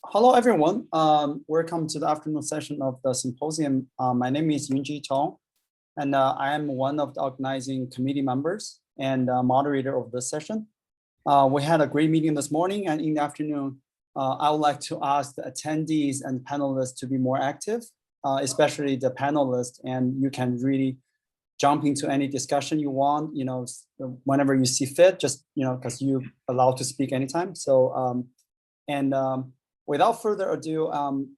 Hello, everyone. Welcome to the afternoon session of the symposium. My name is Yunjie Tong, and I am one of the organizing committee members and moderator of this session. We had a great meeting this morning, and in the afternoon, I would like to ask the attendees and panelists to be more active, especially the panelists, and you can really jump into any discussion you want, whenever you see fit, just, because you're allowed to speak anytime. So, without further ado,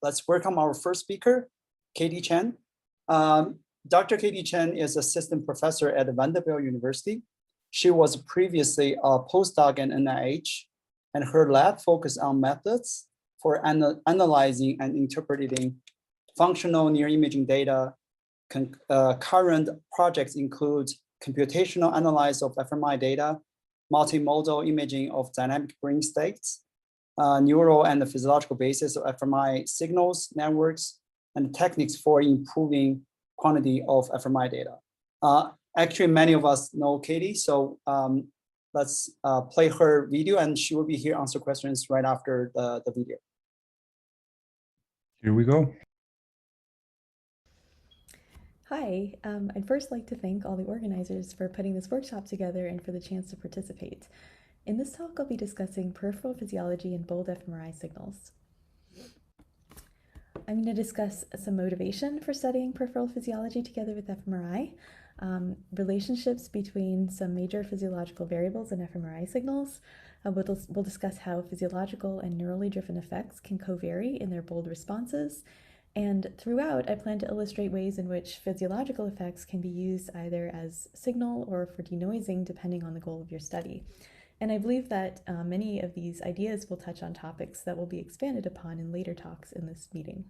let's welcome our first speaker, Catie Chang. Dr. Catie Chang is assistant professor at Vanderbilt University. She was previously a postdoc at NIH, and her lab focused on methods for analyzing and interpreting functional neuroimaging data. Current projects include computational analysis of fMRI data, multimodal imaging of dynamic brain states, neural and the physiological basis of fMRI signals, networks, and techniques for improving quantity of fMRI data. Actually, many of us know Catie, so let's play her video, and she will be here answer questions right after the video. Here we go. Hi, I'd first like to thank all the organizers for putting this workshop together and for the chance to participate. In this talk, I'll be discussing peripheral physiology and bold fMRI signals. I'm going to discuss some motivation for studying peripheral physiology together with fMRI, relationships between some major physiological variables in fMRI signals. We'll discuss how physiological and neurally driven effects can co-vary in their bold responses. And throughout, I plan to illustrate ways in which physiological effects can be used either as signal or for denoising, depending on the goal of your study. And I believe that many of these ideas will touch on topics that will be expanded upon in later talks in this meeting.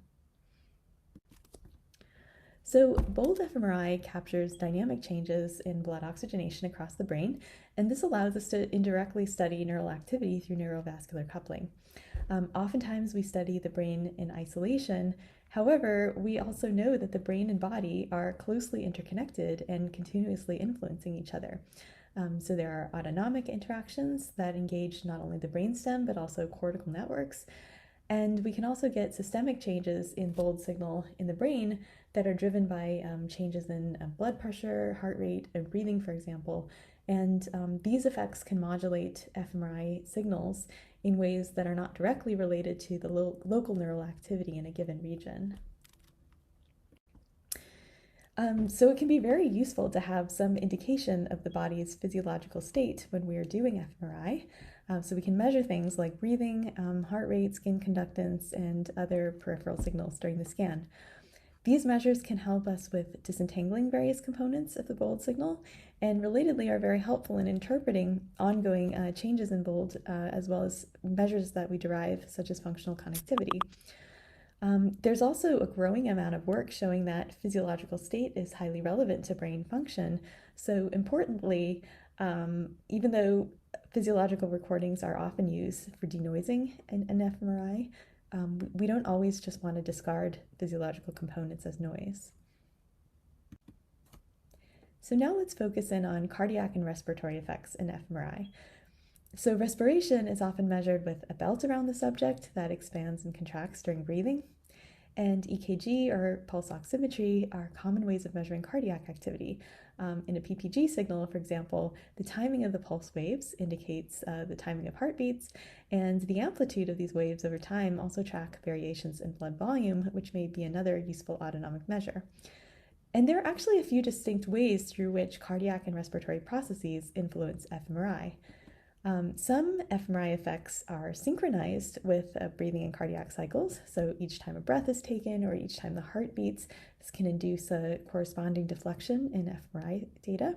So bold fMRI captures dynamic changes in blood oxygenation across the brain, and this allows us to indirectly study neural activity through neurovascular coupling. Oftentimes we study the brain in isolation. However, we also know that the brain and body are closely interconnected and continuously influencing each other. So there are autonomic interactions that engage not only the brainstem, but also cortical networks. And we can also get systemic changes in bold signal in the brain that are driven by changes in blood pressure, heart rate, and breathing, for example. And these effects can modulate fMRI signals in ways that are not directly related to the local neural activity in a given region. So it can be very useful to have some indication of the body's physiological state when we are doing fMRI. So we can measure things like breathing, heart rate, skin conductance, and other peripheral signals during the scan. These measures can help us with disentangling various components of the bold signal, and relatedly are very helpful in interpreting ongoing changes in bold, as well as measures that we derive, such as functional connectivity. There's also a growing amount of work showing that physiological state is highly relevant to brain function. So importantly, even though physiological recordings are often used for denoising an fMRI, we don't always just want to discard physiological components as noise. So now let's focus in on cardiac and respiratory effects in fMRI. So respiration is often measured with a belt around the subject that expands and contracts during breathing. And EKG or pulse oximetry are common ways of measuring cardiac activity. In a PPG signal, for example, the timing of the pulse waves indicates the timing of heartbeats, and the amplitude of these waves over time also track variations in blood volume, which may be another useful autonomic measure. And there are actually a few distinct ways through which cardiac and respiratory processes influence fMRI. Some fMRI effects are synchronized with breathing and cardiac cycles. So each time a breath is taken or each time the heart beats, this can induce a corresponding deflection in fMRI data.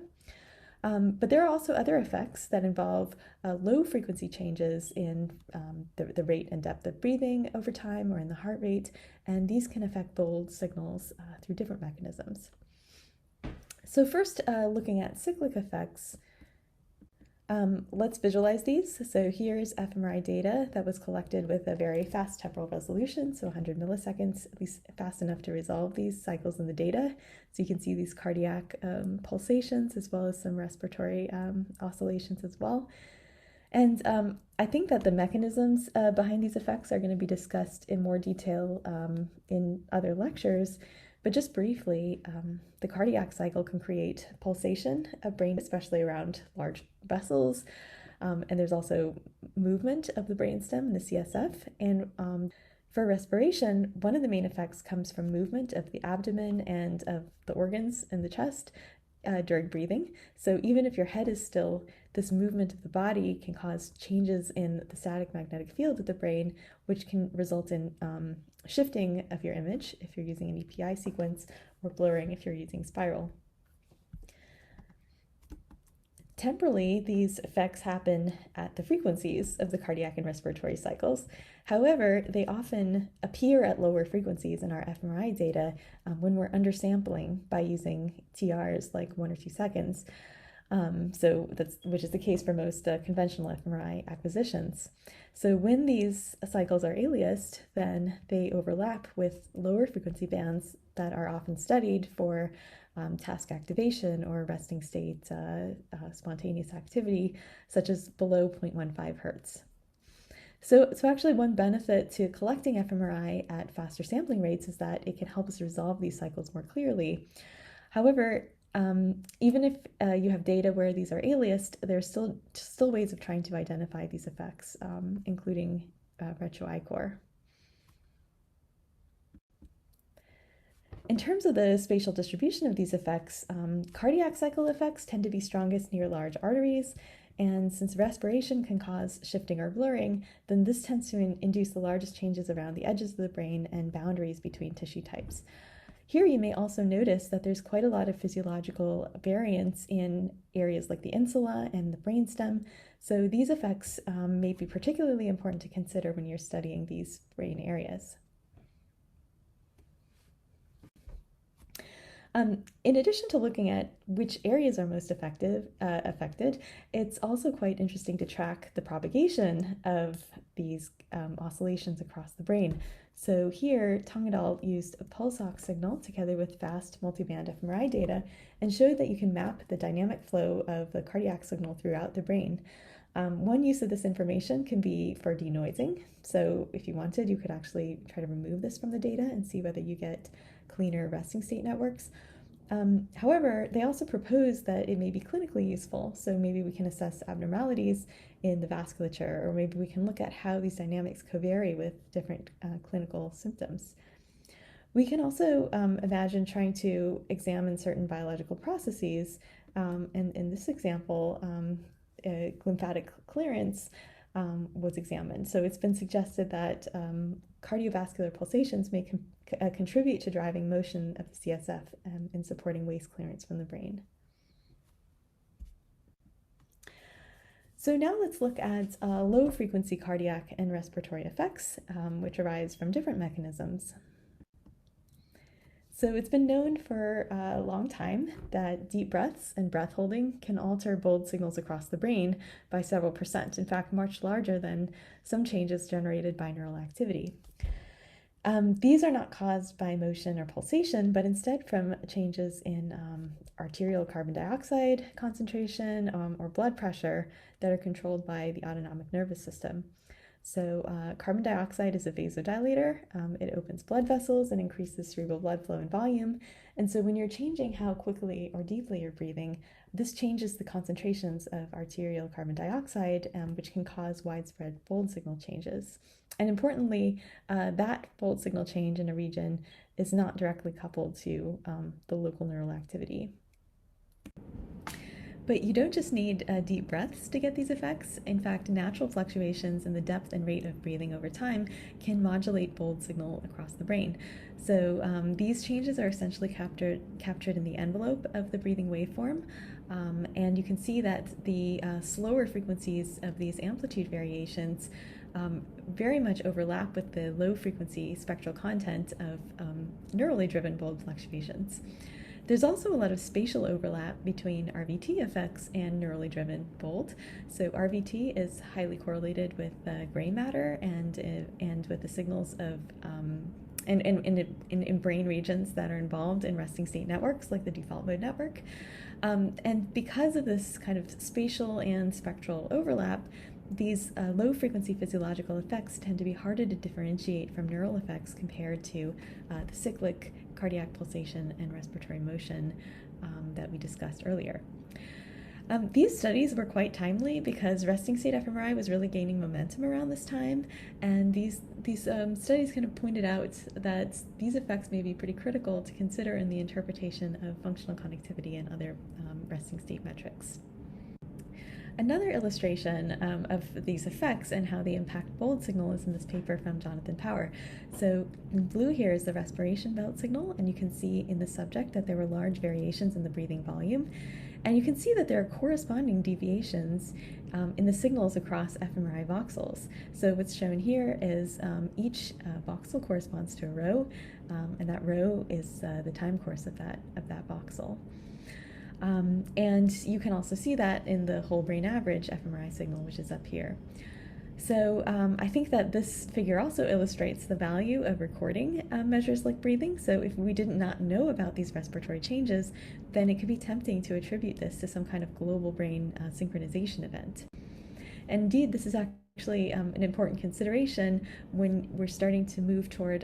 But there are also other effects that involve low frequency changes in the rate and depth of breathing over time or in the heart rate, and these can affect bold signals through different mechanisms. So first, looking at cyclic effects, let's visualize these. So here's fMRI data that was collected with a very fast temporal resolution, so 100 milliseconds, at least fast enough to resolve these cycles in the data. So you can see these cardiac pulsations as well as some respiratory oscillations as well. And I think that the mechanisms behind these effects are going to be discussed in more detail in other lectures. But just briefly, the cardiac cycle can create pulsation of brain, especially around large vessels. And there's also movement of the brainstem and the CSF. And for respiration, one of the main effects comes from movement of the abdomen and of the organs in the chest during breathing. So even if your head is still, this movement of the body can cause changes in the static magnetic field of the brain, which can result in shifting of your image if you're using an EPI sequence, or blurring if you're using spiral. Temporally, these effects happen at the frequencies of the cardiac and respiratory cycles. However, they often appear at lower frequencies in our fMRI data when we're undersampling by using TRs like 1 or 2 seconds. Which is the case for most conventional fMRI acquisitions. So when these cycles are aliased, then they overlap with lower frequency bands that are often studied for task activation or resting state spontaneous activity, such as below 0.15 hertz. So actually one benefit to collecting fMRI at faster sampling rates is that it can help us resolve these cycles more clearly. However, even if you have data where these are aliased, there's still ways of trying to identify these effects, including retro-ICOR. In terms of the spatial distribution of these effects, cardiac cycle effects tend to be strongest near large arteries, and since respiration can cause shifting or blurring, then this tends to induce the largest changes around the edges of the brain and boundaries between tissue types. Here you may also notice that there's quite a lot of physiological variance in areas like the insula and the brainstem, so these effects may be particularly important to consider when you're studying these brain areas. In addition to looking at which areas are most affected, it's also quite interesting to track the propagation of these oscillations across the brain. So here, Tong et al. Used a pulse ox signal together with fast multiband fMRI data and showed that you can map the dynamic flow of the cardiac signal throughout the brain. One use of this information can be for denoising. So if you wanted, you could actually try to remove this from the data and see whether you get cleaner resting state networks. However, they also propose that it may be clinically useful, so maybe we can assess abnormalities in the vasculature, or maybe we can look at how these dynamics covary with different clinical symptoms. We can also imagine trying to examine certain biological processes, and in this example, lymphatic clearance was examined. So it's been suggested that cardiovascular pulsations may contribute to driving motion of the CSF and supporting waste clearance from the brain. So now let's look at low frequency cardiac and respiratory effects, which arise from different mechanisms. So it's been known for a long time that deep breaths and breath holding can alter bold signals across the brain by several percent, in fact, much larger than some changes generated by neural activity. These are not caused by motion or pulsation, but instead from changes in arterial carbon dioxide concentration or blood pressure that are controlled by the autonomic nervous system. So carbon dioxide is a vasodilator. It opens blood vessels and increases cerebral blood flow and volume. And so when you're changing how quickly or deeply you're breathing, this changes the concentrations of arterial carbon dioxide, which can cause widespread bold signal changes. And importantly, that bold signal change in a region is not directly coupled to the local neural activity. But you don't just need deep breaths to get these effects. In fact, natural fluctuations in the depth and rate of breathing over time can modulate bold signal across the brain. So these changes are essentially captured in the envelope of the breathing waveform. And you can see that the slower frequencies of these amplitude variations very much overlap with the low frequency spectral content of neurally driven bold fluctuations. There's also a lot of spatial overlap between RVT effects and neurally driven bold. So RVT is highly correlated with gray matter and with the signals of in brain regions that are involved in resting state networks like the default mode network. And because of this kind of spatial and spectral overlap, these low-frequency physiological effects tend to be harder to differentiate from neural effects compared to the cyclic cardiac pulsation and respiratory motion that we discussed earlier. These studies were quite timely because resting state fMRI was really gaining momentum around this time, and these studies kind of pointed out that these effects may be pretty critical to consider in the interpretation of functional connectivity and other resting state metrics. Another illustration of these effects and how they impact bold signal is in this paper from Jonathan Power. So in blue here is the respiration belt signal, and you can see in the subject that there were large variations in the breathing volume. And you can see that there are corresponding deviations in the signals across fMRI voxels. So what's shown here is each voxel corresponds to a row, and that row is the time course of that voxel. And you can also see that in the whole brain average fMRI signal, which is up here. So I think that this figure also illustrates the value of recording measures like breathing. So if we did not know about these respiratory changes, then it could be tempting to attribute this to some kind of global brain synchronization event. And indeed, this is actually an important consideration when we're starting to move toward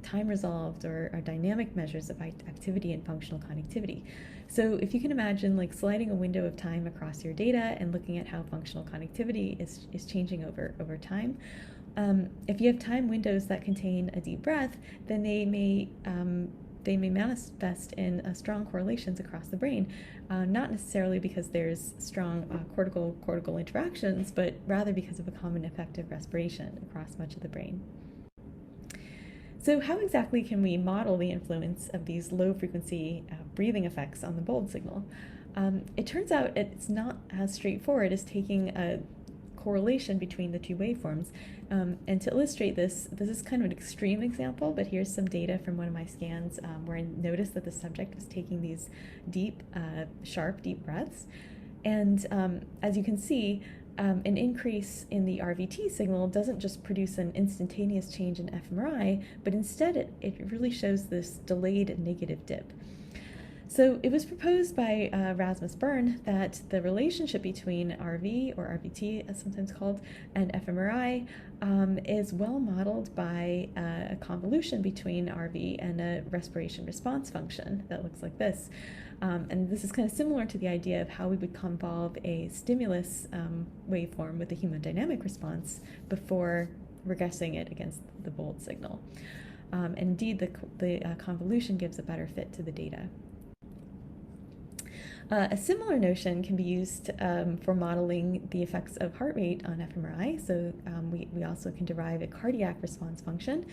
time-resolved or dynamic measures of activity and functional connectivity. So if you can imagine like sliding a window of time across your data and looking at how functional connectivity is changing over time, if you have time windows that contain a deep breath, then they may manifest in strong correlations across the brain, not necessarily because there's strong cortical interactions, but rather because of a common effective respiration across much of the brain. So how exactly can we model the influence of these low-frequency breathing effects on the bold signal? It turns out it's not as straightforward as taking a correlation between the two waveforms. And to illustrate this is kind of an extreme example, but here's some data from one of my scans where I noticed that the subject was taking these deep, sharp, deep breaths. And as you can see, an increase in the RVT signal doesn't just produce an instantaneous change in fMRI, but instead it really shows this delayed negative dip. So it was proposed by Rasmus Bern that the relationship between RV, or RVT as sometimes called, and fMRI is well modeled by a convolution between RV and a respiration response function that looks like this. And this is kind of similar to the idea of how we would convolve a stimulus waveform with a hemodynamic response before regressing it against the bold signal. And indeed, the convolution gives a better fit to the data. A similar notion can be used for modeling the effects of heart rate on fMRI. So we also can derive a cardiac response function.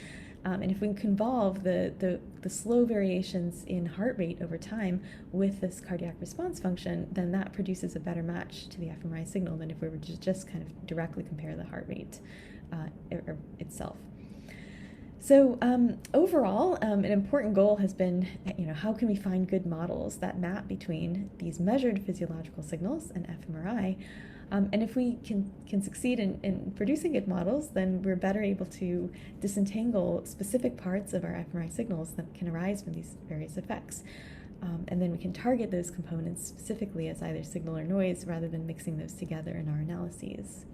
And if we convolve the slow variations in heart rate over time with this cardiac response function, then that produces a better match to the fMRI signal than if we were to just kind of directly compare the heart rate itself. So overall, an important goal has been, how can we find good models that map between these measured physiological signals and fMRI? And if we can succeed in producing good models, then we're better able to disentangle specific parts of our fMRI signals that can arise from these various effects. And then we can target those components specifically as either signal or noise rather than mixing those together in our analyses.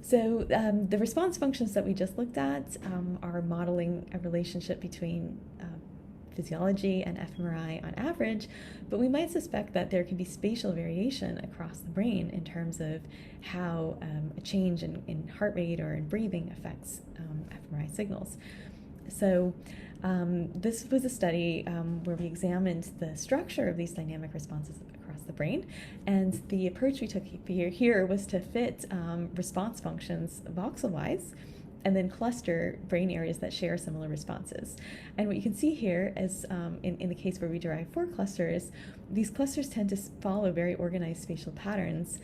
So the response functions that we just looked at are modeling a relationship between physiology and fMRI on average, but we might suspect that there can be spatial variation across the brain in terms of how a change in heart rate or in breathing affects fMRI signals. So this was a study where we examined the structure of these dynamic responses across the brain, and the approach we took here was to fit response functions voxel-wise and then cluster brain areas that share similar responses. And what you can see here is, in the case where we derive 4 clusters, these clusters tend to follow very organized spatial patterns.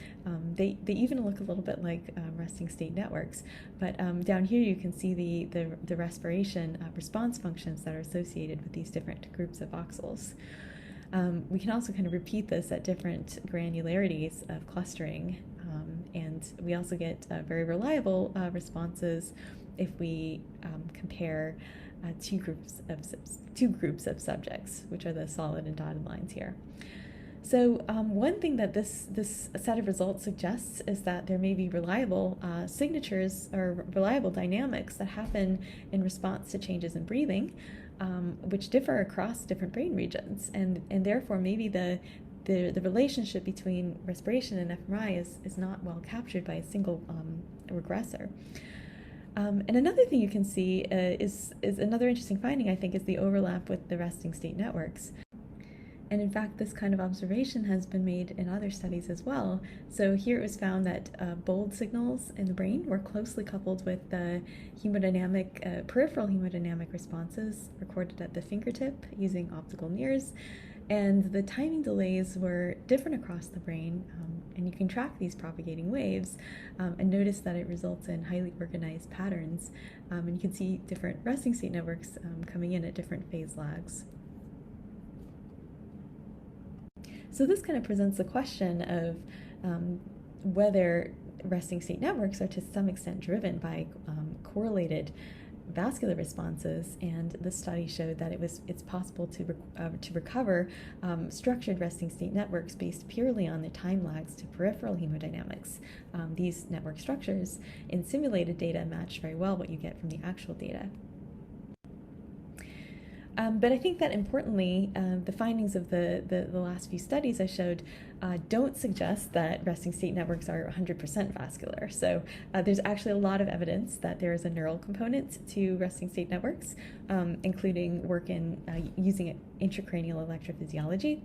They even look a little bit like resting state networks. But down here you can see the respiration response functions that are associated with these different groups of voxels. We can also kind of repeat this at different granularities of clustering, and we also get very reliable responses if we compare two groups of subjects, which are the solid and dotted lines here. So one thing that this set of results suggests is that there may be reliable signatures or reliable dynamics that happen in response to changes in breathing, which differ across different brain regions, and therefore maybe the relationship between respiration and fMRI is not well captured by a single regressor. And another thing you can see is another interesting finding, I think, is the overlap with the resting state networks. And in fact, this kind of observation has been made in other studies as well. So here it was found that bold signals in the brain were closely coupled with the peripheral hemodynamic responses recorded at the fingertip using optical mirrors. And the timing delays were different across the brain, and you can track these propagating waves and notice that it results in highly organized patterns. And you can see different resting state networks coming in at different phase lags. So this kind of presents the question of whether resting state networks are to some extent driven by correlated vascular responses, and the study showed that it's possible to recover structured resting state networks based purely on the time lags to peripheral hemodynamics. These network structures in simulated data match very well what you get from the actual data. But I think that importantly, the findings of the last few studies I showed don't suggest that resting state networks are 100% vascular. So there's actually a lot of evidence that there is a neural component to resting state networks, including work in using intracranial electrophysiology.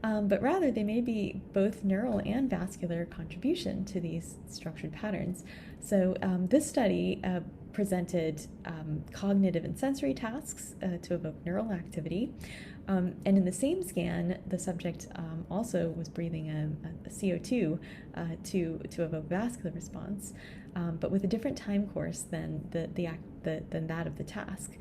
But rather, they may be both neural and vascular contribution to these structured patterns. So this study presented cognitive and sensory tasks to evoke neural activity. And in the same scan, the subject also was breathing a CO2 to evoke vascular response, but with a different time course than that of the task.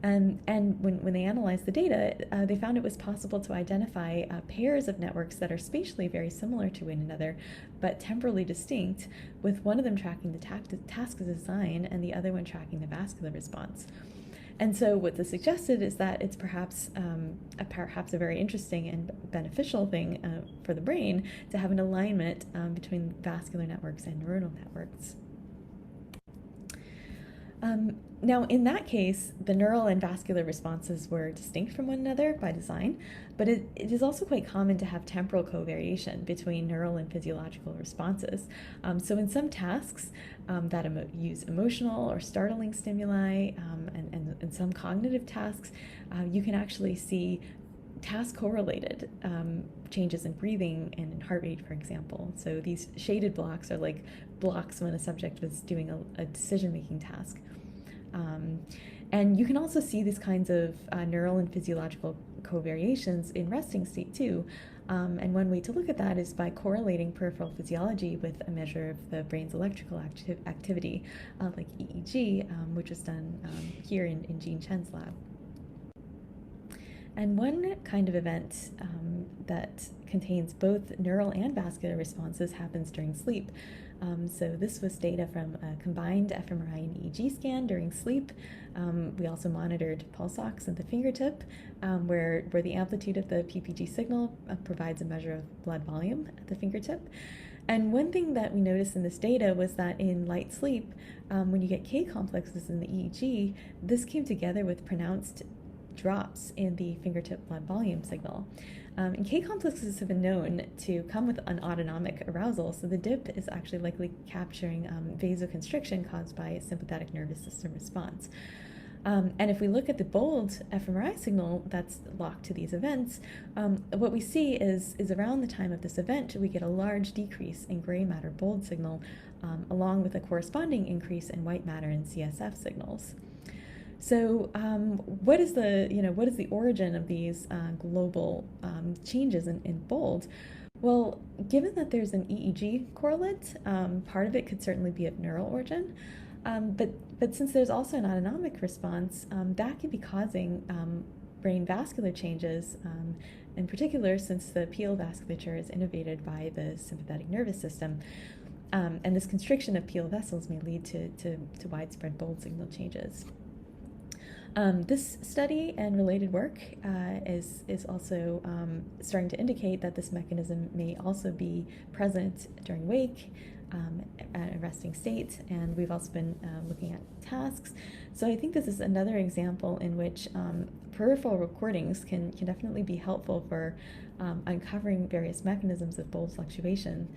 And when they analyzed the data, they found it was possible to identify pairs of networks that are spatially very similar to one another, but temporally distinct, with one of them tracking the task design and the other one tracking the vascular response. And so what this suggested is that it's perhaps a very interesting and beneficial thing for the brain to have an alignment between vascular networks and neuronal networks. Now, in that case, the neural and vascular responses were distinct from one another by design, but it is also quite common to have temporal covariation between neural and physiological responses. So in some tasks that use emotional or startling stimuli, and some cognitive tasks, you can actually see task-correlated changes in breathing and in heart rate, for example. So these shaded blocks are like blocks when a subject was doing a decision-making task. And you can also see these kinds of neural and physiological covariations in resting state too. And one way to look at that is by correlating peripheral physiology with a measure of the brain's electrical activity, like EEG, which was done here in Catie Chang's lab. And one kind of event that contains both neural and vascular responses happens during sleep. So this was data from a combined fMRI and EEG scan during sleep. We also monitored pulse ox at the fingertip, where the amplitude of the PPG signal provides a measure of blood volume at the fingertip. And one thing that we noticed in this data was that in light sleep, when you get K complexes in the EEG, this came together with pronounced drops in the fingertip blood volume signal. And K complexes have been known to come with an autonomic arousal, so the dip is actually likely capturing vasoconstriction caused by a sympathetic nervous system response. And if we look at the bold fMRI signal that's locked to these events, what we see is around the time of this event, we get a large decrease in gray matter bold signal, along with a corresponding increase in white matter and CSF signals. So what is the origin of these global changes in bold? Well, given that there's an EEG correlate, part of it could certainly be of neural origin, but since there's also an autonomic response, that could be causing brain vascular changes, in particular since the PL vasculature is innervated by the sympathetic nervous system. And this constriction of PL vessels may lead to widespread bold signal changes. This study and related work is also starting to indicate that this mechanism may also be present during wake, at a resting state, and we've also been looking at tasks. So I think this is another example in which peripheral recordings can definitely be helpful for uncovering various mechanisms of bold fluctuation,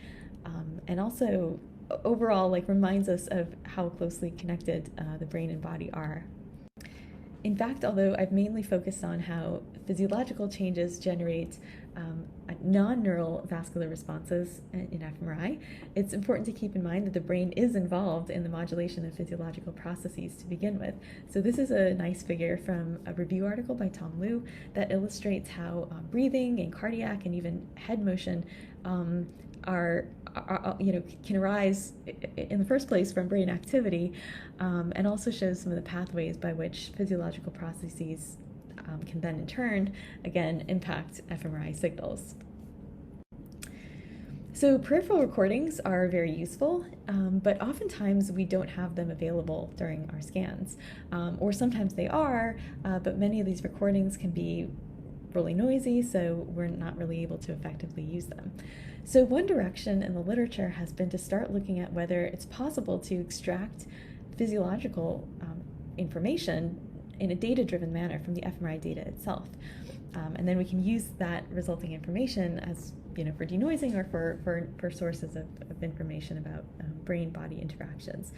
and also overall reminds us of how closely connected the brain and body are. In fact, although I've mainly focused on how physiological changes generate non-neural vascular responses in fMRI, it's important to keep in mind that the brain is involved in the modulation of physiological processes to begin with. So this is a nice figure from a review article by Tong that illustrates how breathing and cardiac and even head motion can arise in the first place from brain activity, and also shows some of the pathways by which physiological processes can then in turn, again, impact fMRI signals. So peripheral recordings are very useful, but oftentimes we don't have them available during our scans, or sometimes they are, but many of these recordings can be really noisy, so we're not really able to effectively use them. So one direction in the literature has been to start looking at whether it's possible to extract physiological information in a data-driven manner from the fMRI data itself. And then we can use that resulting information as for denoising or for sources of information about brain-body interactions.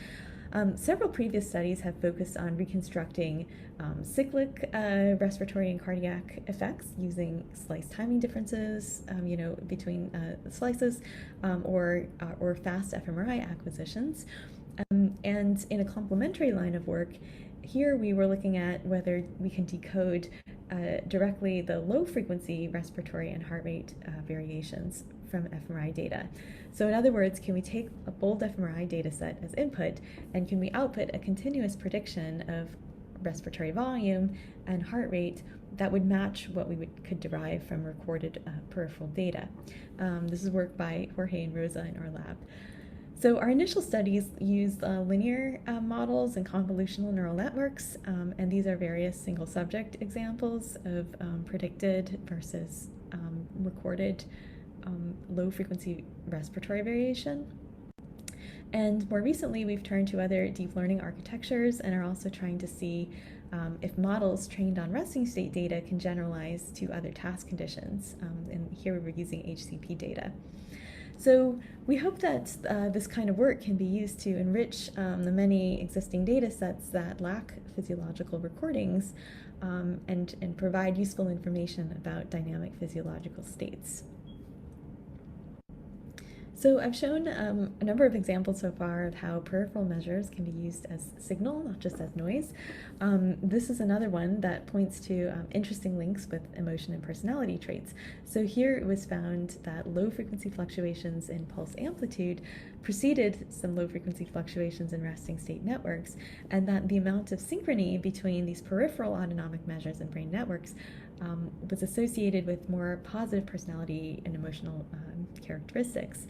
Several previous studies have focused on reconstructing cyclic respiratory and cardiac effects using slice timing differences, between slices, or fast fMRI acquisitions. And in a complementary line of work, here we were looking at whether we can decode directly the low-frequency respiratory and heart rate variations from fMRI data. So in other words, can we take a bold fMRI data set as input, and can we output a continuous prediction of respiratory volume and heart rate that would match what we could derive from recorded peripheral data? This is work by Jorge and Rosa in our lab. So our initial studies used linear models and convolutional neural networks, and these are various single subject examples of predicted versus recorded low frequency respiratory variation. And more recently, we've turned to other deep learning architectures and are also trying to see if models trained on resting state data can generalize to other task conditions. And here we were using HCP data. So we hope that this kind of work can be used to enrich the many existing data sets that lack physiological recordings, and provide useful information about dynamic physiological states. So I've shown a number of examples so far of how peripheral measures can be used as signal, not just as noise. This is another one that points to interesting links with emotion and personality traits. So here it was found that low frequency fluctuations in pulse amplitude preceded some low frequency fluctuations in resting state networks, and that the amount of synchrony between these peripheral autonomic measures and brain networks was associated with more positive personality and emotional characteristics.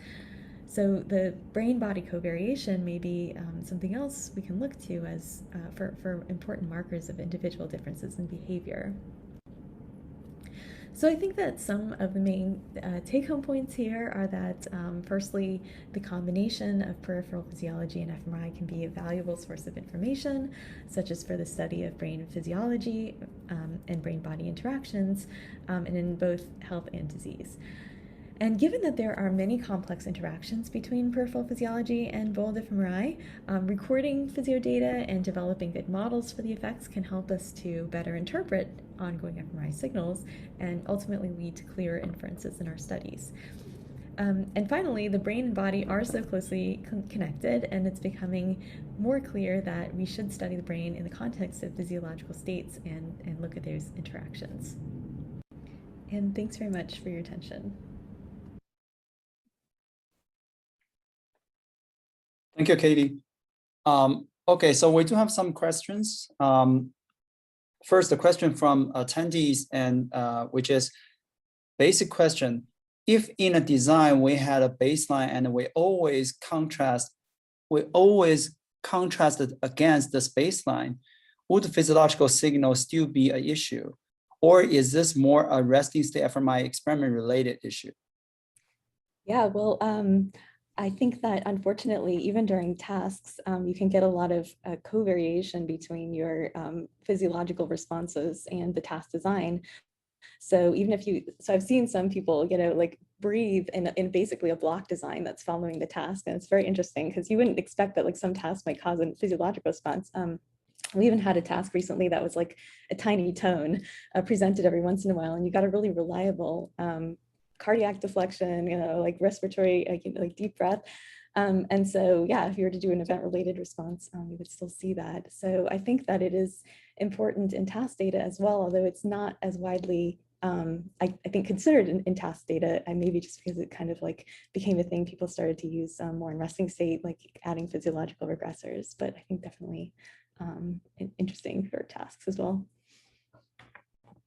So the brain-body covariation may be something else we can look to as for important markers of individual differences in behavior. So I think that some of the main take-home points here are that, firstly, the combination of peripheral physiology and fMRI can be a valuable source of information, such as for the study of brain physiology and brain-body interactions, and in both health and disease. And given that there are many complex interactions between peripheral physiology and bold fMRI, recording physio data and developing good models for the effects can help us to better interpret ongoing fMRI signals and ultimately lead to clearer inferences in our studies. And finally, the brain and body are so closely connected, and it's becoming more clear that we should study the brain in the context of physiological states and look at those interactions. And thanks very much for your attention. Thank you, Catie. Okay, so we do have some questions. First, a question from attendees, and which is basic question. If in a design we had a baseline and we always contrasted against this baseline, would physiological signal still be an issue? Or is this more a resting state fMRI experiment related issue? Yeah, well, I think that unfortunately, even during tasks, you can get a lot of covariation between your physiological responses and the task design. So even if so I've seen some people, like breathe in basically a block design that's following the task. And it's very interesting because you wouldn't expect that like some tasks might cause a physiological response. We even had a task recently that was like a tiny tone presented every once in a while, and you got a really reliable cardiac deflection, like respiratory, like deep breath. And so, yeah, if you were to do an event-related response, you would still see that. So I think that it is important in task data as well, although it's not as widely, I think, considered in task data, and maybe just because it kind of like became a thing people started to use more in resting state, like adding physiological regressors. But I think definitely interesting for tasks as well.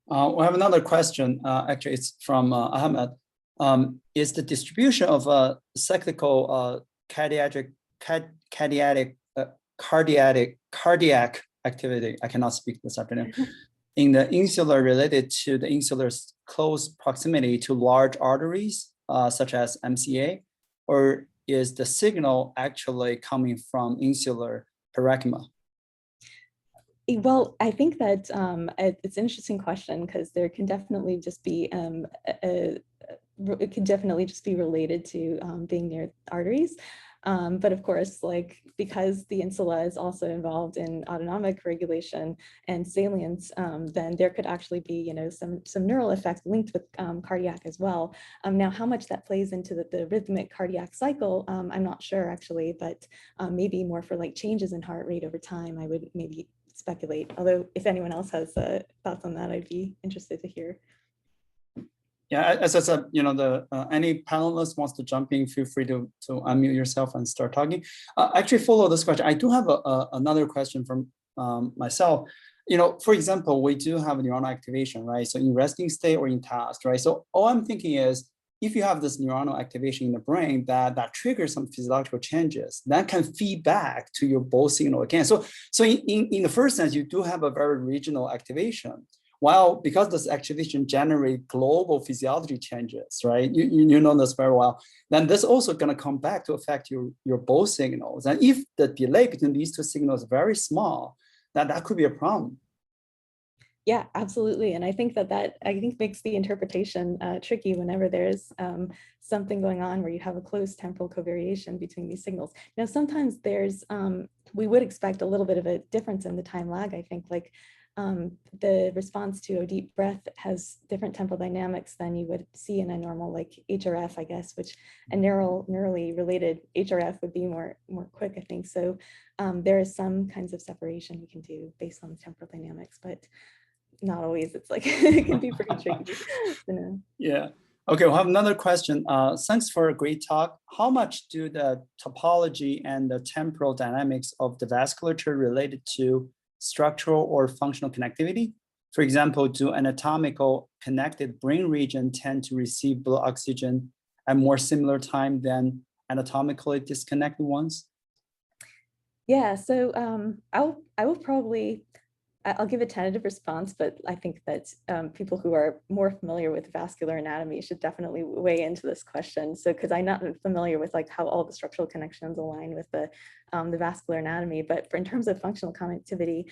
We have another question. Actually, it's from Ahmed. Is the distribution of cyclical cardiac activity, I cannot speak this afternoon, in the insular related to the insular's close proximity to large arteries, such as MCA, or is the signal actually coming from insular parenchyma? Well, I think that it's an interesting question because there can definitely just be it can definitely just be related to being near arteries. But of course, like because the insula is also involved in autonomic regulation and salience, then there could actually be, some neural effects linked with cardiac as well. Now, how much that plays into the rhythmic cardiac cycle, I'm not sure actually, but maybe more for like changes in heart rate over time, I would maybe speculate. Although if anyone else has thoughts on that, I'd be interested to hear. Yeah, as I said, any panelist wants to jump in, feel free to unmute yourself and start talking. Actually, follow this question. I do have another question from myself. For example, we do have neuronal activation, right? So in resting state or in task, right? So all I'm thinking is, if you have this neuronal activation in the brain that triggers some physiological changes, that can feed back to your both signal again. So in the first sense, you do have a very regional activation. While because this activation generates global physiology changes, right? You know this very well. Then this also going to come back to affect your both signals. And if the delay between these two signals is very small, that could be a problem. Yeah, absolutely. And I think that makes the interpretation tricky whenever there's something going on where you have a close temporal covariation between these signals. Now, sometimes we would expect a little bit of a difference in the time lag. I think like the response to a deep breath has different temporal dynamics than you would see in a normal like HRF, I guess, which a neurally related HRF would be more quick, I think. So there is some kinds of separation we can do based on the temporal dynamics, but not always. It's like it can be pretty tricky. Yeah. Okay, we'll have another question. Thanks for a great talk. How much do the topology and the temporal dynamics of the vasculature related to structural or functional connectivity? For example, do anatomical connected brain regions tend to receive blood oxygen at more similar time than anatomically disconnected ones? Yeah, so I'll give a tentative response, but I think that people who are more familiar with vascular anatomy should definitely weigh into this question. So, because I'm not familiar with like how all the structural connections align with the vascular anatomy, but in terms of functional connectivity,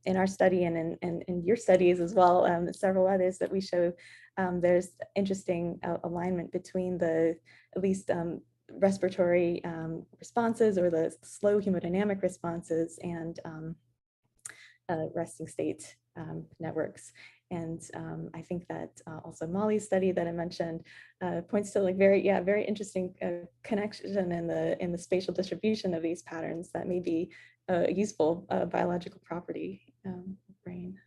in our study and in your studies as well, several others that we show, there's interesting alignment between at least respiratory responses or the slow hemodynamic responses and resting state networks. And I think that also Molly's study that I mentioned points to like very interesting connection in the spatial distribution of these patterns that may be a useful biological property of the brain.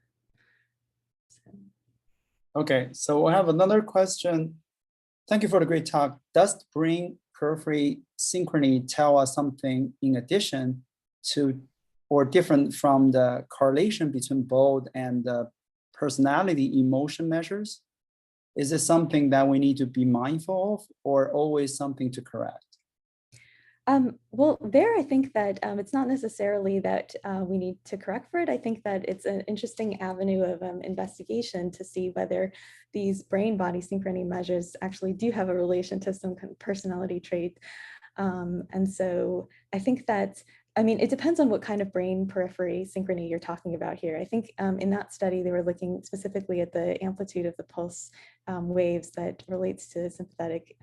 Okay, so I have another question. Thank you for the great talk. Does brain periphery synchrony tell us something in addition to or different from the correlation between both and the personality emotion measures? Is it something that we need to be mindful of or always something to correct? Well, there I think that it's not necessarily that we need to correct for it. I think that it's an interesting avenue of investigation to see whether these brain-body synchrony measures actually do have a relation to some kind of personality trait. And so I think that, I mean, it depends on what kind of brain periphery synchrony you're talking about here. I think in that study, they were looking specifically at the amplitude of the pulse waves that relates to sympathetic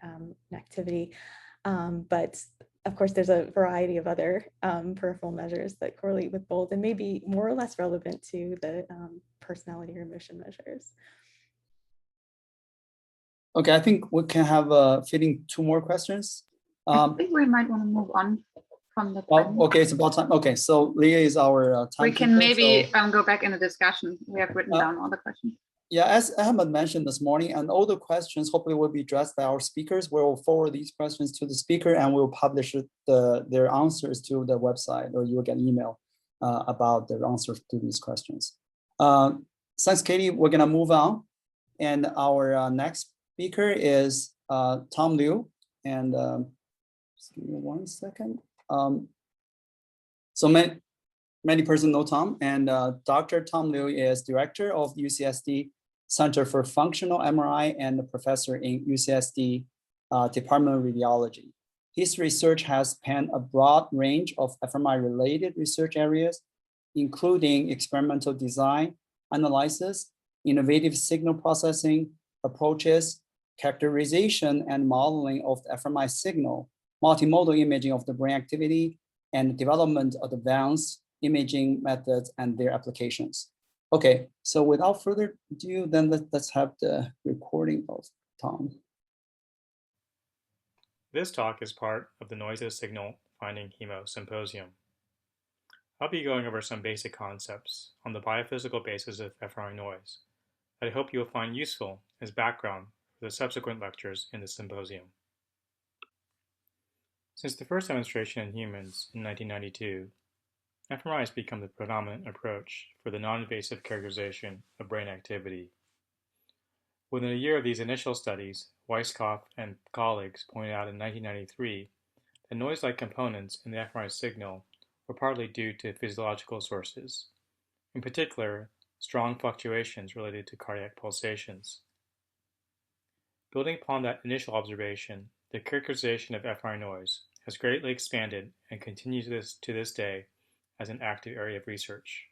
activity. But of course, there's a variety of other peripheral measures that correlate with both and may be more or less relevant to the personality or emotion measures. Okay, I think we can have fitting 2 more questions. I think we might want to move on from the time. Okay, it's about time. Okay, so Leah is our time. We can maybe go back in the discussion. We have written down all the questions. Yeah, as Ahmed mentioned this morning, and all the questions hopefully will be addressed by our speakers. We'll forward these questions to the speaker and we'll publish their answers to the website, or you'll get an email about their answers to these questions. Thanks, Catie. We're gonna move on. And our next speaker is Tom Liu. And just give me 1 second. So many persons know Tom, and Dr. Tom Liu is director of UCSD Center for Functional MRI and a professor in UCSD Department of Radiology. His research has spanned a broad range of fMRI-related research areas, including experimental design, analysis, innovative signal processing approaches, characterization and modeling of the fMRI signal, multimodal imaging of the brain activity, and development of advanced imaging methods and their applications. Okay, so without further ado, then let's have the recording of Tom. This talk is part of the Noises Signal Finding Hemo Symposium. I'll be going over some basic concepts on the biophysical basis of fMRI noise that I hope you'll find useful as background for the subsequent lectures in the symposium. Since the first demonstration in humans in 1992, fMRI has become the predominant approach for the non-invasive characterization of brain activity. Within a year of these initial studies, Weisskopf and colleagues pointed out in 1993 that noise-like components in the fMRI signal were partly due to physiological sources, in particular, strong fluctuations related to cardiac pulsations. Building upon that initial observation, the characterization of fMRI noise has greatly expanded and continues to this day as an active area of research.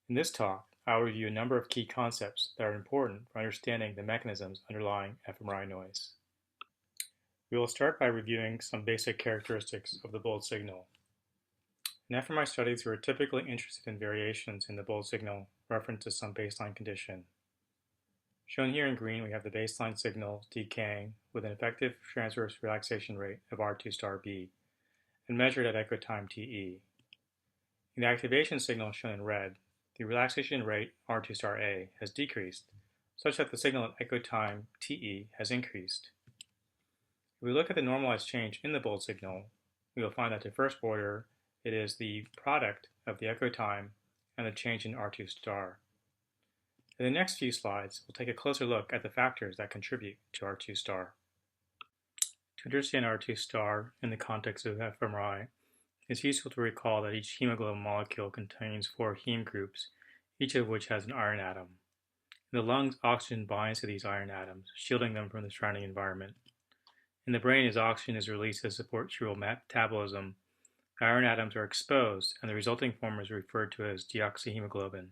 In this talk, I will review a number of key concepts that are important for understanding the mechanisms underlying fMRI noise. We will start by reviewing some basic characteristics of the bold signal. In fMRI studies, we are typically interested in variations in the bold signal referent to some baseline condition. Shown here in green, we have the baseline signal decaying with an effective transverse relaxation rate of R2 star B and measured at echo time TE. In the activation signal shown in red, the relaxation rate R2 star A has decreased, such that the signal at echo time TE has increased. If we look at the normalized change in the bold signal, we will find that to first order, it is the product of the echo time and the change in R2 star. In the next few slides, we'll take a closer look at the factors that contribute to R2 star. To understand R2 star in the context of fMRI, it's useful to recall that each hemoglobin molecule contains 4 heme groups, each of which has an iron atom. In the lungs, oxygen binds to these iron atoms, shielding them from the surrounding environment. In the brain, as oxygen is released to support cerebral metabolism, iron atoms are exposed, and the resulting form is referred to as deoxyhemoglobin.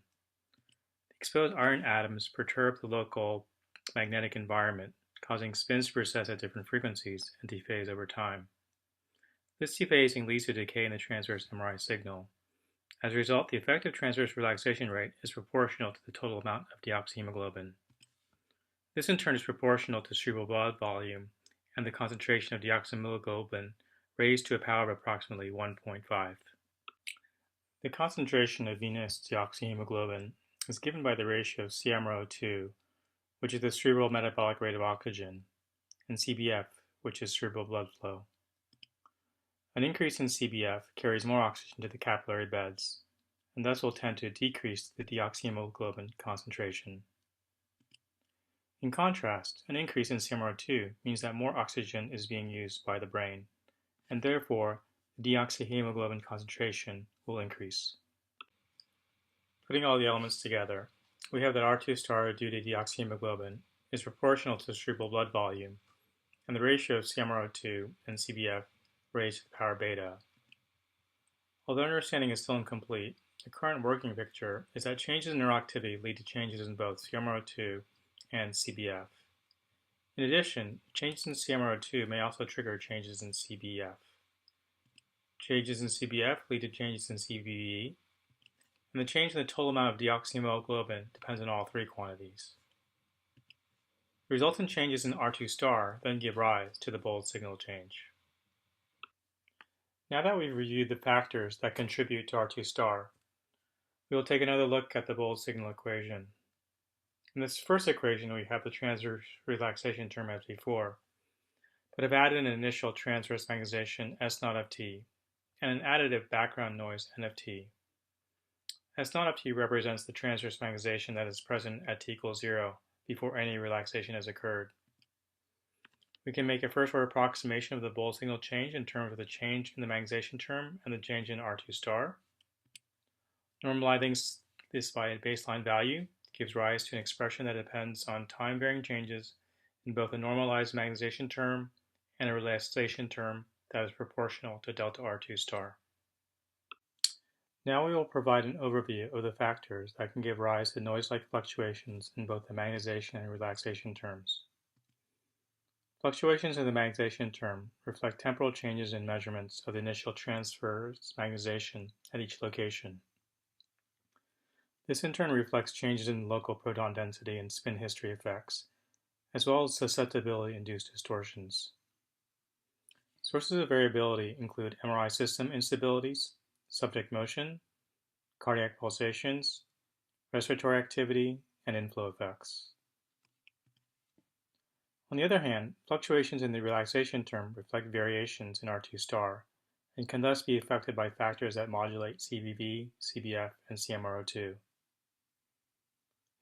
The exposed iron atoms perturb the local magnetic environment, causing spins to precess at different frequencies and dephase over time. This dephasing leads to decay in the transverse MRI signal. As a result, the effective transverse relaxation rate is proportional to the total amount of deoxyhemoglobin. This in turn is proportional to cerebral blood volume and the concentration of deoxyhemoglobin raised to a power of approximately 1.5. The concentration of venous deoxyhemoglobin is given by the ratio of CMRO2, which is the cerebral metabolic rate of oxygen, and CBF, which is cerebral blood flow. An increase in CBF carries more oxygen to the capillary beds, and thus will tend to decrease the deoxyhemoglobin concentration. In contrast, an increase in CMRO2 means that more oxygen is being used by the brain, and therefore the deoxyhemoglobin concentration will increase. Putting all the elements together, we have that R2 star due to deoxyhemoglobin is proportional to the cerebral blood volume, and the ratio of CMRO2 and CBF raised to the power beta. Although understanding is still incomplete, the current working picture is that changes in neuroactivity lead to changes in both CMRO2 and CBF. In addition, changes in CMRO2 may also trigger changes in CBF. Changes in CBF lead to changes in CBV, and the change in the total amount of deoxyhemoglobin depends on all three quantities. The resultant changes in R2 star then give rise to the bold signal change. Now that we've reviewed the factors that contribute to R2 star, we will take another look at the bold signal equation. In this first equation, we have the transverse relaxation term as before, but have added an initial transverse magnetization S0 of t and an additive background noise N of t. S0 of t represents the transverse magnetization that is present at t equals 0 before any relaxation has occurred. We can make a first-order approximation of the bold signal change in terms of the change in the magnetization term and the change in R2 star. Normalizing this by a baseline value gives rise to an expression that depends on time-varying changes in both a normalized magnetization term and a relaxation term that is proportional to delta R2 star. Now we will provide an overview of the factors that can give rise to noise-like fluctuations in both the magnetization and relaxation terms. Fluctuations in the magnetization term reflect temporal changes in measurements of the initial transverse magnetization at each location. This in turn reflects changes in local proton density and spin history effects, as well as susceptibility-induced distortions. Sources of variability include MRI system instabilities, subject motion, cardiac pulsations, respiratory activity, and inflow effects. On the other hand, fluctuations in the relaxation term reflect variations in R2 star and can thus be affected by factors that modulate CBV, CBF, and CMRO2.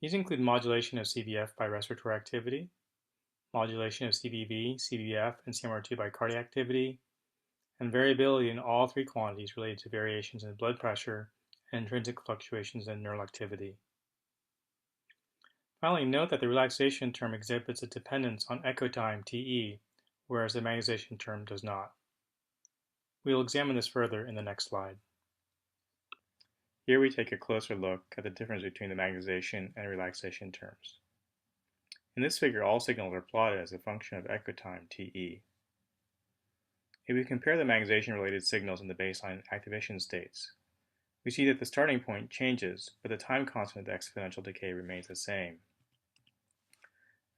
These include modulation of CBF by respiratory activity, modulation of CBV, CBF, and CMRO2 by cardiac activity, and variability in all three quantities related to variations in blood pressure and intrinsic fluctuations in neural activity. Finally, note that the relaxation term exhibits a dependence on echo time Te, whereas the magnetization term does not. We will examine this further in the next slide. Here we take a closer look at the difference between the magnetization and relaxation terms. In this figure, all signals are plotted as a function of echo time Te. If we compare the magnetization-related signals in the baseline activation states, we see that the starting point changes, but the time constant of the exponential decay remains the same.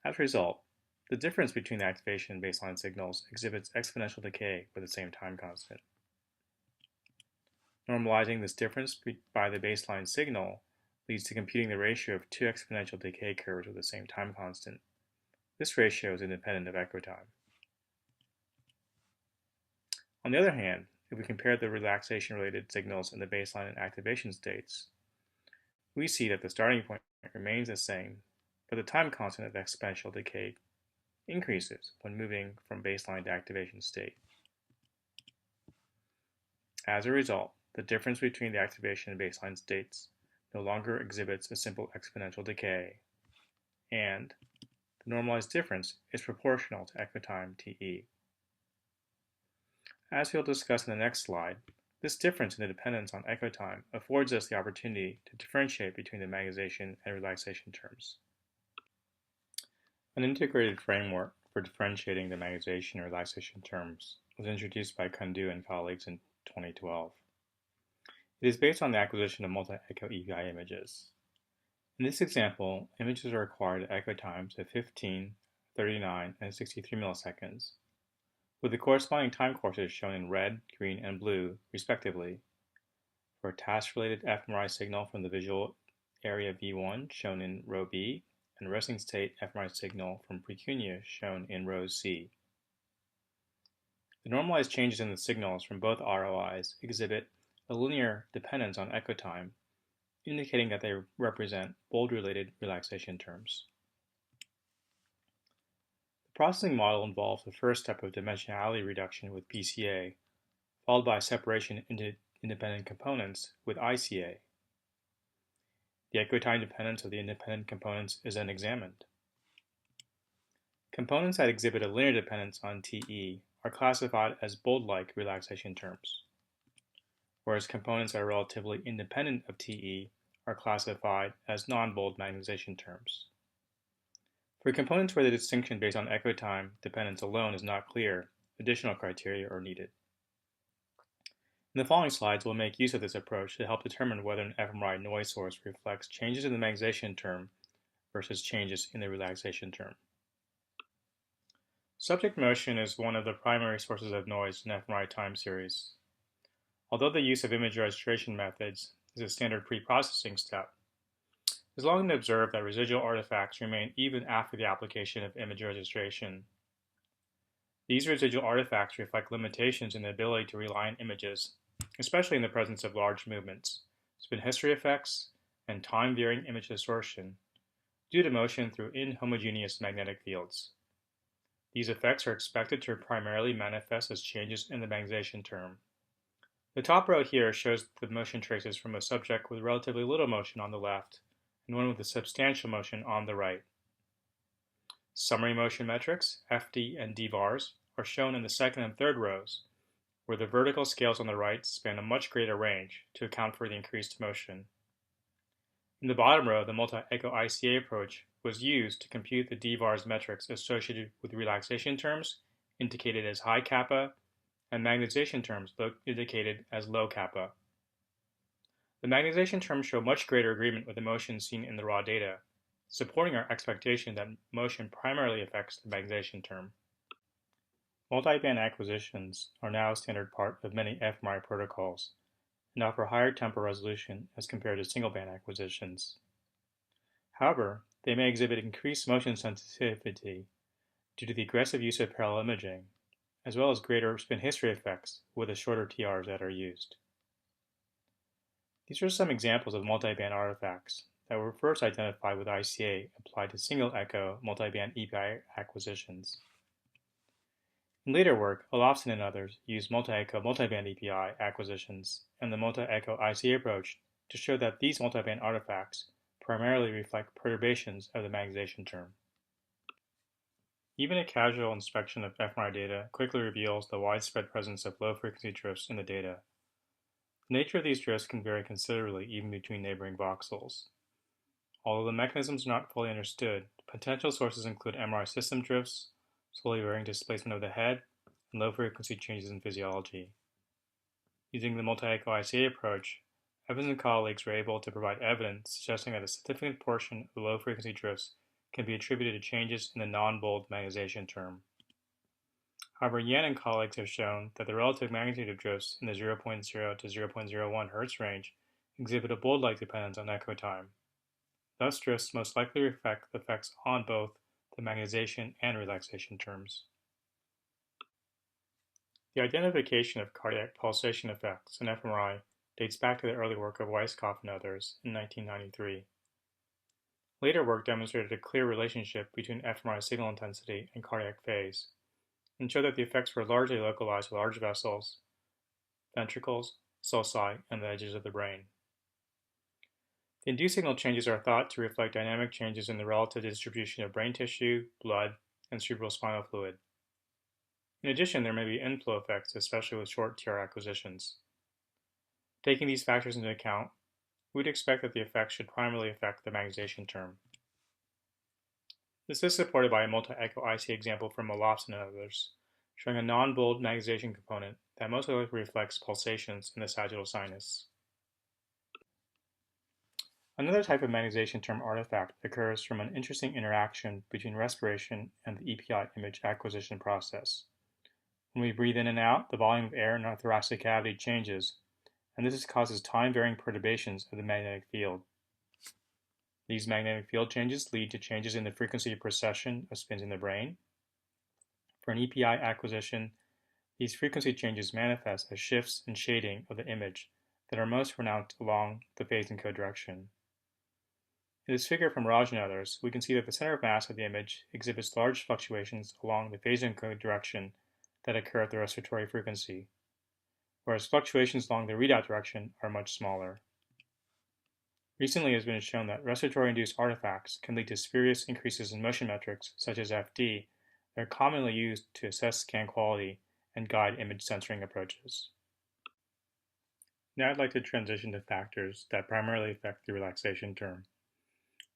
As a result, the difference between the activation and baseline signals exhibits exponential decay with the same time constant. Normalizing this difference by the baseline signal leads to computing the ratio of two exponential decay curves with the same time constant. This ratio is independent of echo time. On the other hand, if we compare the relaxation-related signals in the baseline and activation states, we see that the starting point remains the same, but the time constant of exponential decay increases when moving from baseline to activation state. As a result, the difference between the activation and baseline states no longer exhibits a simple exponential decay, and the normalized difference is proportional to echo time Te. As we'll discuss in the next slide, this difference in the dependence on echo time affords us the opportunity to differentiate between the magnetization and relaxation terms. An integrated framework for differentiating the magnetization and relaxation terms was introduced by Kundu and colleagues in 2012. It is based on the acquisition of multi-echo EVI images. In this example, images are required at echo times of 15, 39, and 63 milliseconds, with the corresponding time courses shown in red, green, and blue, respectively, for a task-related fMRI signal from the visual area V1 shown in row B, and resting state fMRI signal from precunia shown in row C. The normalized changes in the signals from both ROIs exhibit a linear dependence on echo time, indicating that they represent bold-related relaxation terms. The processing model involves the first step of dimensionality reduction with PCA followed by separation into independent components with ICA. The echo time dependence of the independent components is then examined. Components that exhibit a linear dependence on TE are classified as bold-like relaxation terms, whereas components that are relatively independent of TE are classified as non-bold magnetization terms. For components where the distinction based on echo time dependence alone is not clear, additional criteria are needed. In the following slides, we'll make use of this approach to help determine whether an fMRI noise source reflects changes in the magnetization term versus changes in the relaxation term. Subject motion is one of the primary sources of noise in fMRI time series. Although the use of image registration methods is a standard pre-processing step, it's long been observed that residual artifacts remain even after the application of image registration. These residual artifacts reflect limitations in the ability to realign images, especially in the presence of large movements, spin history effects, and time-varying image distortion due to motion through inhomogeneous magnetic fields. These effects are expected to primarily manifest as changes in the magnetization term. The top row here shows the motion traces from a subject with relatively little motion on the left and one with a substantial motion on the right. Summary motion metrics, FD and DVARs, are shown in the second and third rows, where the vertical scales on the right span a much greater range to account for the increased motion. In the bottom row, the multi-echo ICA approach was used to compute the DVARs metrics associated with relaxation terms indicated as high kappa and magnetization terms indicated as low kappa. The magnetization terms show much greater agreement with the motion seen in the raw data, supporting our expectation that motion primarily affects the magnetization term. Multiband acquisitions are now a standard part of many fMRI protocols and offer higher temporal resolution as compared to single-band acquisitions. However, they may exhibit increased motion sensitivity due to the aggressive use of parallel imaging, as well as greater spin history effects with the shorter TRs that are used. These are some examples of multiband artifacts that were first identified with ICA applied to single-echo multiband EPI acquisitions. In later work, Olofsson and others used multi-echo multiband EPI acquisitions and the multi-echo ICA approach to show that these multiband artifacts primarily reflect perturbations of the magnetization term. Even a casual inspection of fMRI data quickly reveals the widespread presence of low-frequency drifts in the data. The nature of these drifts can vary considerably even between neighboring voxels. Although the mechanisms are not fully understood, potential sources include MRI system drifts, slowly varying displacement of the head, and low-frequency changes in physiology. Using the multi-echo ICA approach, Evans and colleagues were able to provide evidence suggesting that a significant portion of the low-frequency drifts can be attributed to changes in the non-bold magnetization term. However, Yan and colleagues have shown that the relative magnitude of drifts in the 0.0 to 0.01 Hz range exhibit a bold-like dependence on echo time. Thus, drifts most likely reflect the effects on both the magnetization and relaxation terms. The identification of cardiac pulsation effects in fMRI dates back to the early work of Weisskopf and others in 1993. Later work demonstrated a clear relationship between fMRI signal intensity and cardiac phase, and showed that the effects were largely localized to large vessels, ventricles, sulci, and the edges of the brain. The induced signal changes are thought to reflect dynamic changes in the relative distribution of brain tissue, blood, and cerebrospinal fluid. In addition, there may be inflow effects, especially with short TR acquisitions. Taking these factors into account, we would expect that the effects should primarily affect the magnetization term. This is supported by a multi-echo IC example from Olofsson and others, showing a non-bold magnetization component that most likely reflects pulsations in the sagittal sinus. Another type of magnetization term artifact occurs from an interesting interaction between respiration and the EPI image acquisition process. When we breathe in and out, the volume of air in our thoracic cavity changes, and this causes time-varying perturbations of the magnetic field. These magnetic field changes lead to changes in the frequency of precession of spins in the brain. For an EPI acquisition, these frequency changes manifest as shifts in shading of the image that are most pronounced along the phase encode direction. In this figure from Raj and others, we can see that the center of mass of the image exhibits large fluctuations along the phase encode direction that occur at the respiratory frequency. whereas fluctuations along the readout direction are much smaller. Recently, it has been shown that respiratory-induced artifacts can lead to spurious increases in motion metrics, such as FD, that are commonly used to assess scan quality and guide image censoring approaches. Now I'd like to transition to factors that primarily affect the relaxation term.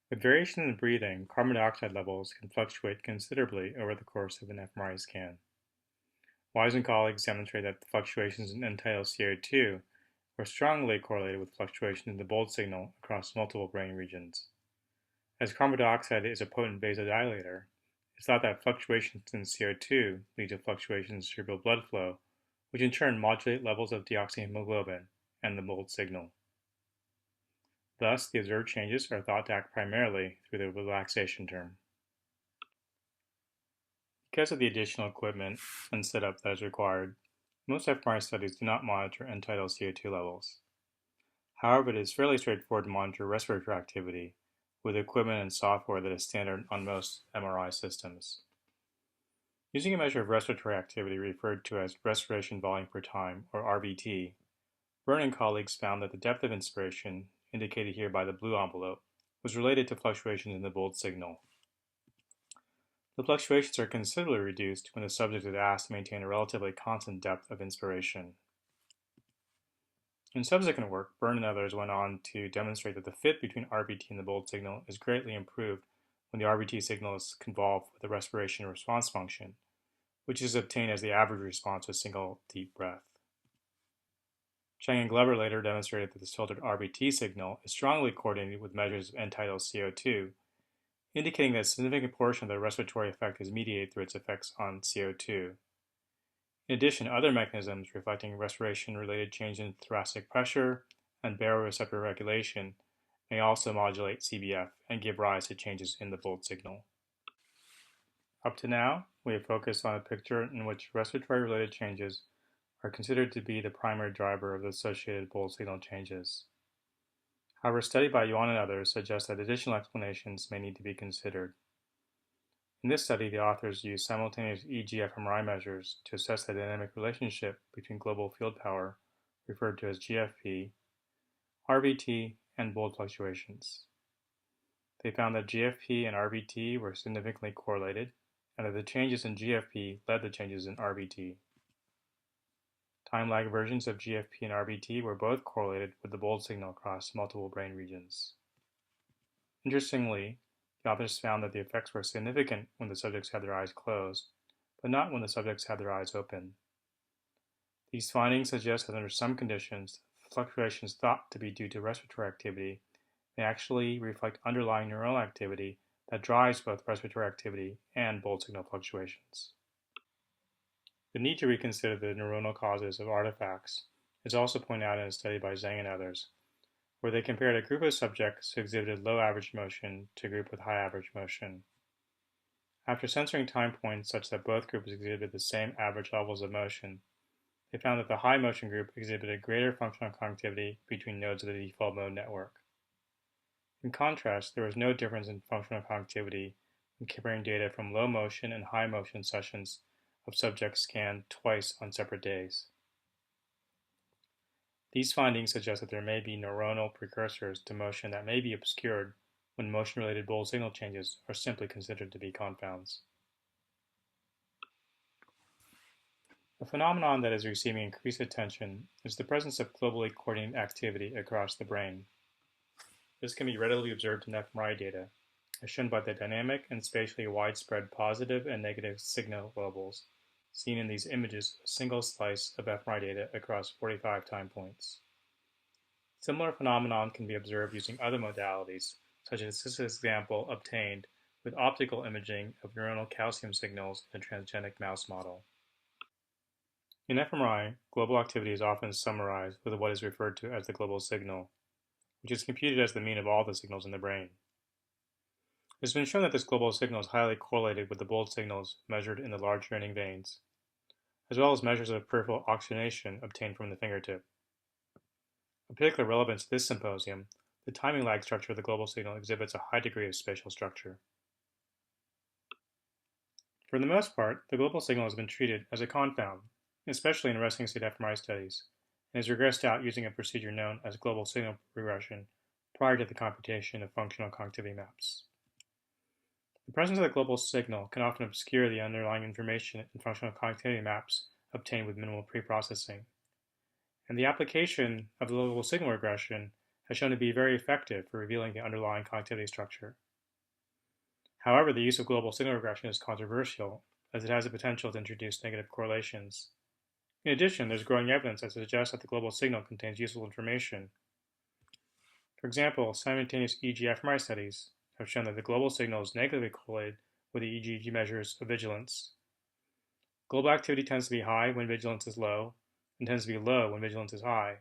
With variation in breathing, carbon dioxide levels can fluctuate considerably over the course of an fMRI scan. Wise and colleagues demonstrate that the fluctuations in end-tidal CO2 were strongly correlated with fluctuations in the bold signal across multiple brain regions. As carbon dioxide is a potent vasodilator, it's thought that fluctuations in CO2 lead to fluctuations in cerebral blood flow, which in turn modulate levels of deoxyhemoglobin and the bold signal. Thus, the observed changes are thought to act primarily through the relaxation term. Because of the additional equipment and setup that is required, most fMRI studies do not monitor end-tidal CO2 levels. However, it is fairly straightforward to monitor respiratory activity with equipment and software that is standard on most MRI systems. Using a measure of respiratory activity referred to as respiration volume per time, or RVT, Byrne and colleagues found that the depth of inspiration, indicated here by the blue envelope, was related to fluctuations in the bold signal. The fluctuations are considerably reduced when the subject is asked to maintain a relatively constant depth of inspiration. In subsequent work, Byrne and others went on to demonstrate that the fit between RVT and the bold signal is greatly improved when the RVT signal is convolved with the respiration response function, which is obtained as the average response to a single deep breath. Chang and Glover later demonstrated that the filtered RVT signal is strongly coordinated with measures of end-tidal CO2, indicating that a significant portion of the respiratory effect is mediated through its effects on CO2. In addition, other mechanisms reflecting respiration-related change in thoracic pressure and baroreceptor regulation may also modulate CBF and give rise to changes in the bold signal. Up to now, we have focused on a picture in which respiratory-related changes are considered to be the primary driver of the associated bold signal changes. However, a study by Yuan and others suggests that additional explanations may need to be considered. In this study, the authors used simultaneous EG-fMRI measures to assess the dynamic relationship between global field power, referred to as GFP, RVT, and bold fluctuations. They found that GFP and RVT were significantly correlated, and that the changes in GFP led to changes in RVT. Time-lag versions of GFP and RVT were both correlated with the bold signal across multiple brain regions. Interestingly, the authors found that the effects were significant when the subjects had their eyes closed, but not when the subjects had their eyes open. These findings suggest that under some conditions, fluctuations thought to be due to respiratory activity may actually reflect underlying neuronal activity that drives both respiratory activity and bold signal fluctuations. The need to reconsider the neuronal causes of artifacts is also pointed out in a study by Zhang and others, where they compared a group of subjects who exhibited low average motion to a group with high average motion. After censoring time points such that both groups exhibited the same average levels of motion, they found that the high motion group exhibited greater functional connectivity between nodes of the default mode network. In contrast, there was no difference in functional connectivity when comparing data from low motion and high motion sessions of subjects scanned twice on separate days. These findings suggest that there may be neuronal precursors to motion that may be obscured when motion-related bold signal changes are simply considered to be confounds. A phenomenon that is receiving increased attention is the presence of globally coordinated activity across the brain. This can be readily observed in fMRI data, as shown by the dynamic and spatially widespread positive and negative signal levels seen in these images of a single slice of fMRI data across 45 time points. Similar phenomenon can be observed using other modalities, such as this example obtained with optical imaging of neuronal calcium signals in a transgenic mouse model. In fMRI, global activity is often summarized with what is referred to as the global signal, which is computed as the mean of all the signals in the brain. It has been shown that this global signal is highly correlated with the bold signals measured in the large draining veins, as well as measures of peripheral oxygenation obtained from the fingertip. Of particular relevance to this symposium, the timing lag structure of the global signal exhibits a high degree of spatial structure. For the most part, the global signal has been treated as a confound, especially in resting state fMRI studies, and is regressed out using a procedure known as global signal regression prior to the computation of functional connectivity maps. The presence of the global signal can often obscure the underlying information in functional connectivity maps obtained with minimal preprocessing. And the application of the global signal regression has shown to be very effective for revealing the underlying connectivity structure. However, the use of global signal regression is controversial, as it has the potential to introduce negative correlations. In addition, there's growing evidence that suggests that the global signal contains useful information. For example, simultaneous EEG fMRI studies have shown that the global signal is negatively correlated with the EEG measures of vigilance. Global activity tends to be high when vigilance is low, and tends to be low when vigilance is high.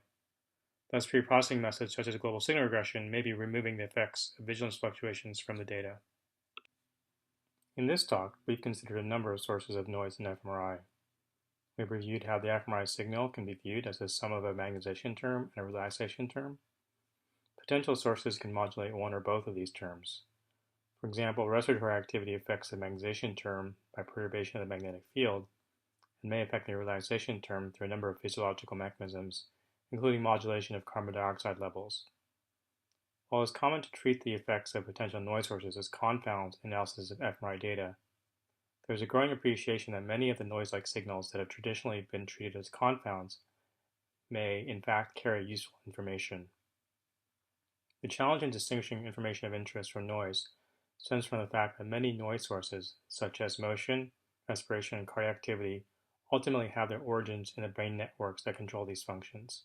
Thus, pre-processing methods such as global signal regression may be removing the effects of vigilance fluctuations from the data. In this talk, we've considered a number of sources of noise in fMRI. We've reviewed how the fMRI signal can be viewed as the sum of a magnetization term and a relaxation term. Potential sources can modulate one or both of these terms. For example, respiratory activity affects the magnetization term by perturbation of the magnetic field, and may affect the relaxation term through a number of physiological mechanisms, including modulation of carbon dioxide levels. While it's common to treat the effects of potential noise sources as confounds in analysis of fMRI data, there is a growing appreciation that many of the noise-like signals that have traditionally been treated as confounds may, in fact, carry useful information. The challenge in distinguishing information of interest from noise stems from the fact that many noise sources, such as motion, respiration, and cardiac activity, ultimately have their origins in the brain networks that control these functions.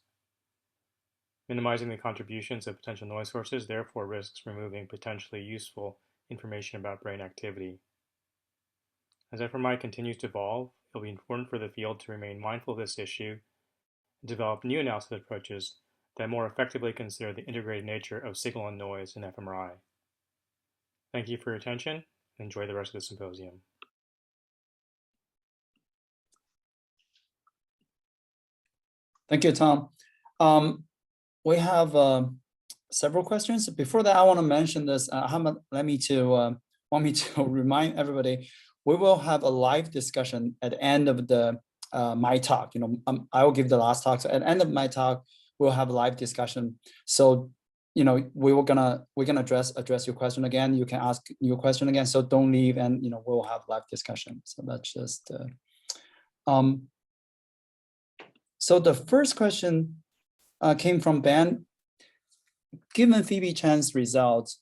Minimizing the contributions of potential noise sources therefore risks removing potentially useful information about brain activity. As fMRI continues to evolve, it will be important for the field to remain mindful of this issue and develop new analysis approaches that more effectively consider the integrated nature of signal and noise in fMRI. Thank you for your attention, and enjoy the rest of the symposium. Thank you, Tom. We have several questions. Before that, I want to mention this. Want me to remind everybody, we will have a live discussion at the end of the my talk. I will give the last talk. So at the end of my talk, we'll have a live discussion. So we're gonna address your question again. You can ask your question again. So don't leave, and we'll have live discussion. So that's just. So the first question came from Ben. Given Catie Chang's results,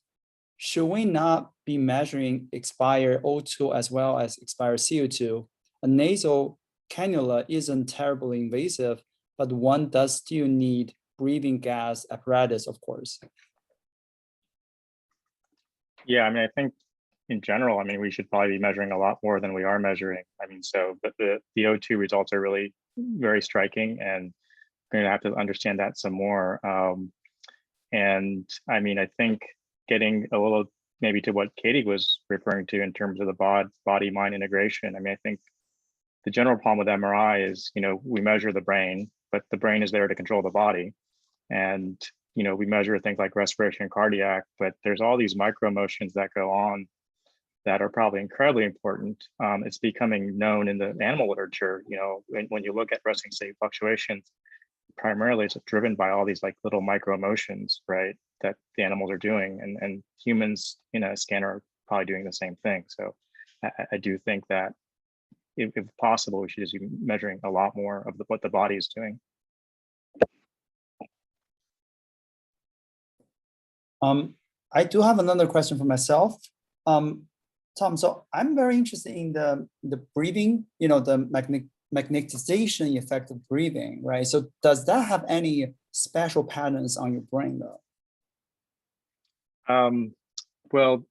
should we not be measuring expired O2 as well as expired CO2? A nasal cannula isn't terribly invasive, but one does still need breathing gas apparatus, of course. Yeah, I think in general, we should probably be measuring a lot more than we are measuring. But the O2 results are really very striking, and we're going to have to understand that some more. I think getting a little maybe to what Catie was referring to in terms of the body-mind integration. I think the general problem with MRI is, we measure the brain, but the brain is there to control the body. And, we measure things like respiration and cardiac, but there's all these micro motions that go on that are probably incredibly important. It's becoming known in the animal literature, when you look at resting state fluctuations, primarily it's driven by all these little micro motions, right, that the animals are doing, and humans in a scanner are probably doing the same thing. So I do think that if possible, we should just be measuring a lot more of what the body is doing. I do have another question for myself. Tom, so I'm very interested in the breathing, the magnetization effect of breathing, right? So does that have any special patterns on your brain though? Well,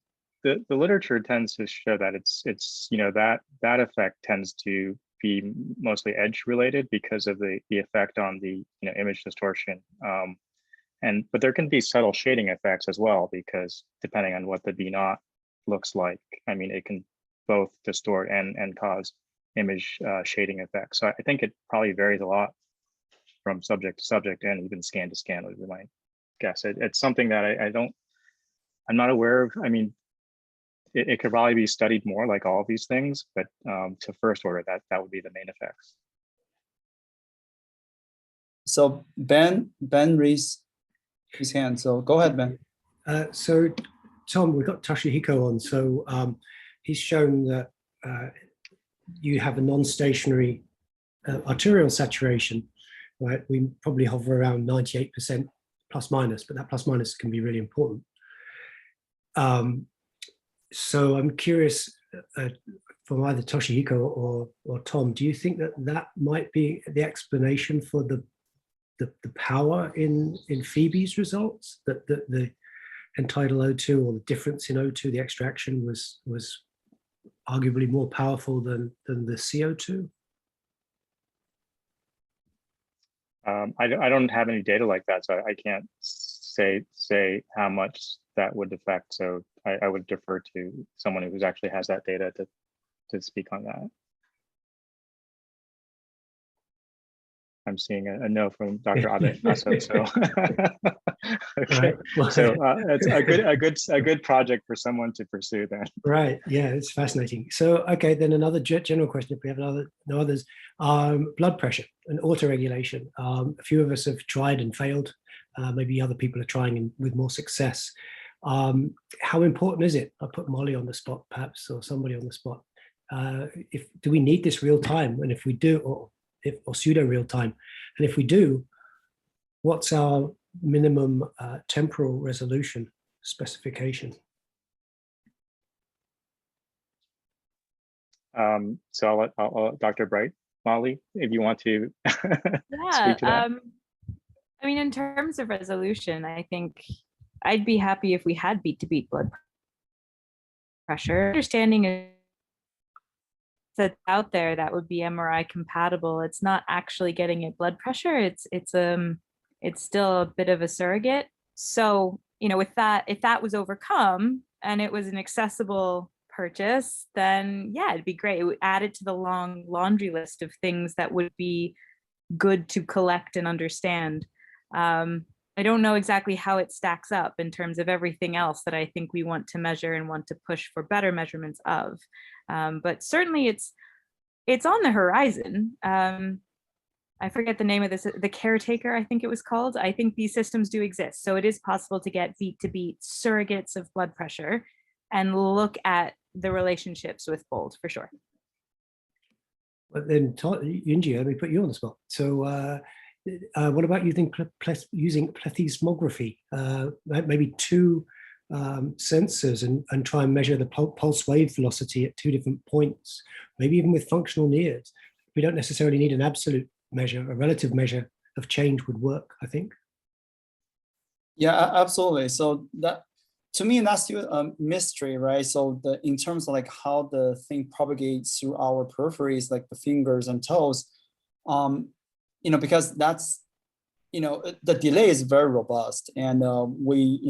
the literature tends to show that it's that effect tends to be mostly edge related because of the effect on the image distortion. But there can be subtle shading effects as well, because depending on what the B naught looks like, it can both distort and cause image shading effects. So I think it probably varies a lot from subject to subject and even scan to scan, would be my guess. It's something that I'm not aware of. It could probably be studied more, like all of these things, but to first order, that would be the main effects. So Ben raised his hand. So go ahead, Ben. So Tom, we've got Toshihiko on. So he's shown that you have a non-stationary arterial saturation, right? We probably hover around 98% plus minus, but that plus minus can be really important. So I'm curious from either Toshihiko or Tom, do you think that that might be the explanation for the power in Phoebe's results, that the end-tidal O2 or the difference in O2, the extraction was arguably more powerful than the CO2? I don't have any data like that, so I can't say how much that would affect. So I would defer to someone who actually has that data to speak on that. I'm seeing a no from Dr. Abe also. So okay, Right. so it's a good project for someone to pursue then. Right. Yeah, it's fascinating. So okay, then another general question, if we have no others, blood pressure and autoregulation. A few of us have tried and failed. Maybe other people are trying with more success. How important is it? I'll put Molly on the spot, perhaps, or somebody on the spot. Do we need this real time? And if we do, or pseudo real time, and if we do, what's our minimum temporal resolution specification? So I'll let Dr. Bright, Molly, if you want to speak to that. I mean, in terms of resolution, I think I'd be happy if we had beat-to-beat blood pressure. Understanding is that's out there that would be MRI compatible. It's not actually getting at blood pressure. It's still a bit of a surrogate. So, with that, if that was overcome and it was an accessible purchase, then yeah, it'd be great. It would add it to the long laundry list of things that would be good to collect and understand. I don't know exactly how it stacks up in terms of everything else that I think we want to measure and want to push for better measurements of. But certainly it's on the horizon. I forget the name of this, the caretaker, I think it was called. I think these systems do exist. So it is possible to get beat-to-beat surrogates of blood pressure and look at the relationships with bold, for sure. But then, Yunjie, let me put you on the spot. So what about using plethysmography? Maybe two sensors and try and measure the pulse wave velocity at two different points, maybe even with functional nears. We don't necessarily need an absolute measure. A relative measure of change would work, I think. Yeah, absolutely. So that, to me, that's still a mystery, right? So in terms of like how the thing propagates through our peripheries, like the fingers and toes, because that's, the delay is very robust, and we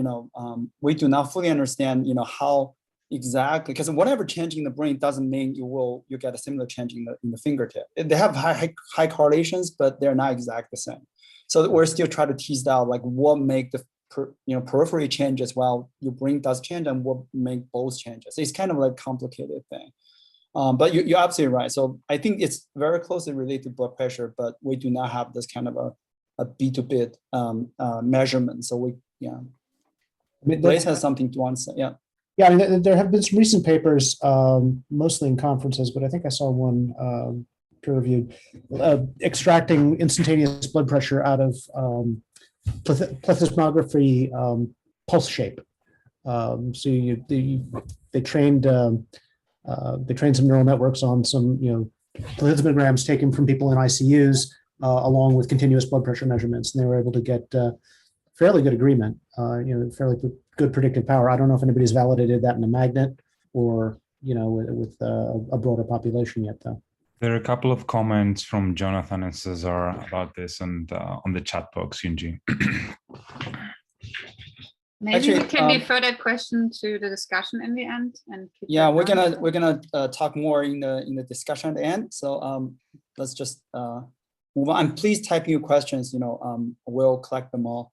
do not fully understand, how exactly, because whatever change in the brain doesn't mean you get a similar change in the fingertip. They have high correlations, but they're not exactly the same. So we're still trying to tease out like what make the periphery changes while your brain does change, and what make both changes. It's kind of like a complicated thing. But you're absolutely right. So I think it's very closely related to blood pressure, but we do not have this kind of a beat-to-beat measurement. So Blaise has something to answer. Yeah. Yeah, I mean, there have been some recent papers, mostly in conferences, but I think I saw one peer-reviewed, extracting instantaneous blood pressure out of plethysmography pulse shape. So they trained some neural networks on some plethysmograms taken from people in ICUs, along with continuous blood pressure measurements, and they were able to get fairly good agreement, fairly good predictive power. I don't know if anybody's validated that in a magnet or with a broader population yet, though. There are a couple of comments from Jonathan and Cesar about this, and on the chat box, Yunjie. Maybe we can defer that question to the discussion in the end. And yeah, we're gonna talk more in the discussion at the end. So let's just move on. And please type your questions. We'll collect them all.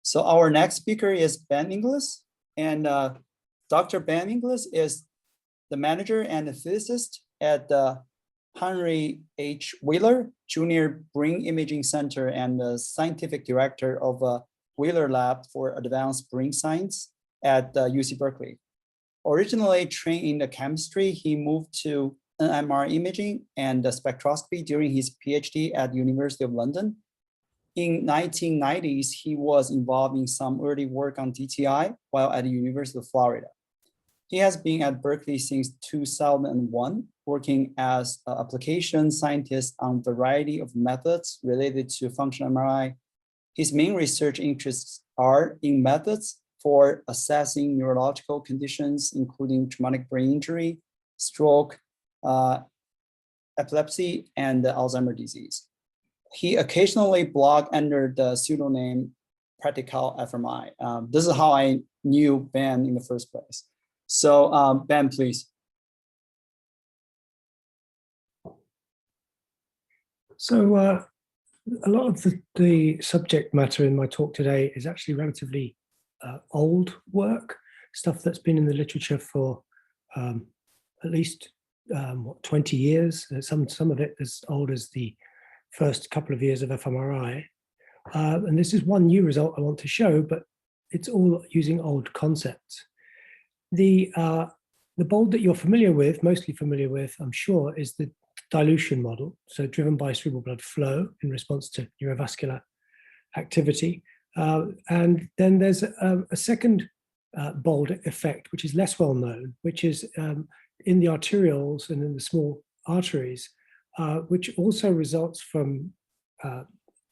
So our next speaker is Ben Inglis, and Dr. Ben Inglis is the manager and the physicist at Henry H. Wheeler, Junior Brain Imaging Center and the Scientific Director of Wheeler Lab for Advanced Brain Science at UC Berkeley. Originally trained in the chemistry, he moved to NMR imaging and spectroscopy during his PhD at the University of London. In 1990s, he was involved in some early work on DTI while at the University of Florida. He has been at Berkeley since 2001, working as an application scientist on a variety of methods related to functional MRI. His main research interests are in methods for assessing neurological conditions, including traumatic brain injury, stroke, epilepsy, and Alzheimer's disease. He occasionally blogs under the pseudonym Peripheral fMRI. This is how I knew Ben in the first place. So Ben, please. So a lot of the subject matter in my talk today is actually relatively old work, stuff that's been in the literature for at least 20 years. Some of it as old as the first couple of years of fMRI. And this is one new result I want to show, but it's all using old concepts. The bold that you're mostly familiar with, I'm sure, is the dilution model, so driven by cerebral blood flow in response to neurovascular activity. And then there's a second bold effect, which is less well known, which is in the arterioles and in the small arteries, which also results from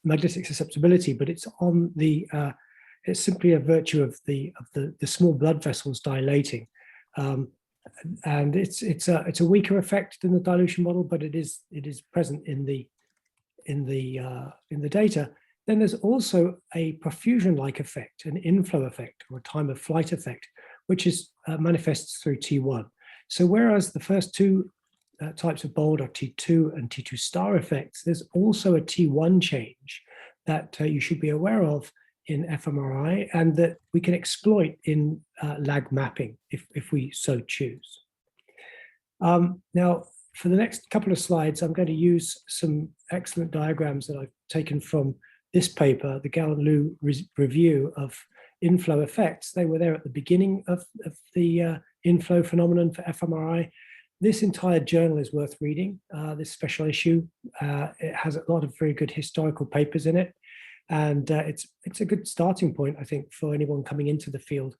magnetic susceptibility, but it's on the it's simply a virtue of the small blood vessels dilating, and it's a weaker effect than the dilution model, but it is present in the data. Then there's also a perfusion-like effect, an inflow effect, or a time of flight effect, which is manifests through T1. So whereas the first two types of bold are T2 and T2 star effects, there's also a T1 change that you should be aware of in fMRI, and that we can exploit in lag mapping if we so choose. Now, for the next couple of slides, I'm going to use some excellent diagrams that I've taken from this paper, the Gao and Liu review of inflow effects. They were there at the beginning of the inflow phenomenon for fMRI. This entire journal is worth reading, this special issue. It has a lot of very good historical papers in it. And it's a good starting point, I think, for anyone coming into the field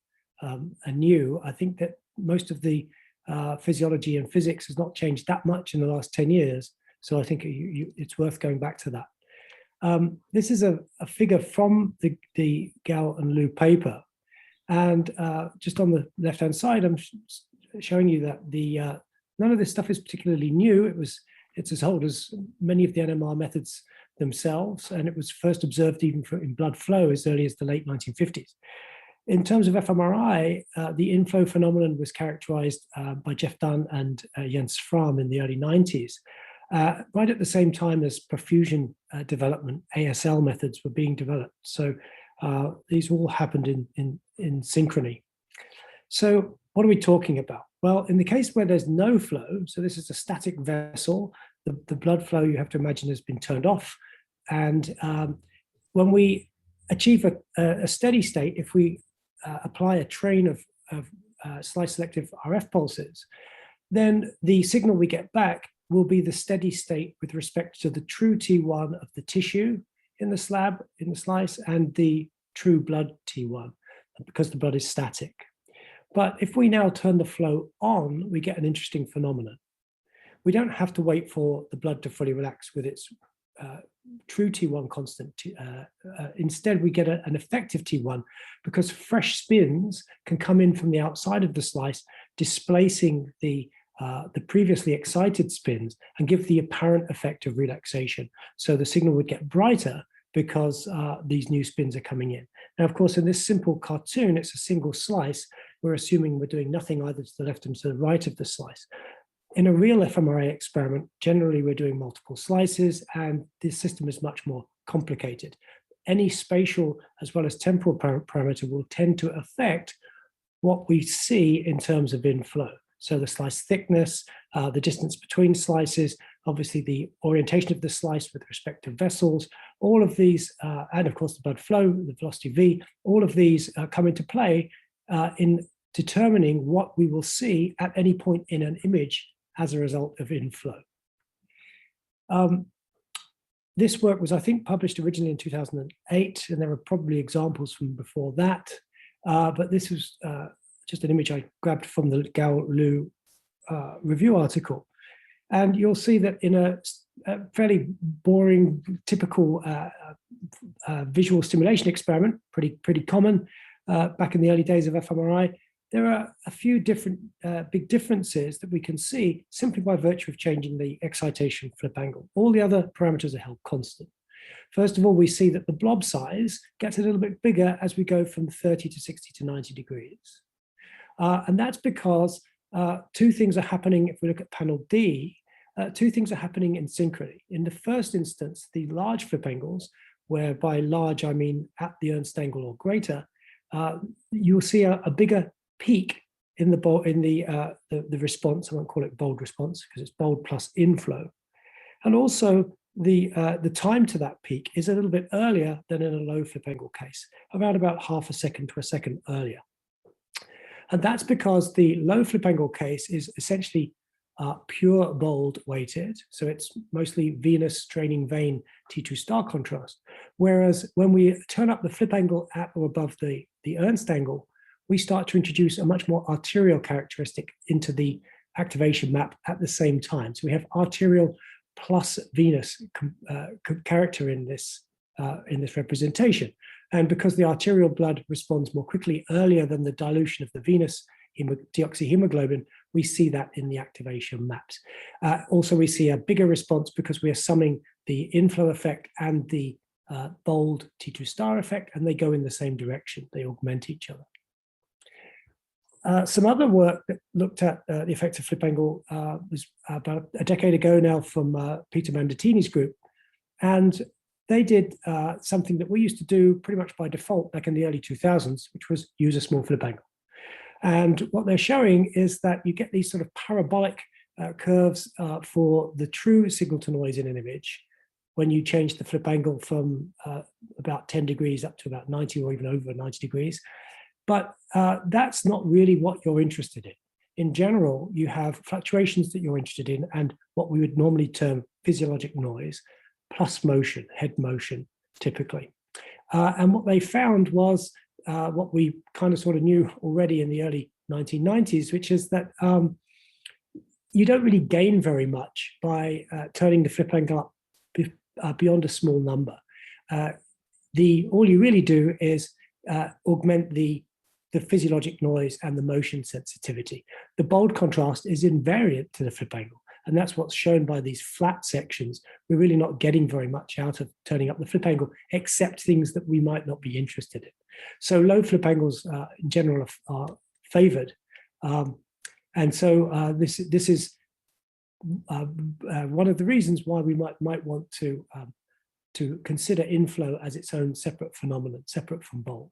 anew. I think that most of the physiology and physics has not changed that much in the last 10 years. So I think it's worth going back to that. This is a figure from the Gao and Liu paper. And just on the left-hand side, I'm showing you that none of this stuff is particularly new. It's as old as many of the NMR methods themselves, and it was first observed even in blood flow as early as the late 1950s. In terms of fMRI, the inflow phenomenon was characterized by Jeff Dunn and Jens Fram in the early 90s, right at the same time as perfusion development, ASL methods were being developed. So these all happened in synchrony. So what are we talking about? Well, in the case where there's no flow, so this is a static vessel, the blood flow you have to imagine has been turned off. And when we achieve a steady state, if we apply a train of slice selective RF pulses, then the signal we get back will be the steady state with respect to the true T1 of the tissue in the slab, in the slice, and the true blood T1, because the blood is static. But if we now turn the flow on, we get an interesting phenomenon. We don't have to wait for the blood to fully relax with its true T1 constant. Instead, we get an effective T1 because fresh spins can come in from the outside of the slice, displacing the previously excited spins and give the apparent effect of relaxation. So the signal would get brighter because these new spins are coming in. Now, of course, in this simple cartoon, it's a single slice. We're assuming we're doing nothing either to the left and to the right of the slice. In a real fMRI experiment, generally we're doing multiple slices, and this system is much more complicated. Any spatial as well as temporal parameter will tend to affect what we see in terms of inflow. So the slice thickness, the distance between slices, obviously the orientation of the slice with respect to vessels, all of these, and of course the blood flow, the velocity V, all of these come into play in determining what we will see at any point in an image as a result of inflow. This work was, I think, published originally in 2008, and there are probably examples from before that, but this was just an image I grabbed from the Gao Lu review article. And you'll see that in a fairly boring, typical visual stimulation experiment, pretty common back in the early days of fMRI, there are a few different big differences that we can see simply by virtue of changing the excitation flip angle. All the other parameters are held constant. First of all, we see that the blob size gets a little bit bigger as we go from 30 to 60 to 90 degrees. And that's because two things are happening. If we look at panel D, two things are happening in synchrony. In the first instance, the large flip angles, where by large I mean at the Ernst angle or greater, you'll see a bigger peak in the response. I won't call it bold response because it's bold plus inflow, and also the time to that peak is a little bit earlier than in a low flip angle case, around about half a second to a second earlier. And that's because the low flip angle case is essentially pure bold weighted. So it's mostly venous draining vein T2 star contrast. Whereas when we turn up the flip angle at or above the Ernst angle, we start to introduce a much more arterial characteristic into the activation map at the same time. So we have arterial plus venous character in this representation. And because the arterial blood responds more quickly earlier than the dilution of the venous deoxyhemoglobin, we see that in the activation maps. Also, we see a bigger response because we are summing the inflow effect and the bold T2 star effect, and they go in the same direction. They augment each other. Some other work that looked at the effects of flip angle was about a decade ago now from Peter Mandatini's group. And they did something that we used to do pretty much by default back in the early 2000s, which was use a small flip angle. And what they're showing is that you get these sort of parabolic curves for the true signal to noise in an image when you change the flip angle from about 10 degrees up to about 90 or even over 90 degrees. But that's not really what you're interested in. In general, you have fluctuations that you're interested in and what we would normally term physiologic noise plus motion, head motion, typically. And what they found was what we kind of sort of knew already in the early 1990s, which is that you don't really gain very much by turning the flip angle up beyond a small number. All you really do is augment the physiologic noise and the motion sensitivity. The bold contrast is invariant to the flip angle, and that's what's shown by these flat sections. We're really not getting very much out of turning up the flip angle, except things that we might not be interested in. So low flip angles in general are favored. And so this is one of the reasons why we might want to consider inflow as its own separate phenomenon, separate from bold.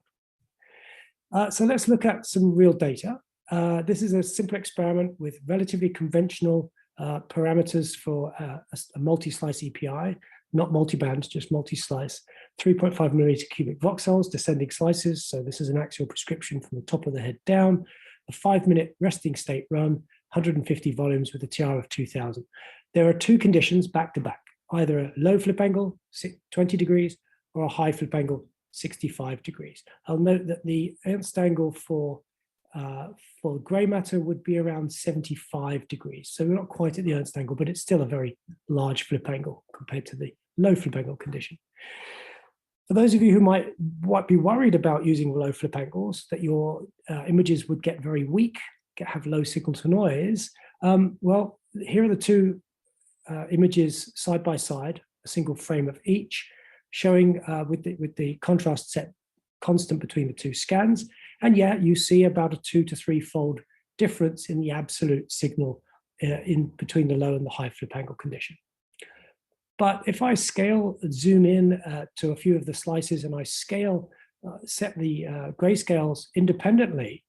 So let's look at some real data. This is a simple experiment with relatively conventional parameters for a multi-slice EPI, not multi-band, just multi-slice, 3.5 millimeter cubic voxels, descending slices. So this is an axial prescription from the top of the head down, a 5-minute resting state run, 150 volumes with a TR of 2000. There are two conditions back to back, either a low flip angle, 20 degrees, or a high flip angle, 65 degrees. I'll note that the Ernst angle for gray matter would be around 75 degrees. So we're not quite at the Ernst angle, but it's still a very large flip angle compared to the low flip angle condition. For those of you who might be worried about using low flip angles, that your images would get very weak, have low signal to noise, well, here are the two images side by side, a single frame of each, showing with the contrast set constant between the two scans. And yeah, you see about a 2 to 3-fold difference in the absolute signal in between the low and the high flip angle condition. But if I zoom in to a few of the slices and I set the grayscales independently,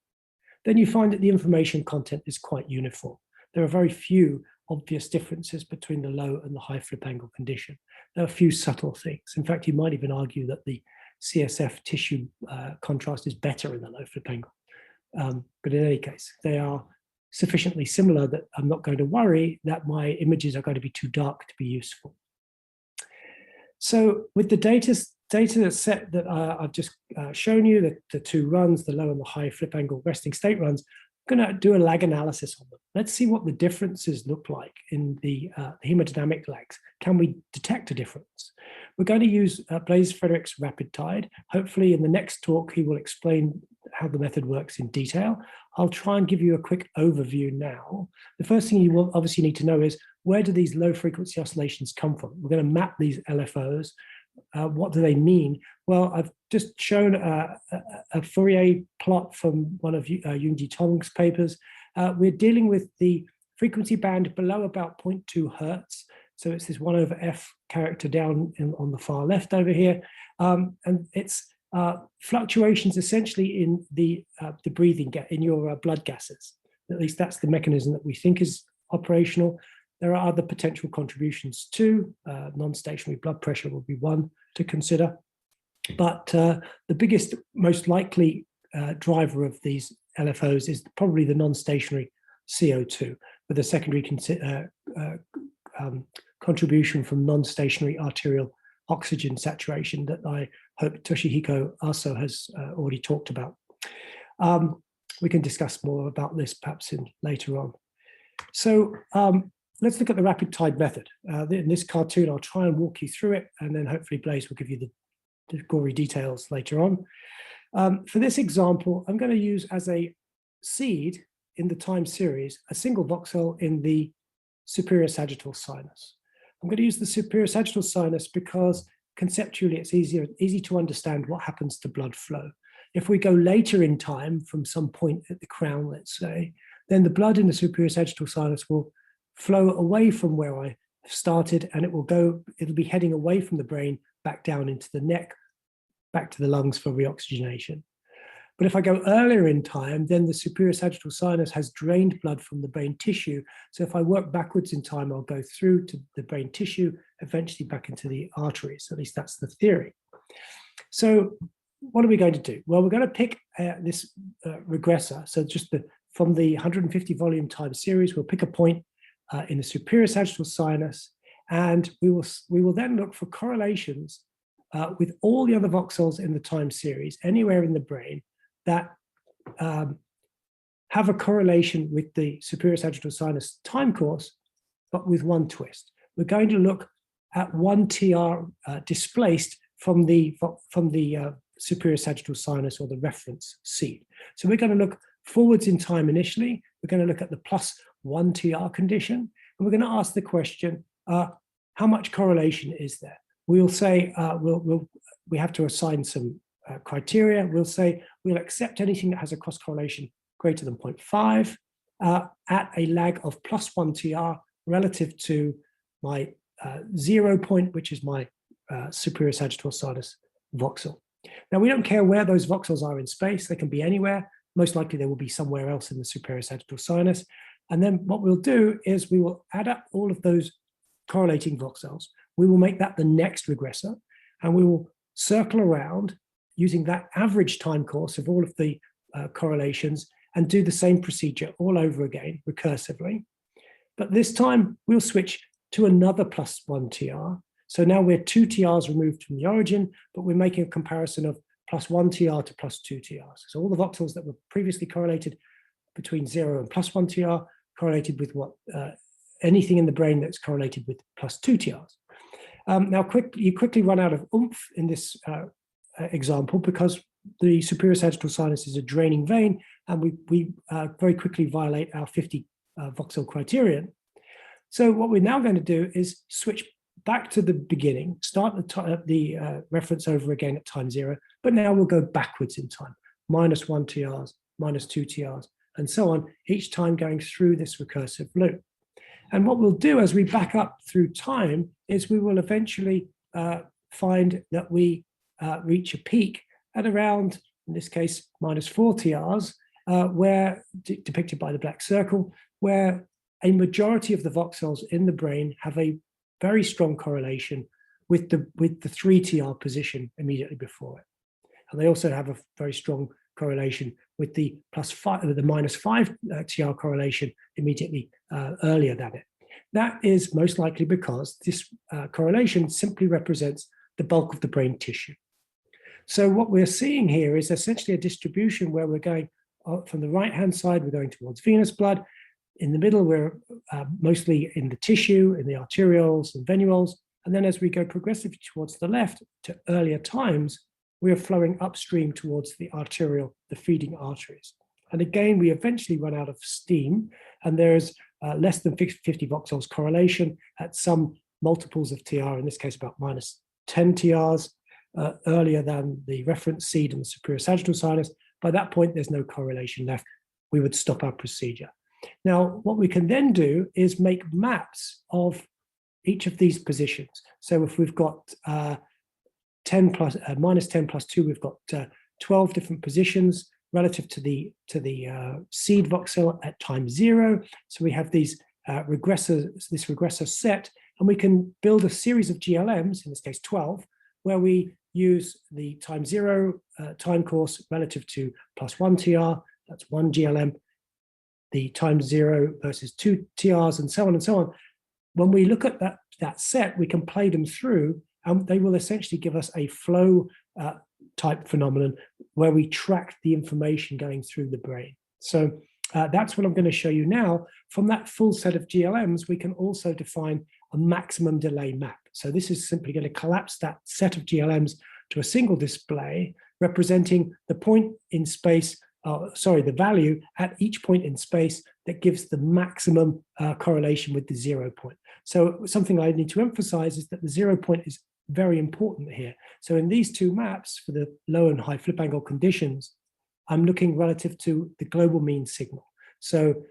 then you find that the information content is quite uniform. There are very few obvious differences between the low and the high flip angle condition. There are a few subtle things. In fact, you might even argue that the CSF tissue contrast is better in the low flip angle. But in any case, they are sufficiently similar that I'm not going to worry that my images are going to be too dark to be useful. So with the data set that I've just shown you, the two runs, the low and the high flip angle resting state runs, I'm going to do a lag analysis on them. Let's see what the differences look like in the hemodynamic lags. Can we detect a difference? We're going to use Blaise Frederick's rapid tide. Hopefully in the next talk, he will explain how the method works in detail. I'll try and give you a quick overview now. The first thing you will obviously need to know is, where do these low frequency oscillations come from? We're going to map these LFOs. What do they mean? Well, I've just shown a Fourier plot from one of Yunjie Tong's papers. We're dealing with the frequency band below about 0.2 hertz. So it's this 1/f character down on the far left over here. And it's fluctuations essentially in the breathing, in your blood gases. At least that's the mechanism that we think is operational. There are other potential contributions too. Non-stationary blood pressure will be one to consider. But the biggest, most likely driver of these LFOs is probably the non-stationary CO2, with a secondary contribution from non-stationary arterial oxygen saturation that I hope Toshihiko also has already talked about. We can discuss more about this perhaps later on. So let's look at the rapid tide method. In this cartoon, I'll try and walk you through it, and then hopefully Blaise will give you the gory details later on. For this example, I'm going to use as a seed in the time series a single voxel in the superior sagittal sinus. I'm going to use the superior sagittal sinus because conceptually it's easy to understand what happens to blood flow. If we go later in time from some point at the crown, let's say, then the blood in the superior sagittal sinus will flow away from where I started, and it'll be heading away from the brain back down into the neck, back to the lungs for reoxygenation. But if I go earlier in time, then the superior sagittal sinus has drained blood from the brain tissue. So if I work backwards in time, I'll go through to the brain tissue, eventually back into the arteries. At least that's the theory. So what are we going to do? Well, we're going to pick this regressor. So just from the 150 volume time series, we'll pick a point in the superior sagittal sinus, and we will then look for correlations with all the other voxels in the time series, anywhere in the brain, that have a correlation with the superior sagittal sinus time course, but with one twist. We're going to look at 1 TR displaced from the superior sagittal sinus, or the reference seed. So we're going to look forwards in time initially. We're going to look at the +1 TR condition, and we're going to ask the question, how much correlation is there? We'll say we have to assign some criteria. We'll say we'll accept anything that has a cross correlation greater than 0.5 at a lag of +1 TR relative to my 0 point, which is my superior sagittal sinus voxel. Now, we don't care where those voxels are in space. They can be anywhere. Most likely they will be somewhere else in the superior sagittal sinus. And then what we'll do is we will add up all of those correlating voxels. We will make that the next regressor, and we will circle around using that average time course of all of the correlations and do the same procedure all over again recursively. But this time we'll switch to another +1 TR. So now we're 2 TRs removed from the origin, but we're making a comparison of +1 TR to +2 TRs. So all the voxels that were previously correlated between 0 and +1 TR correlated with anything in the brain that's correlated with +2 TRs. Now, you quickly run out of oomph in this example, because the superior sagittal sinus is a draining vein, and we very quickly violate our 50 voxel criterion. So what we're now going to do is switch back to the beginning, start the reference over again at time 0, but now we'll go backwards in time, -1 TRs, -2 TRs, and so on, each time going through this recursive loop. And what we'll do as we back up through time is we will eventually find that we reach a peak at around, in this case, -4 TRs, where depicted by the black circle, where a majority of the voxels in the brain have a very strong correlation with the 3TR position immediately before it. And they also have a very strong correlation with the -5 TR correlation immediately earlier than it. That is most likely because this correlation simply represents the bulk of the brain tissue. So what we're seeing here is essentially a distribution where we're going from the right-hand side, we're going towards venous blood. In the middle, we're mostly in the tissue, in the arterioles and venules. And then as we go progressively towards the left to earlier times, we are flowing upstream towards the arterial, the feeding arteries. And again, we eventually run out of steam, and there's less than 50 voxels correlation at some multiples of TR, in this case about -10 TRs, earlier than the reference seed and the superior sagittal sinus. By that point, there's no correlation left. We would stop our procedure. Now, what we can then do is make maps of each of these positions. So if we've got -10 plus 2, we've got 12 different positions relative to the seed voxel at time 0. So we have these this regressor set, and we can build a series of GLMs, in this case 12, where we use the time 0 time course relative to +1 TR, that's 1 GLM, the time 0 versus 2 TRs, and so on and so on. When we look at that set, we can play them through, and they will essentially give us a flow type phenomenon where we track the information going through the brain. So that's what I'm going to show you now. From that full set of GLMs, we can also define a maximum delay map. So this is simply going to collapse that set of GLMs to a single display representing the point in space, the value at each point in space that gives the maximum correlation with the 0 point. So something I need to emphasize is that the 0 point is very important here. So in these two maps for the low and high flip angle conditions, I'm looking relative to the global mean signal. So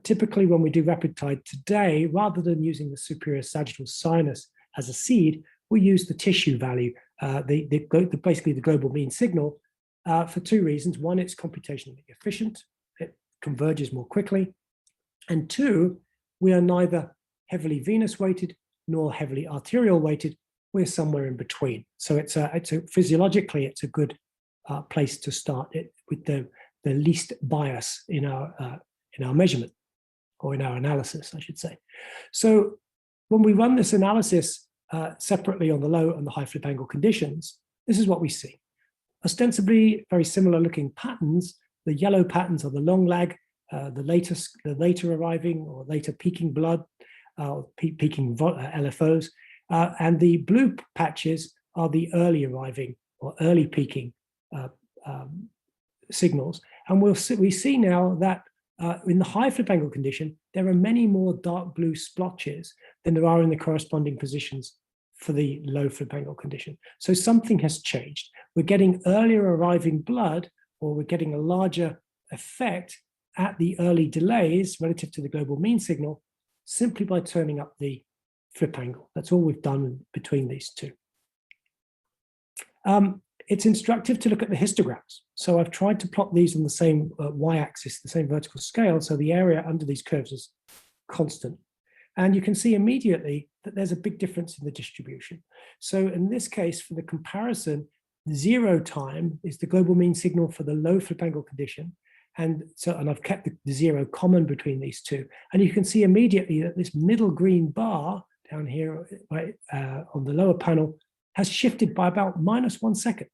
typically when we do rapid tide today, rather than using the superior sagittal sinus as a seed, we use the tissue value, basically the global mean signal, for two reasons. One, it's computationally efficient, it converges more quickly. And two, we are neither heavily venous weighted nor heavily arterial weighted. We're somewhere in between. So physiologically, it's a good place to start it with the least bias in our measurement, or in our analysis, I should say. So when we run this analysis separately on the low and the high flip angle conditions, this is what we see. Ostensibly very similar looking patterns. The yellow patterns are the long lag, the later arriving or later peaking blood, peaking LFOs, and the blue patches are the early arriving or early peaking signals. And we see now that in the high flip angle condition, there are many more dark blue splotches than there are in the corresponding positions for the low flip angle condition. So something has changed. We're getting earlier arriving blood, or we're getting a larger effect at the early delays relative to the global mean signal simply by turning up the flip angle. That's all we've done between these two. It's instructive to look at the histograms. So I've tried to plot these on the same y-axis, the same vertical scale, so the area under these curves is constant. And you can see immediately that there's a big difference in the distribution. So in this case, for the comparison, 0 time is the global mean signal for the low flip angle condition. And I've kept the 0 common between these two. And you can see immediately that this middle green bar down here on the lower panel has shifted by about -1 second.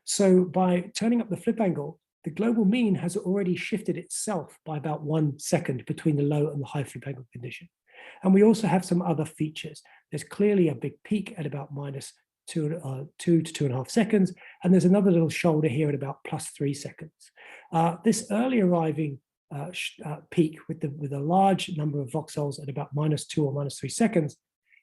So by turning up the flip angle, the global mean has already shifted itself by about 1 second between the low and the high flip angle condition. And we also have some other features. There's clearly a big peak at about -2 to 2.5 seconds. And there's another little shoulder here at about +3 seconds. This early arriving peak with a large number of voxels at about -2 or -3 seconds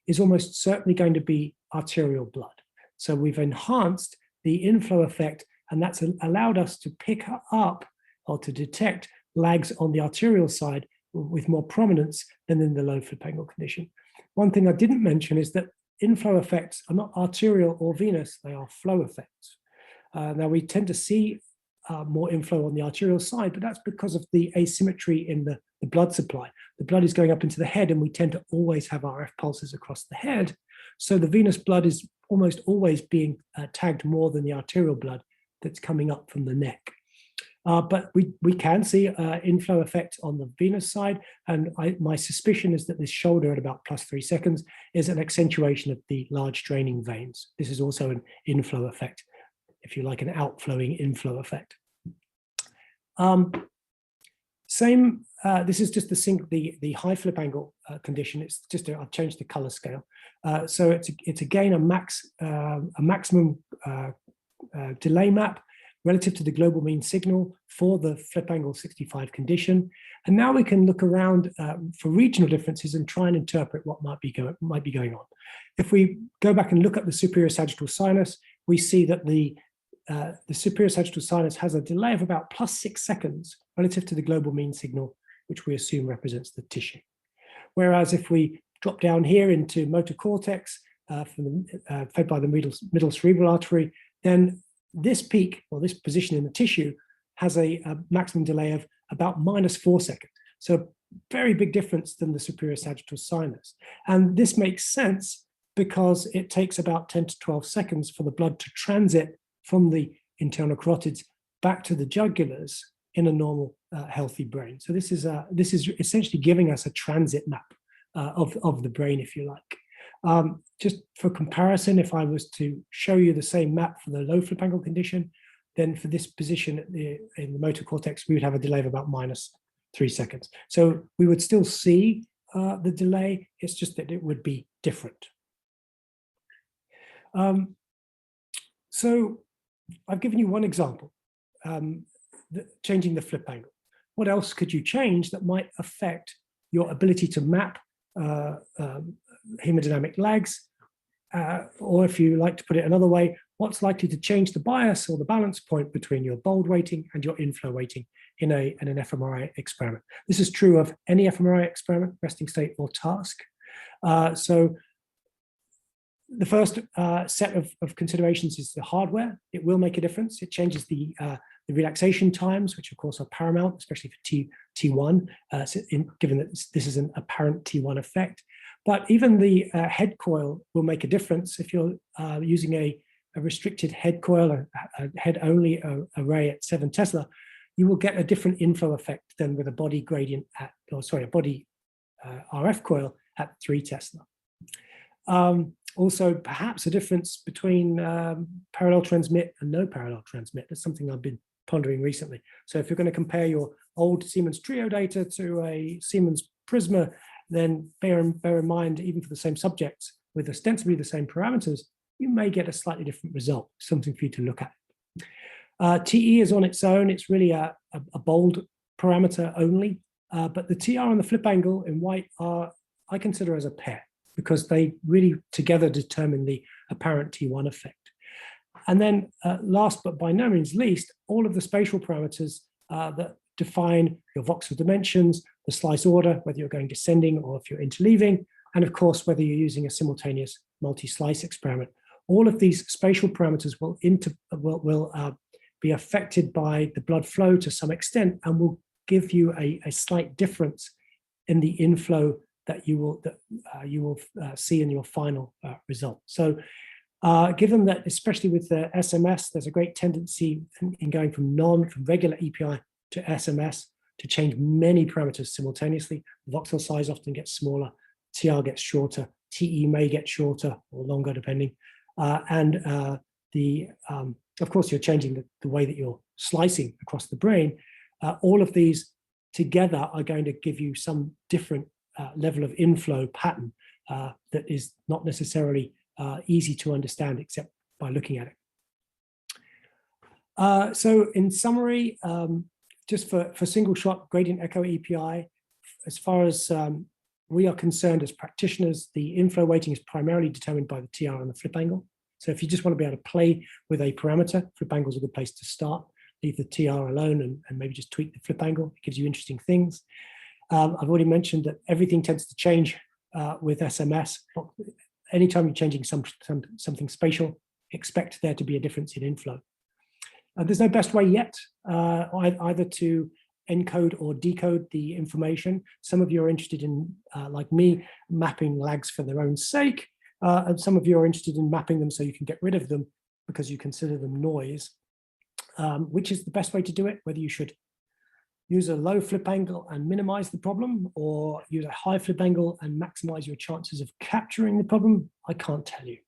is almost certainly going to be arterial blood. So we've enhanced the inflow effect, and that's allowed us to pick up or to detect lags on the arterial side with more prominence than in the low flip angle condition. One thing I didn't mention is that inflow effects are not arterial or venous, they are flow effects. Now we tend to see more inflow on the arterial side, but that's because of the asymmetry in the blood supply. The blood is going up into the head, and we tend to always have RF pulses across the head. So the venous blood is almost always being tagged more than the arterial blood that's coming up from the neck. But we can see inflow effect on the venous side, and my suspicion is that this shoulder at about +3 seconds is an accentuation of the large draining veins. This is also an inflow effect, if you like, an outflowing inflow effect. This is just the high flip angle condition. It's just I've changed the color scale. So it's again a maximum delay map relative to the global mean signal for the flip angle 65 condition. And now we can look around for regional differences and try and interpret what might be going on. If we go back and look at the superior sagittal sinus, we see that the superior sagittal sinus has a delay of about +6 seconds relative to the global mean signal, which we assume represents the tissue. Whereas if we drop down here into motor cortex, fed by the middle cerebral artery, then this peak, or this position in the tissue, has a maximum delay of about -4 seconds. So very big difference than the superior sagittal sinus. And this makes sense because it takes about 10 to 12 seconds for the blood to transit from the internal carotids back to the jugulars in a normal healthy brain. So this is essentially giving us a transit map of the brain, if you like. Just for comparison, if I was to show you the same map for the low flip angle condition, then for this position in the motor cortex, we would have a delay of about -3 seconds. So we would still see the delay, it's just that it would be different. So I've given you one example, changing the flip angle. What else could you change that might affect your ability to map hemodynamic lags? Or if you like to put it another way, what's likely to change the bias or the balance point between your bold weighting and your inflow weighting in an fMRI experiment? This is true of any fMRI experiment, resting state or task. So the first set of considerations is the hardware. It will make a difference. It changes the relaxation times, which of course are paramount, especially for T1, given that this is an apparent T1 effect. But even the head coil will make a difference. If you're using a restricted head coil, a head-only array at 7 Tesla, you will get a different inflow effect than with a body gradient a body RF coil at 3 Tesla. Also, perhaps a difference between parallel transmit and no parallel transmit. That's something I've been pondering recently. So if you're going to compare your old Siemens Trio data to a Siemens Prisma, then bear in mind, even for the same subjects with ostensibly the same parameters, you may get a slightly different result, something for you to look at. TE is on its own. It's really a bold parameter only, but the TR and the flip angle in white are, I consider as a pair, because they really together determine the apparent T1 effect. And then last but by no means least, all of the spatial parameters that define your voxel dimensions, the slice order, whether you're going descending or if you're interleaving, and of course, whether you're using a simultaneous multi-slice experiment. All of these spatial parameters will be affected by the blood flow to some extent and will give you a slight difference in the inflow that you will see in your final result. So given that, especially with the SMS, there's a great tendency in going from regular EPI to SMS to change many parameters simultaneously. The voxel size often gets smaller, TR gets shorter, TE may get shorter or longer depending. Of course, you're changing the way that you're slicing across the brain. All of these together are going to give you some different level of inflow pattern that is not necessarily easy to understand except by looking at it. So in summary, just for single shot gradient echo EPI, as far as we are concerned as practitioners, the inflow weighting is primarily determined by the TR and the flip angle. So if you just want to be able to play with a parameter, flip angle is a good place to start. Leave the TR alone and maybe just tweak the flip angle. It gives you interesting things. I've already mentioned that everything tends to change with SMS. Anytime you're changing something spatial, expect there to be a difference in inflow. There's no best way yet, either to encode or decode the information. Some of you are interested in, like me, mapping lags for their own sake, and some of you are interested in mapping them so you can get rid of them because you consider them noise. Which is the best way to do it, whether you should use a low flip angle and minimize the problem, or use a high flip angle and maximize your chances of capturing the problem, I can't tell you.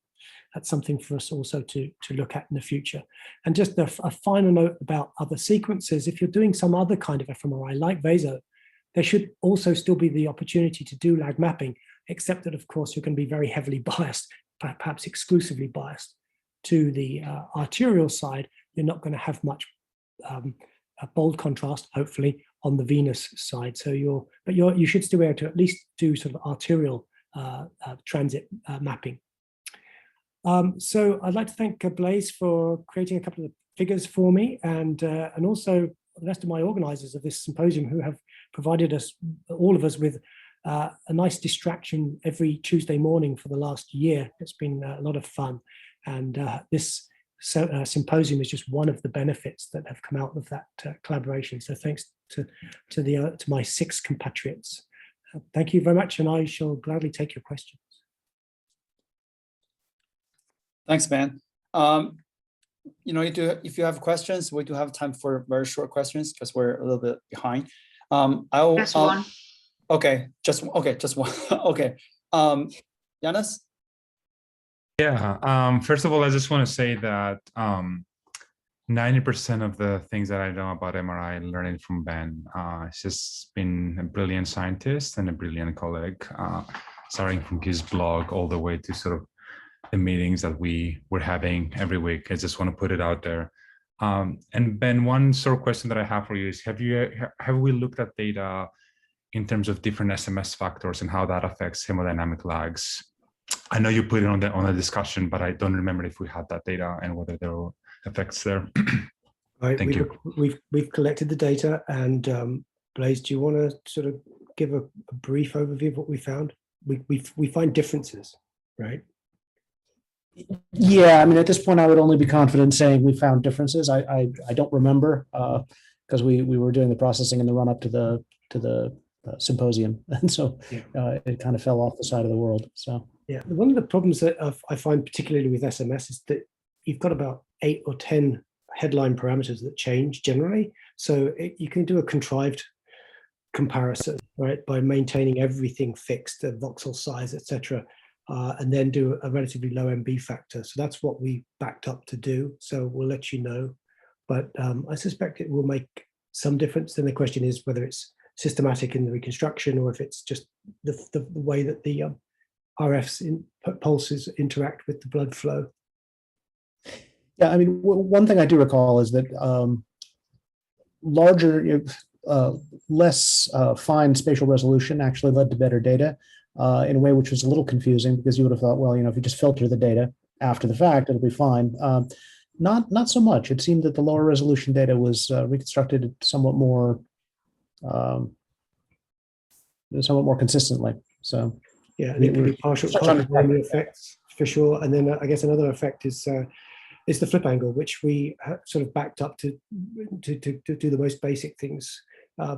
That's something for us also to look at in the future. And just a final note about other sequences, if you're doing some other kind of fMRI like vaso, there should also still be the opportunity to do lag mapping, except that of course you're going to be very heavily biased, perhaps exclusively biased to the arterial side. You're not going to have much a bold contrast, hopefully, on the venous side. So you should still be able to at least do sort of arterial transit mapping. So I'd like to thank Blaise for creating a couple of figures for me, and also the rest of my organizers of this symposium, who have provided us, all of us, with a nice distraction every Tuesday morning for the last year. It's been a lot of fun, and this symposium is just one of the benefits that have come out of that collaboration. So thanks to my 6 compatriots. Thank you very much, and I shall gladly take your questions. Thanks, Ben. You know, if you have questions, we do have time for very short questions because we're a little bit behind. Just one. Okay, just one. Okay, Yanis? Yeah, first of all, I just want to say that 90% of the things that I know about MRI I learned from Ben. He's just been a brilliant scientist and a brilliant colleague, starting from his blog all the way to sort of the meetings that we were having every week. I just want to put it out there. And Ben, one sort of question that I have for you is, have we looked at data in terms of different SMS factors and how that affects hemodynamic lags? I know you put it on the discussion, but I don't remember if we had that data and whether there were effects there. Right, Thank you. We've collected the data, and Blaise, do you want to sort of give a brief overview of what we found? We find differences, right? Yeah, I mean, at this point, I would only be confident saying we found differences. I don't remember because we were doing the processing in the run up to the symposium, and so it kind of fell off the side of the world. So yeah, one of the problems that I find particularly with SMS is that you've got about 8 or 10 headline parameters that change generally. So you can do a contrived comparison, right, by maintaining everything fixed, the voxel size, etc. And then do a relatively low MB factor. So that's what we backed up to do. So we'll let you know. But I suspect it will make some difference. Then the question is whether it's systematic in the reconstruction or if it's just the way that the RFs pulses interact with the blood flow. yeah, I mean, one thing I do recall is that larger, less fine spatial resolution actually led to better data. In a way which was a little confusing because you would have thought, well, if you just filter the data after the fact, it'll be fine. Not so much. It seemed that the lower resolution data was reconstructed somewhat more consistently. So yeah, and it can be partial effects for sure. And then I guess another effect is the flip angle, which we sort of backed up to do the most basic things,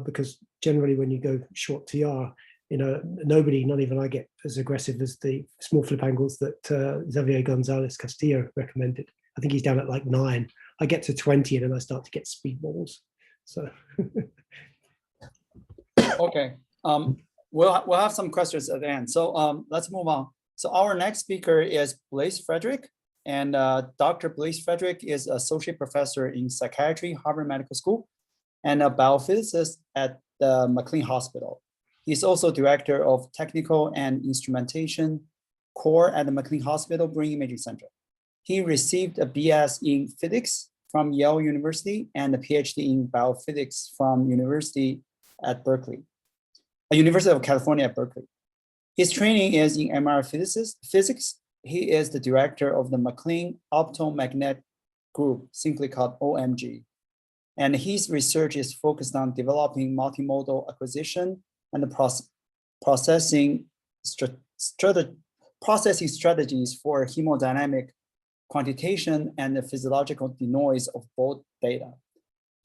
because generally when you go short TR, nobody, not even I, get as aggressive as the small flip angles that Xavier Gonzalez Castillo recommended. I think he's down at like 9. I get to 20 and then I start to get speedballs. So okay, we'll have some questions at the end. So let's move on. So our next speaker is Blaise Frederick, and Dr. Blaise Frederick is associate professor in psychiatry, Harvard Medical School, and a biophysicist at the McLean Hospital. He's also director of technical and instrumentation core at the McLean Hospital Brain Imaging Center. He received a BS in physics from Yale University and a PhD in biophysics from University of California at Berkeley. His training is in MR physics. He is the director of the McLean Optomagnetic Group, simply called OMG. And his research is focused on developing multimodal acquisition and the processing strategies for hemodynamic quantitation and the physiological denoise of both data.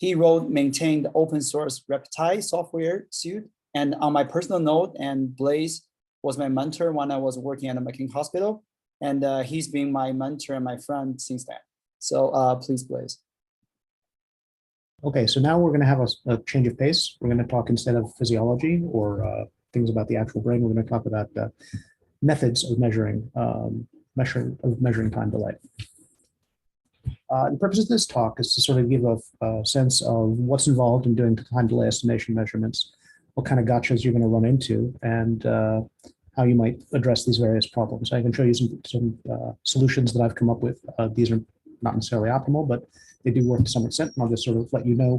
He wrote, maintained the open source Reptile software suite. And on my personal note, and Blaise was my mentor when I was working at the McKinney Hospital. And he's been my mentor and my friend since then. So please, Blaise. Okay, so now we're going to have a change of pace. We're going to talk, instead of physiology or things about the actual brain, we're going to talk about methods of measuring time delay. The purpose of this talk is to sort of give a sense of what's involved in doing time delay estimation measurements, what kind of gotchas you're going to run into, and how you might address these various problems. I can show you some solutions that I've come up with. These are not necessarily optimal, but they do work to some extent, and I'll just sort of let you know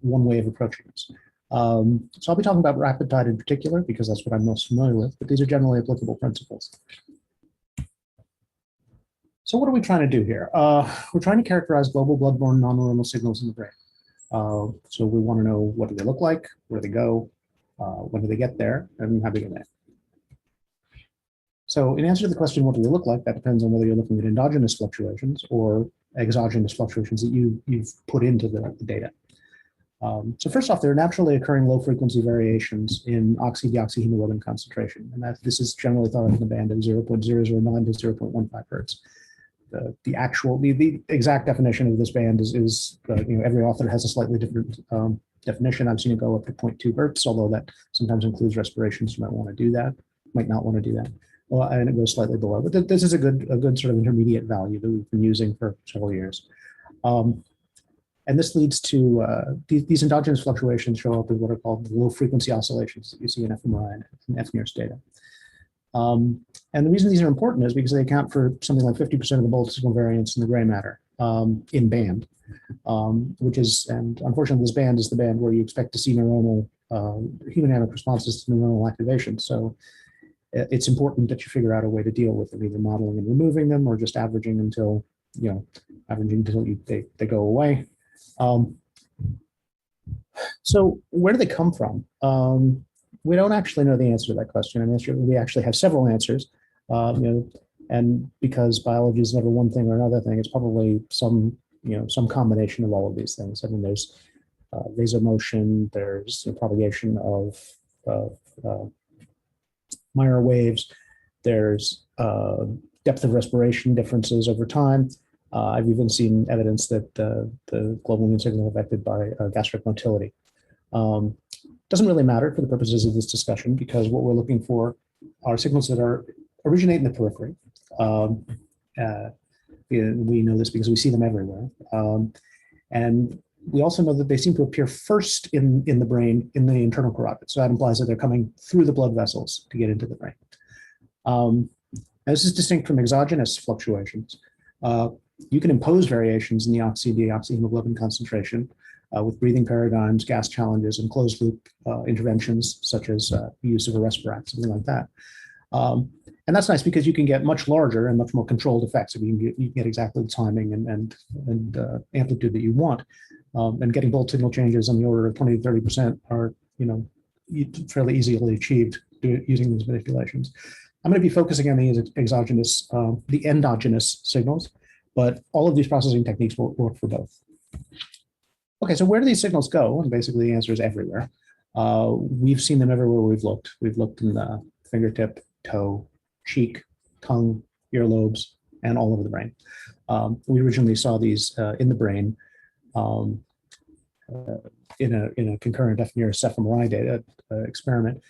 one way of approaching this. So I'll be talking about rapid tide in particular, because that's what I'm most familiar with, but these are generally applicable principles. So what are we trying to do here? We're trying to characterize global blood-borne non-neuronal signals in the brain. So we want to know, what do they look like, where do they go, when do they get there, and how big are they? So in answer to the question, what do they look like, that depends on whether you're looking at endogenous fluctuations or exogenous fluctuations that you've put into the data. So first off, there are naturally occurring low-frequency variations in oxy-deoxyhemoglobin concentration, and this is generally thought of in the band of 0.009 to 0.15 hertz. The exact definition of this band is every author has a slightly different definition. I've seen it go up to 0.2 hertz, although that sometimes includes respirations. You might want to do that, might not want to do that. Well, and it goes slightly below, but this is a good sort of intermediate value that we've been using for several years. And this leads to these endogenous fluctuations show up as what are called low frequency oscillations that you see in fMRI and fNIRS data. And the reason these are important is because they account for something like 50% of the bulk signal variance in the gray matter in band, which is, and unfortunately, this band is the band where you expect to see neuronal hemodynamic responses to neuronal activation. So it's important that you figure out a way to deal with them, either modeling and removing them, or just averaging until they go away. So where do they come from? We don't actually know the answer to that question. I mean, we actually have several answers, and because biology is never one thing or another thing, it's probably some combination of all of these things. I mean, there's vasomotion, there's propagation of Meyer waves, there's depth of respiration differences over time. I've even seen evidence that the global mean signal affected by gastric motility. Doesn't really matter for the purposes of this discussion, because what we're looking for are signals that originate in the periphery. We know this because we see them everywhere. And we also know that they seem to appear first in the brain, in the internal carotid. So that implies that they're coming through the blood vessels to get into the brain. Now, this is distinct from exogenous fluctuations. You can impose variations in the oxy-deoxyhemoglobin concentration with breathing paradigms, gas challenges, and closed loop interventions, such as the use of a respirator, something like that. And that's nice because you can get much larger and much more controlled effects. You can get exactly the timing and amplitude that you want. And getting bulk signal changes on the order of 20 to 30% are fairly easily achieved using these manipulations. I'm going to be focusing on the endogenous signals, but all of these processing techniques will work for both. Okay, so where do these signals go? And basically the answer is everywhere. We've seen them everywhere we've looked. We've looked in the fingertip, toe, cheek, tongue, earlobes, and all over the brain. We originally saw these in the brain in a concurrent fNIRS fMRI data experiment.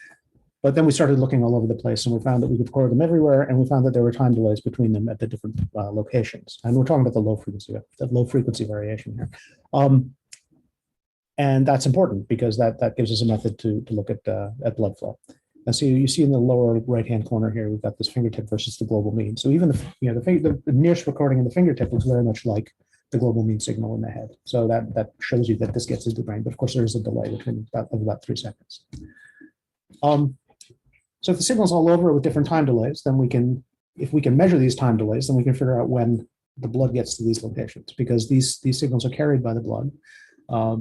But then we started looking all over the place, and we found that we could record them everywhere, and we found that there were time delays between them at the different locations. And we're talking about the low frequency variation here. And that's important because that gives us a method to look at blood flow. And so you see in the lower right-hand corner here, we've got this fingertip versus the global mean. So even the nearest recording in the fingertip looks very much like the global mean signal in the head. So that shows you that this gets into the brain. But of course, there is a delay between about 3 seconds. So if the signal's all over with different time delays, then if we can measure these time delays, then we can figure out when the blood gets to these locations, because these signals are carried by the blood.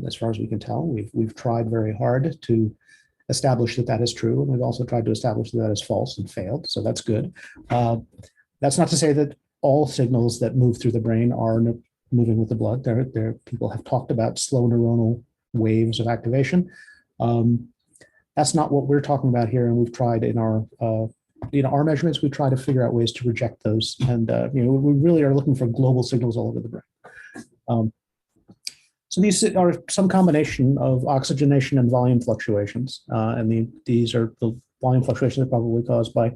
As far as we can tell, we've tried very hard to establish that is true, and we've also tried to establish that is false and failed. So that's good. That's not to say that all signals that move through the brain are moving with the blood. People have talked about slow neuronal waves of activation. That's not what we're talking about here, and we've tried in our our measurements. We try to figure out ways to reject those, and we really are looking for global signals all over the brain. So these are some combination of oxygenation and volume fluctuations, and these are the volume fluctuations are probably caused by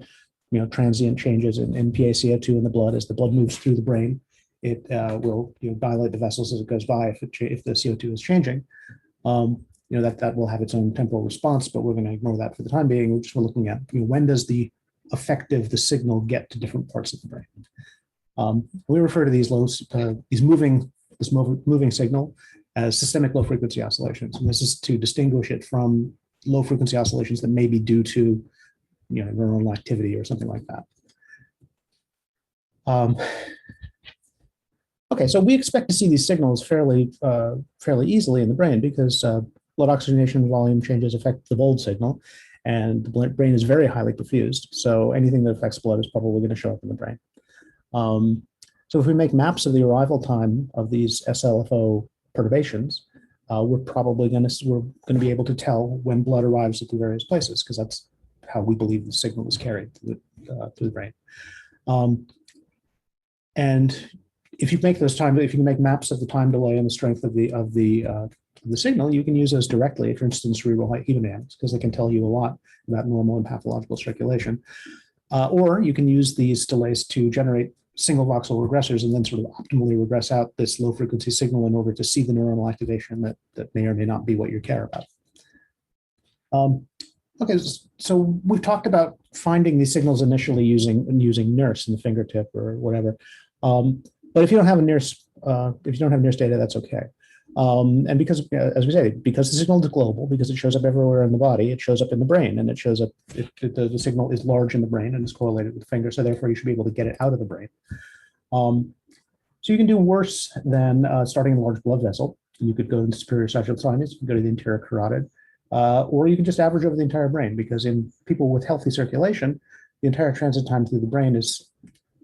transient changes in PaCO2 in the blood. As the blood moves through the brain, it will dilate the vessels as it goes by if the CO2 is changing. That will have its own temporal response, but we're going to ignore that for the time being. We're just looking at when does the effect of the signal get to different parts of the brain. We refer to these moving signal as systemic low frequency oscillations, and this is to distinguish it from low frequency oscillations that may be due to neuronal activity or something like that. Okay, so we expect to see these signals fairly easily in the brain because blood oxygenation volume changes affect the bold signal, and the brain is very highly perfused. So anything that affects blood is probably going to show up in the brain. So if we make maps of the arrival time of these SLFO perturbations, we're going to be able to tell when blood arrives at the various places, because that's how we believe the signal is carried through the brain. And if you make if you can make maps of the time delay and the strength of the signal, you can use those directly, for instance, cerebral hemodynamics, because they can tell you a lot about normal and pathological circulation. Or you can use these delays to generate single voxel regressors and then sort of optimally regress out this low frequency signal in order to see the neuronal activation that may or may not be what you care about. Okay, so we've talked about finding these signals initially using NIRS in the fingertip or whatever. But if you don't have NIRS data, that's okay. And because, as we say, because the signal is global, because it shows up everywhere in the body, it shows up in the brain, and it shows up, the signal is large in the brain and is correlated with the finger, so therefore you should be able to get it out of the brain. So you can do worse than starting in a large blood vessel. You could go into superior sagittal sinus, you can go to the anterior carotid, or you can just average over the entire brain, because in people with healthy circulation, the entire transit time through the brain is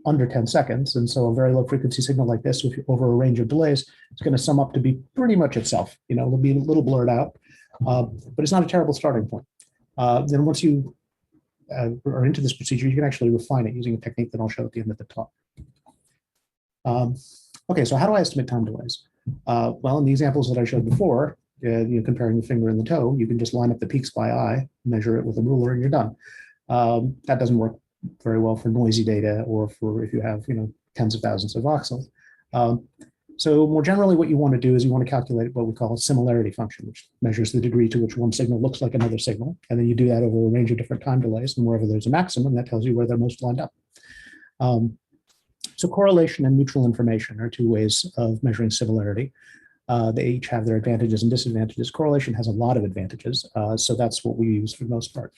under 10 seconds. And so a very low frequency signal like this, over a range of delays, is going to sum up to be pretty much itself. It'll be a little blurred out, but it's not a terrible starting point. Then once you are into this procedure, you can actually refine it using a technique that I'll show at the end of the talk. Okay, so how do I estimate time delays? Well, in the examples that I showed before, comparing the finger and the toe, you can just line up the peaks by eye, measure it with a ruler, and you're done. That doesn't work very well for noisy data or for if you have tens of thousands of voxels. So more generally, what you want to do is you want to calculate what we call a similarity function, which measures the degree to which one signal looks like another signal. And then you do that over a range of different time delays, and wherever there's a maximum, that tells you where they're most lined up. So correlation and mutual information are two ways of measuring similarity. They each have their advantages and disadvantages. Correlation has a lot of advantages, so that's what we use for the most part.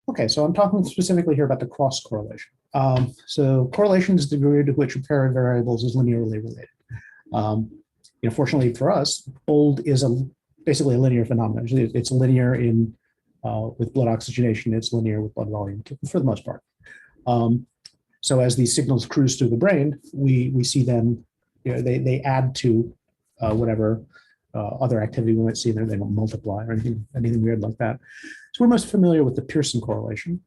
Okay, so I'm talking specifically here about the cross correlation. So correlation is the degree to which a pair of variables is linearly related. Fortunately for us, bold is basically a linear phenomenon. It's linear with blood oxygenation. It's linear with blood volume for the most part. So as these signals cruise through the brain, we see them. They add to whatever other activity we might see there. They don't multiply or anything weird like that. So we're most familiar with the Pearson correlation,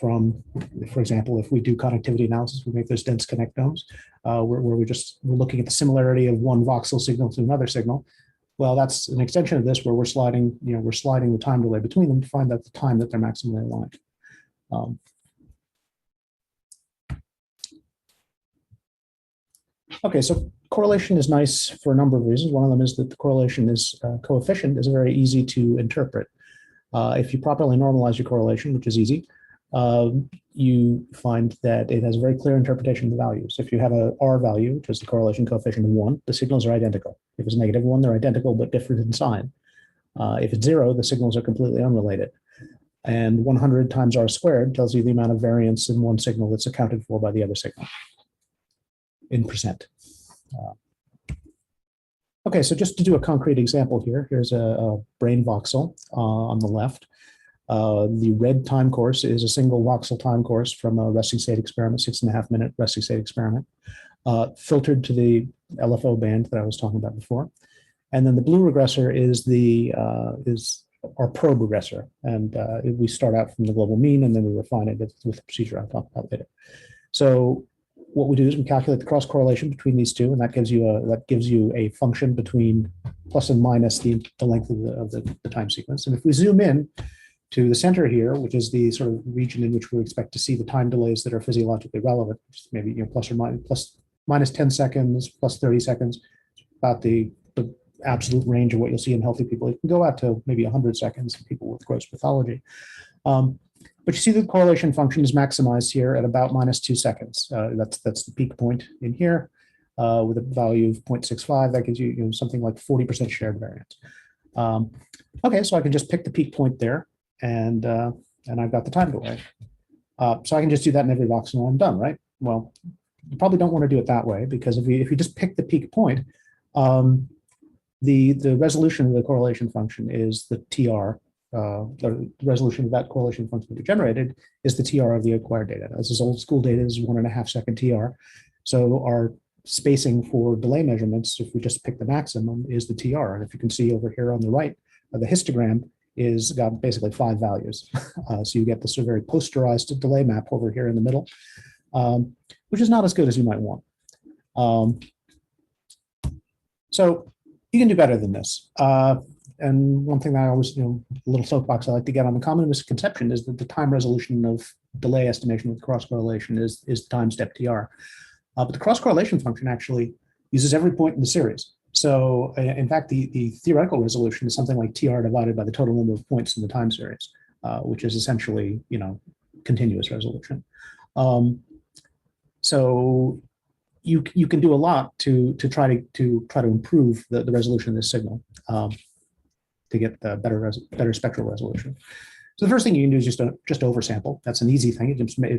from, for example, if we do connectivity analysis, we make those dense connectomes, where we're looking at the similarity of one voxel signal to another signal. Well, that's an extension of this, where we're sliding the time delay between them to find out the time that they're maximally aligned. Okay, so correlation is nice for a number of reasons. One of them is that the correlation coefficient is very easy to interpret. If you properly normalize your correlation, which is easy, you find that it has a very clear interpretation of the values. If you have a R value, which is the correlation coefficient of 1, the signals are identical. If it's -1, they're identical but different in sign. If it's 0, the signals are completely unrelated. And 100 times R squared tells you the amount of variance in one signal that's accounted for by the other signal in percent. Okay, so just to do a concrete example here, here's a brain voxel on the left. The red time course is a single voxel time course from a resting state experiment, 6.5-minute resting state experiment, filtered to the LFO band that I was talking about before. And then the blue regressor is our probe regressor. And we start out from the global mean, and then we refine it with the procedure I'll talk about later. So what we do is we calculate the cross correlation between these two, and that gives you a function between plus and minus the length of the time sequence. And if we zoom in to the center here, which is the sort of region in which we expect to see the time delays that are physiologically relevant, maybe plus minus 10 seconds, plus 30 seconds, about the absolute range of what you'll see in healthy people. It can go out to maybe 100 seconds in people with gross pathology. But you see the correlation function is maximized here at about minus 2 seconds. That's the peak point in here with a value of 0.65. That gives you, something like 40% shared variance. Okay, so I can just pick the peak point there, and I've got the time delay. So I can just do that in every voxel and I'm done, right? Well, you probably don't want to do it that way, because if you just pick the peak point, the resolution of the correlation function is the TR. The resolution of that correlation function that we generated is the TR of the acquired data. This is old school data, is 1.5 second TR. So our spacing for delay measurements, if we just pick the maximum, is the TR. And if you can see over here on the right, the histogram is got basically 5 values. So you get this sort of very posterized delay map over here in the middle, which is not as good as you might want. So you can do better than this. And one thing that I always, a little soapbox I like to get on, the common misconception is that the time resolution of delay estimation with cross correlation is time step TR. But the cross correlation function actually uses every point in the series. So in fact, the theoretical resolution is something like TR divided by the total number of points in the time series, which is essentially, continuous resolution. So you can do a lot to try to improve the resolution of this signal. To get the better spectral resolution. So the first thing you can do is just oversample. That's an easy thing.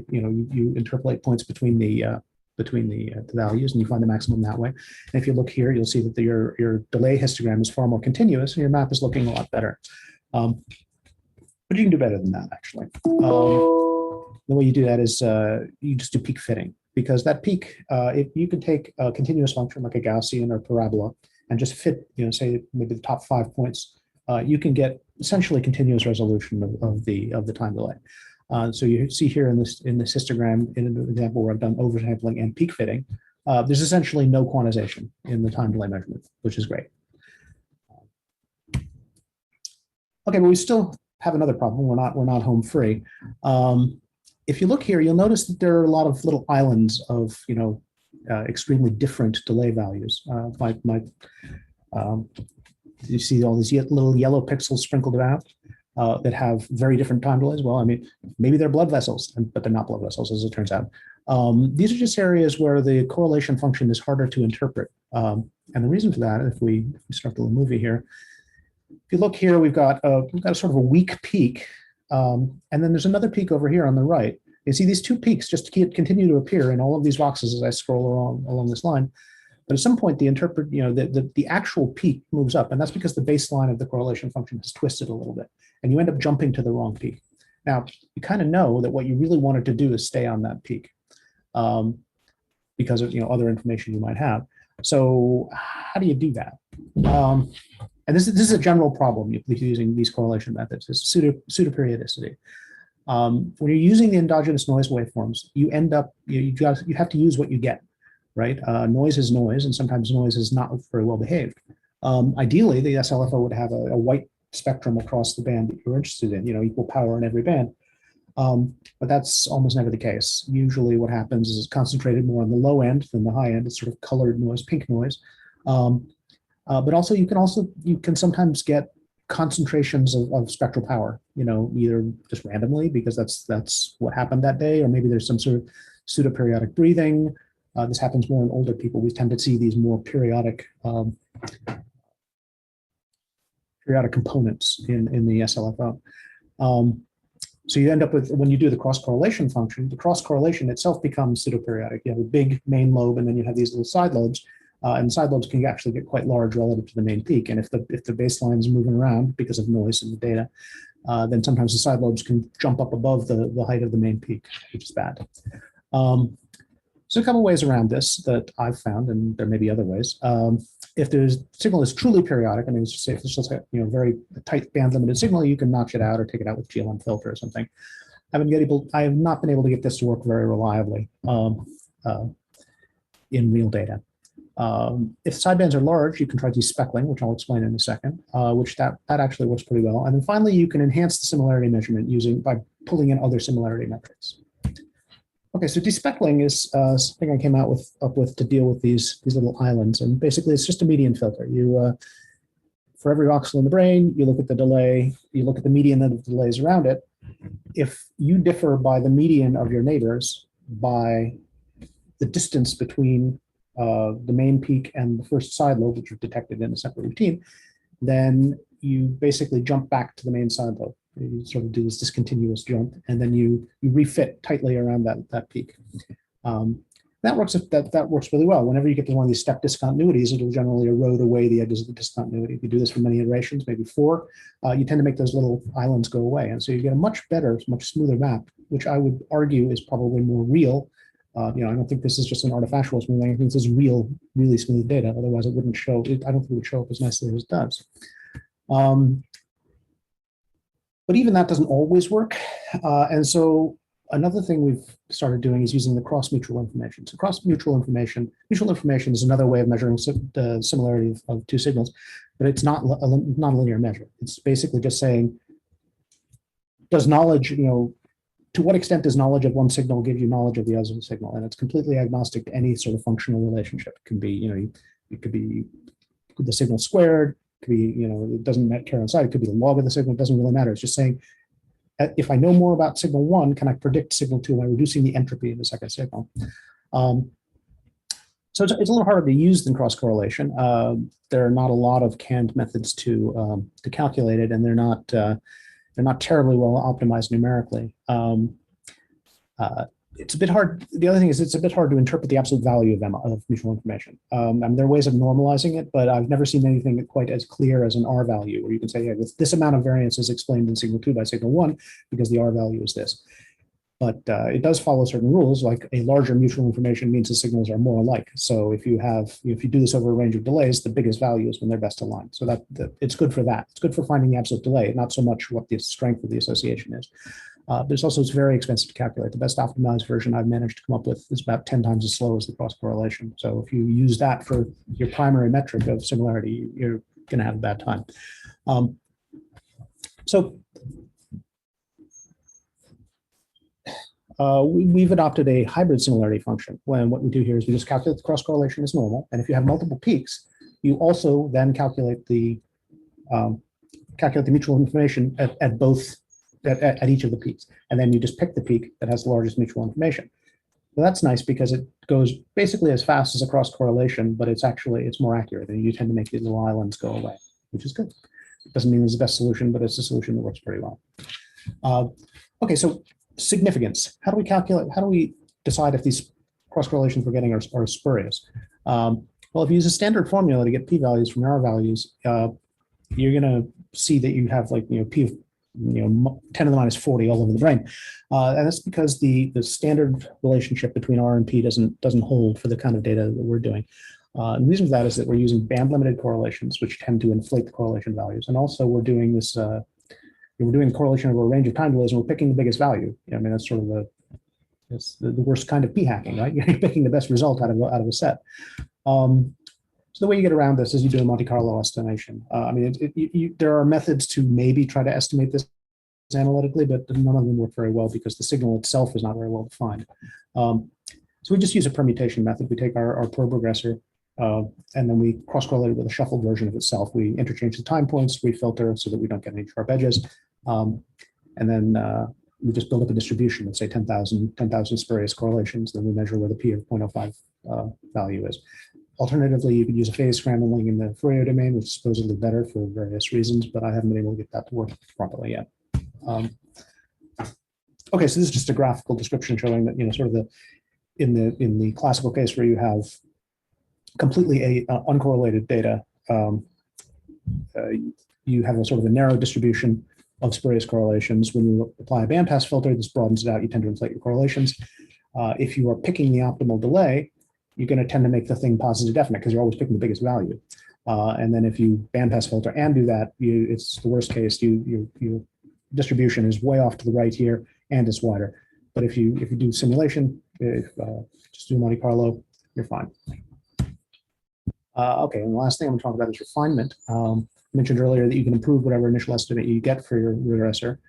You interpolate points between the values, and you find the maximum that way. And if you look here, you'll see that your delay histogram is far more continuous, and your map is looking a lot better. But you can do better than that, actually. The way you do that is you just do peak fitting, because that peak, if you can take a continuous function like a Gaussian or parabola and just fit, say maybe the top 5 points. You can get essentially continuous resolution of the time delay. So you see here in this histogram, in an example where I've done oversampling and peak fitting, there's essentially no quantization in the time delay measurement, which is great. Okay, but we still have another problem. We're not home free. If you look here, you'll notice that there are a lot of little islands of extremely different delay values. You see all these little yellow pixels sprinkled about that have very different time delays. Well, I mean, maybe they're blood vessels, but they're not blood vessels, as it turns out. These are just areas where the correlation function is harder to interpret. And the reason for that, if we start the little movie here, if you look here, we've got a sort of a weak peak, and then there's another peak over here on the right. You see these two peaks just continue to appear in all of these boxes as I scroll along this line. But at some point, the actual peak moves up, and that's because the baseline of the correlation function has twisted a little bit, and you end up jumping to the wrong peak. Now, you kind of know that what you really wanted to do is stay on that peak because of other information you might have. So how do you do that? And this is a general problem with using these correlation methods. It's pseudoperiodicity. When you're using the endogenous noise waveforms, you end up you have to use what you get. Right? Noise is noise, and sometimes noise is not very well behaved. Ideally, the SLFO would have a white spectrum across the band that you're interested in, equal power in every band. But that's almost never the case. Usually what happens is it's concentrated more on the low end than the high end. It's sort of colored noise, pink noise. But also you can sometimes get concentrations of spectral power, either just randomly because that's what happened that day, or maybe there's some sort of pseudoperiodic breathing. This happens more in older people. We tend to see these more periodic components in the SLFO. So you end up with, when you do the cross-correlation function, the cross-correlation itself becomes pseudoperiodic. You have a big main lobe, and then you have these little side lobes, and side lobes can actually get quite large relative to the main peak. And if the baseline is moving around because of noise in the data, then sometimes the side lobes can jump up above the height of the main peak, which is bad. So a couple of ways around this that I've found, and there may be other ways. If there's signal is truly periodic, I mean, let's say if it's just a very tight band limited signal, you can notch it out or take it out with GLM filter or something. I have not been able to get this to work very reliably in real data. If sidebands are large, you can try despeckling, which I'll explain in a second, which that actually works pretty well. And then finally, you can enhance the similarity measurement by pulling in other similarity metrics. Okay, so despeckling is something I came up with to deal with these little islands, and basically it's just a median filter. You for every voxel in the brain, you look at the delay, you look at the median of the delays around it. If you differ by the median of your neighbors by the distance between the main peak and the first side lobe, which are detected in a separate routine, then you basically jump back to the main side lobe. You sort of do this discontinuous jump, and then you refit tightly around that peak. That works really well. Whenever you get to one of these step discontinuities, it'll generally erode away the edges of the discontinuity. If you do this for many iterations, maybe 4, you tend to make those little islands go away, and so you get a much better, much smoother map, which I would argue is probably more real. I don't think this is just an artifactual smoothing. I think this is real, really smooth data. Otherwise, it wouldn't show. I don't think it would show up as nicely as it does. But even that doesn't always work. And so another thing we've started doing is using the cross-mutual information. So mutual information is another way of measuring the similarity of two signals, but it's not a linear measure. It's basically just saying, does knowledge, to what extent does knowledge of one signal give you knowledge of the other signal? And it's completely agnostic to any sort of functional relationship. It can be, it could be the signal squared, it could be, it doesn't care inside, it could be the log of the signal, it doesn't really matter. It's just saying, if I know more about signal 1, can I predict signal 2 by reducing the entropy of the second signal? So it's a little harder to use than cross-correlation. There are not a lot of canned methods to calculate it, and they're not terribly well optimized numerically. It's a bit hard. The other thing is it's a bit hard to interpret the absolute value of mutual information. There are ways of normalizing it, but I've never seen anything quite as clear as an R value, where you can say, yeah, this amount of variance is explained in signal 2 by signal 1 because the R value is this. But it does follow certain rules, like a larger mutual information means the signals are more alike. So if you do this over a range of delays, the biggest value is when they're best aligned. So it's good for that. It's good for finding the absolute delay, not so much what the strength of the association is. But it's very expensive to calculate. The best optimized version I've managed to come up with is about 10 times as slow as the cross correlation. So if you use that for your primary metric of similarity, you're going to have a bad time. We've adopted a hybrid similarity function. When what we do here is we just calculate the cross correlation as normal, and if you have multiple peaks, you also then calculate the mutual information at each of the peaks, and then you just pick the peak that has the largest mutual information. Well, that's nice because it goes basically as fast as a cross correlation, but it's more accurate, and you tend to make these little islands go away, which is good. It doesn't mean it's the best solution, but it's a solution that works pretty well. Okay, so significance. How do we decide if these cross correlations we're getting are spurious? Well, if you use a standard formula to get p-values from R values, you're going to see that you have p of 10 to the minus 40 all over the brain, and that's because the standard relationship between R and P doesn't hold for the kind of data that we're doing. And the reason for that is that we're using band limited correlations, which tend to inflate the correlation values, and also we're doing this. We're doing correlation over a range of time delays, and we're picking the biggest value. That's sort of the worst kind of p hacking, right? You're picking the best result out of a set. So the way you get around this is you do a Monte Carlo estimation. There are methods to maybe try to estimate this analytically, but none of them work very well because the signal itself is not very well defined. So we just use a permutation method. We take our probe regressor, and then we cross-correlate it with a shuffled version of itself. We interchange the time points, we filter so that we don't get any sharp edges, and then we just build up a distribution, let's say 10,000 spurious correlations, then we measure where the p of 0.05 value is. Alternatively, you could use a phase scrambling in the Fourier domain, which is supposedly better for various reasons, but I haven't been able to get that to work properly yet. Okay, so this is just a graphical description showing that sort of in the classical case where you have completely uncorrelated data, you have a sort of a narrow distribution of spurious correlations. When you apply a bandpass filter, this broadens it out. You tend to inflate your correlations. If you are picking the optimal delay, you're going to tend to make the thing positive definite because you're always picking the biggest value. And then if you bandpass filter and do that, it's the worst case. Your distribution is way off to the right here, and it's wider. But if you do simulation, just do Monte Carlo, you're fine. Okay, and the last thing I'm going to talk about is refinement. I mentioned earlier that you can improve whatever initial estimate you get for your regressor.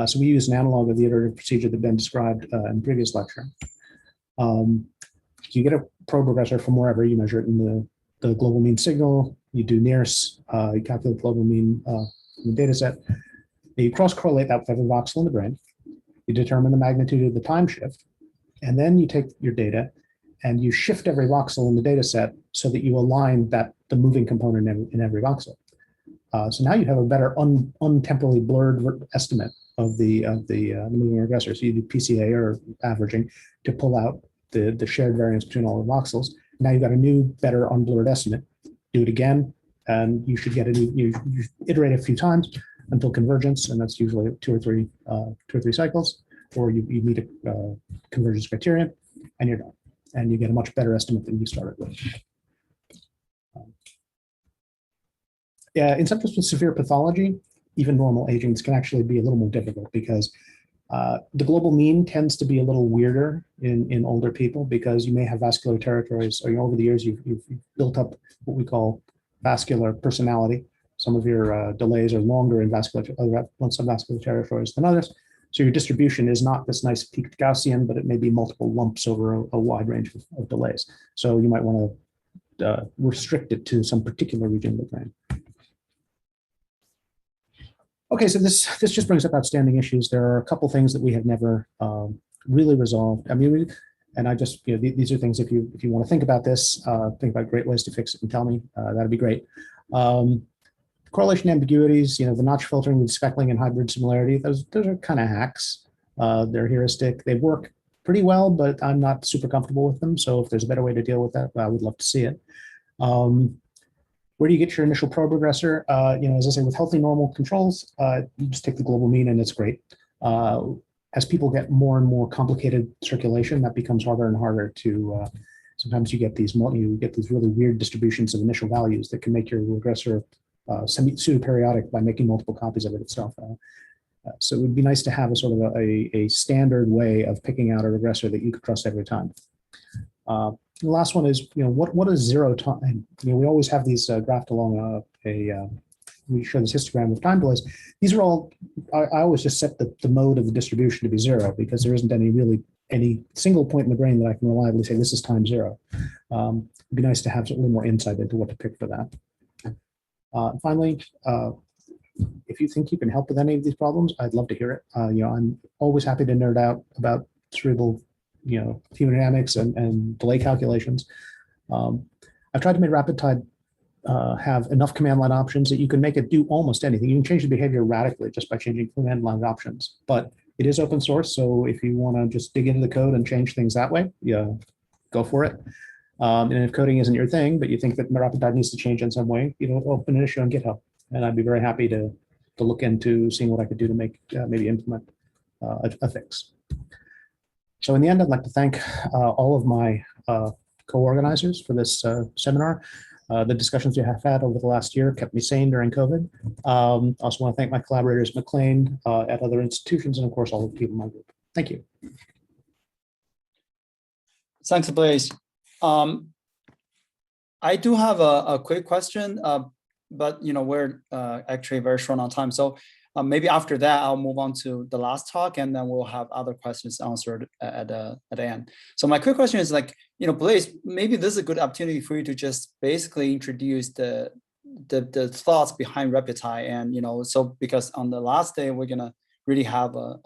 So we use an analog of the iterative procedure that Ben described in the previous lecture. So you get a probe regressor from wherever, you measure it in the global mean signal, you do NIRS, you calculate the global mean in the data set. You cross-correlate that with every voxel in the brain. You determine the magnitude of the time shift, and then you take your data and you shift every voxel in the data set so that you align the moving component in every voxel. So now you have a better untemporally blurred estimate of the moving regressor. So you do PCA or averaging to pull out the shared variance between all the voxels. Now you've got a new, better unblurred estimate. Do it again, and you should get a new. You iterate a few times until convergence, and that's usually two or three cycles, or you meet a convergence criterion, and you're done. And you get a much better estimate than you started with. Yeah, in subjects with severe pathology, even normal agents can actually be a little more difficult because the global mean tends to be a little weirder in older people because you may have vascular territories, or over the years you've built up what we call vascular personality. Some of your delays are longer in some vascular territories than others. So your distribution is not this nice peaked Gaussian, but it may be multiple lumps over a wide range of delays. So you might want to restrict it to some particular region of the brain. Okay, so this just brings up outstanding issues. There are a couple things that we have never really resolved. I mean, and I just, these are things if you want to think about this, think about great ways to fix it and tell me, that'd be great. Correlation ambiguities, the notch filtering with speckling and hybrid similarity, those are kind of hacks. They're heuristic. They work pretty well, but I'm not super comfortable with them. So if there's a better way to deal with that, I would love to see it. Where do you get your initial probe regressor? As I say, with healthy normal controls, you just take the global mean and it's great. As people get more and more complicated circulation, that becomes harder and harder to, sometimes you get these really weird distributions of initial values that can make your regressor pseudo-periodic by making multiple copies of it itself. So it would be nice to have a sort of a standard way of picking out a regressor that you could trust every time. The last one is, what is zero time? We always have these graphed along we show this histogram of time delays. These are all, I always just set the mode of the distribution to be zero because there isn't any single point in the brain that I can reliably say this is time zero. It'd be nice to have a little more insight into what to pick for that. Finally, if you think you can help with any of these problems, I'd love to hear it. I'm always happy to nerd out about cerebral hemodynamics and delay calculations. I've tried to make RapidTide have enough command line options that you can make it do almost anything. You can change the behavior radically just by changing command line options, but it is open source. So if you want to just dig into the code and change things that way, go for it. And if coding isn't your thing, but you think that RapidTide needs to change in some way, open an issue on GitHub. And I'd be very happy to look into seeing what I could do to make maybe implement a fix. So in the end, I'd like to thank all of my co-organizers for this seminar. The discussions we have had over the last year kept me sane during COVID. Also want to thank my collaborators, McLean, at other institutions, and of course, all the people in my group. Thank you. Thanks, Blaise. I do have a quick question, but we're actually very short on time. So maybe after that, I'll move on to the last talk, and then we'll have other questions answered at the end. So my quick question is Blaise, maybe this is a good opportunity for you to just basically introduce the thoughts behind RapidTide, and so because on the last day we're gonna really have a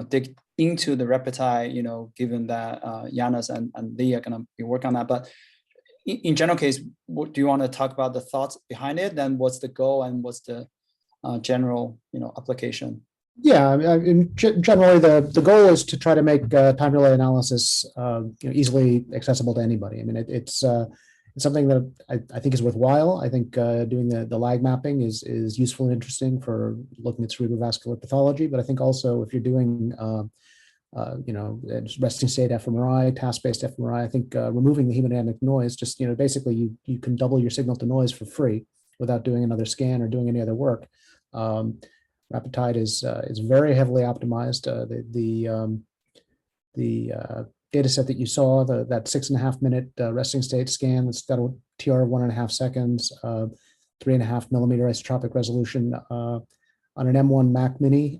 dig into the RapidTide, given that Janis and Lee are gonna be working on that, but in general case, do you want to talk about the thoughts behind it? Then what's the goal and what's the general, application? Yeah, generally the goal is to try to make time delay analysis easily accessible to anybody. I mean, it's it's something that I think is worthwhile. I think doing the lag mapping is useful and interesting for looking at cerebrovascular pathology. But I think also if you're doing resting state fMRI, task-based fMRI, I think removing the hemodynamic noise, just basically you can double your signal to noise for free without doing another scan or doing any other work. Rapid tide is very heavily optimized. The data set that you saw, that 6.5 minute resting state scan that's got a TR of 1.5 seconds, 3.5 millimeter isotropic resolution on an M1 Mac Mini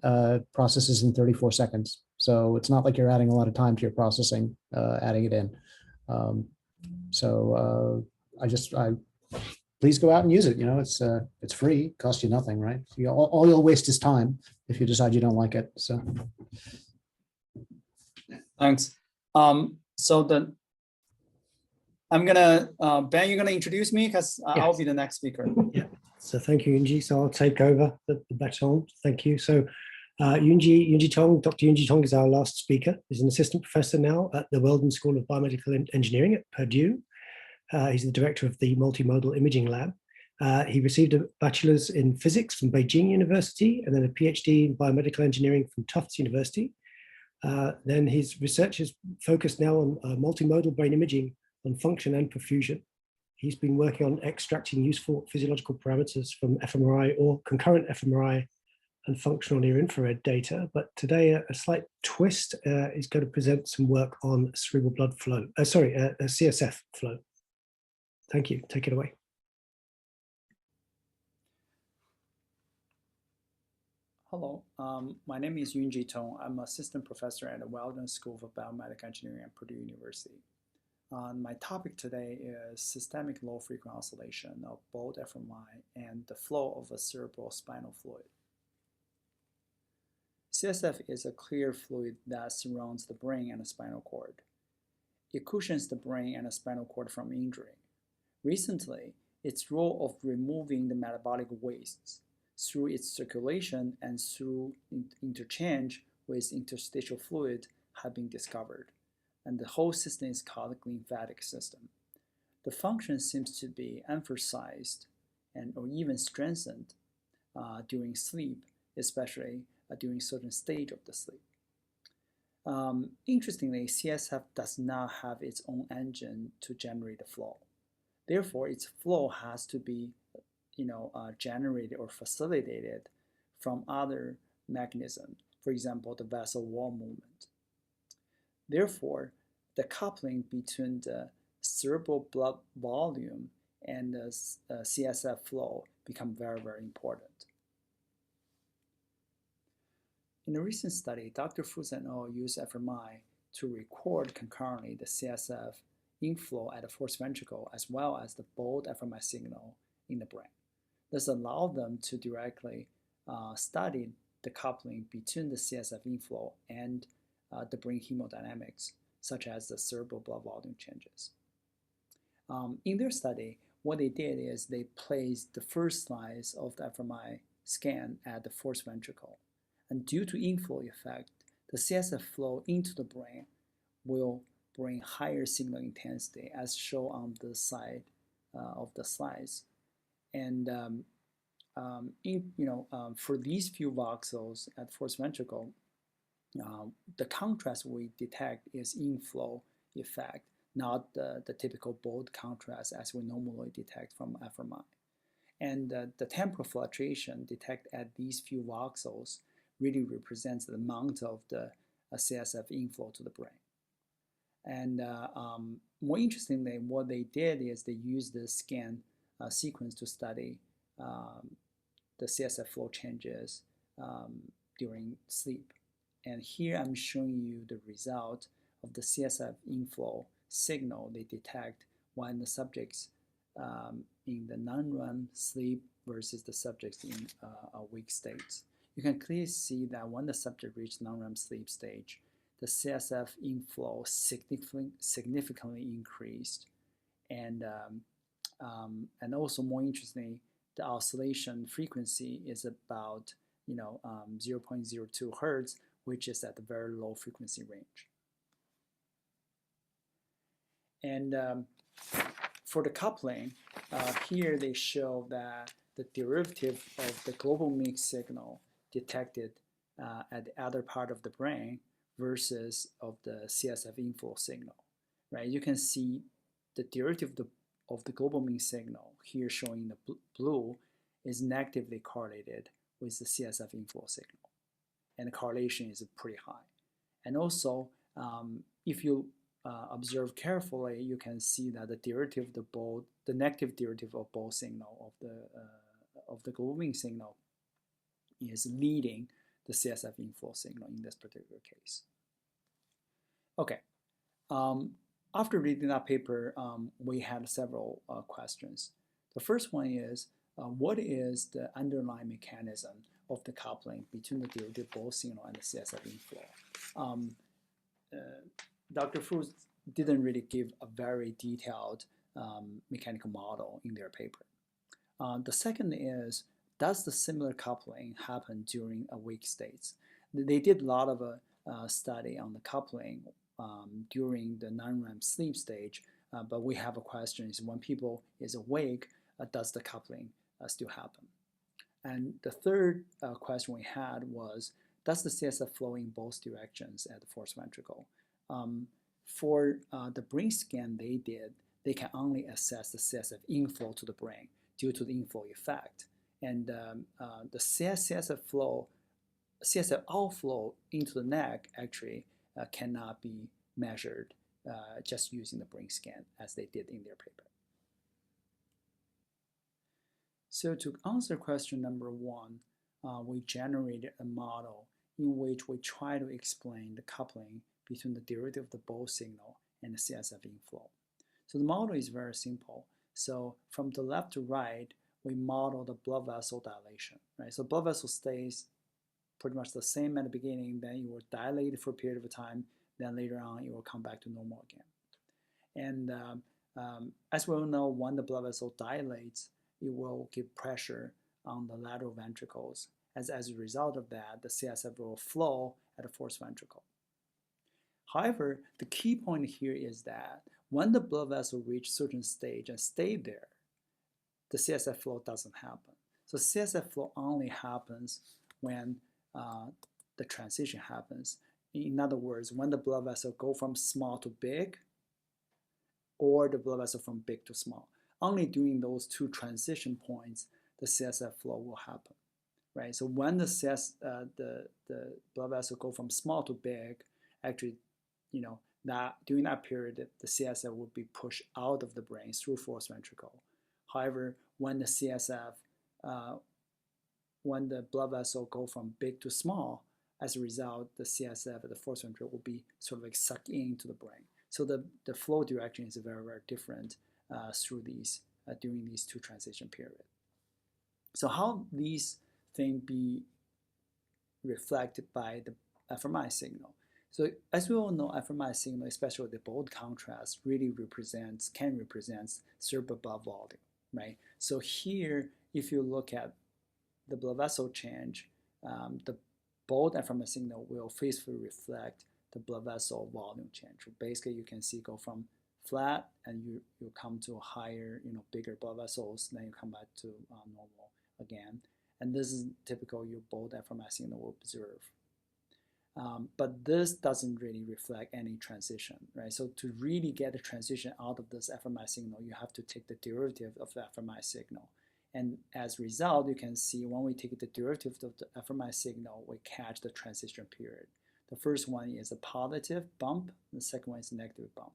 processes in 34 seconds. So it's not like you're adding a lot of time to your processing, adding it in. Please go out and use it. It's free, costs you nothing, right? All you'll waste is time if you decide you don't like it. So. Thanks. So then I'm gonna, Ben, you're gonna introduce me because I'll be the next speaker. Yeah. So thank you, Yunjie. So I'll take over the baton. Thank you. So Yunjie Tong, Dr. Yunjie Tong is our last speaker. He's an assistant professor now at the Weldon School of Biomedical Engineering at Purdue. He's the director of the Multimodal Imaging Lab. He received a bachelor's in physics from Beijing University and then a PhD in biomedical engineering from Tufts University. Then his research is focused now on multimodal brain imaging on function and perfusion. He's been working on extracting useful physiological parameters from fMRI or concurrent fMRI and functional near-infrared data. But today, a slight twist is going to present some work on cerebral blood flow, CSF flow. Thank you. Take it away. Hello, my name is Yunjie Tong. I'm assistant professor at the Weldon School of Biomedical Engineering at Purdue University. My topic today is systemic low-frequency oscillation of both fMRI and the flow of a cerebral spinal fluid. CSF is a clear fluid that surrounds the brain and the spinal cord. It cushions the brain and the spinal cord from injury. Recently, its role of removing the metabolic wastes through its circulation and through interchange with interstitial fluid have been discovered, and the whole system is called the lymphatic system. The function seems to be emphasized or even strengthened during sleep, especially during certain stage of the sleep. Interestingly, CSF does not have its own engine to generate the flow. Therefore, its flow has to be generated or facilitated from other mechanisms, for example, the vessel wall movement. Therefore, the coupling between the cerebral blood volume and the CSF flow become very, very important. In a recent study, Dr. Fuchs et al. Used fMRI to record concurrently the CSF inflow at the fourth ventricle as well as the bold fMRI signal in the brain. This allowed them to directly study the coupling between the CSF inflow and the brain hemodynamics, such as the cerebral blood volume changes. In their study, what they did is they placed the first slice of the fMRI scan at the fourth ventricle. And due to inflow effect, the CSF flow into the brain will bring higher signal intensity, as shown on the side of the slides. And for these few voxels at fourth ventricle, the contrast we detect is inflow effect, not the typical bold contrast as we normally detect from fMRI. And the temporal fluctuation detected at these few voxels really represents the amount of the CSF inflow to the brain. And more interestingly, what they did is they used the scan sequence to study the CSF flow changes during sleep. And here I'm showing you the result of the CSF inflow signal they detect when the subjects in the non-REM sleep versus the subjects in awake states. You can clearly see that when the subject reached non-REM sleep stage, the CSF inflow significantly increased, and also more interestingly, the oscillation frequency is about 0.02 hertz, which is at the very low frequency range. And for the coupling, here they show that the derivative of the global mix signal detected at the other part of the brain versus of the CSF inflow signal, right? You can see the derivative of the global mean signal here showing the blue is negatively correlated with the CSF inflow signal, and the correlation is pretty high. And also, if you observe carefully, you can see that the derivative of both, the negative derivative of both signal of the global mean signal is leading the CSF inflow signal in this particular case. Okay. After reading that paper, we had several questions. The first one is, what is the underlying mechanism of the coupling between the derivative both signal and the CSF inflow? Dr. Fu didn't really give a very detailed mechanical model in their paper. The second is, does the similar coupling happen during awake states? They did a lot of study on the coupling during the non-REM sleep stage, but we have a question is when people is awake, does the coupling still happen? And the third question we had was, does the CSF flow in both directions at the fourth ventricle? For the brain scan they did, they can only assess the CSF inflow to the brain due to the inflow effect. And the CSF outflow into the neck actually cannot be measured just using the brain scan as they did in their paper. So to answer question number one, we generated a model in which we try to explain the coupling between the derivative of the both signal and the CSF inflow. So the model is very simple. So from the left to right, we model the blood vessel dilation, right? So blood vessel stays pretty much the same at the beginning, then it will dilate for a period of time, then later on it will come back to normal again. And as we all know, when the blood vessel dilates, it will give pressure on the lateral ventricles. As a result of that, the CSF will flow at the fourth ventricle. However, the key point here is that when the blood vessel reaches a certain stage and stay there, the CSF flow doesn't happen. So CSF flow only happens when the transition happens. In other words, when the blood vessel go from small to big, or the blood vessel from big to small. Only during those two transition points, the CSF flow will happen, right? So when the blood vessel go from small to big, actually, that during that period, the CSF will be pushed out of the brain through fourth ventricle. However, when the CSF, when the blood vessel go from big to small, as a result, the CSF at the fourth ventricle will be sort of like sucked into the brain. So the flow direction is very, very different through these during these two transition periods. So how these things be reflected by the fMRI signal? So as we all know, fMRI signal, especially the bold contrast, really can represent cerebral blood volume, right? So here, if you look at the blood vessel change, the bold fMRI signal will faithfully reflect the blood vessel volume change. So basically, you can see go from flat and you come to higher, bigger blood vessels, then you come back to normal again. And this is typical your bold fMRI signal will observe. But this doesn't really reflect any transition, right? So to really get a transition out of this fMRI signal, you have to take the derivative of the fMRI signal. And as a result, you can see when we take the derivative of the fMRI signal, we catch the transition period. The first one is a positive bump, the second one is a negative bump.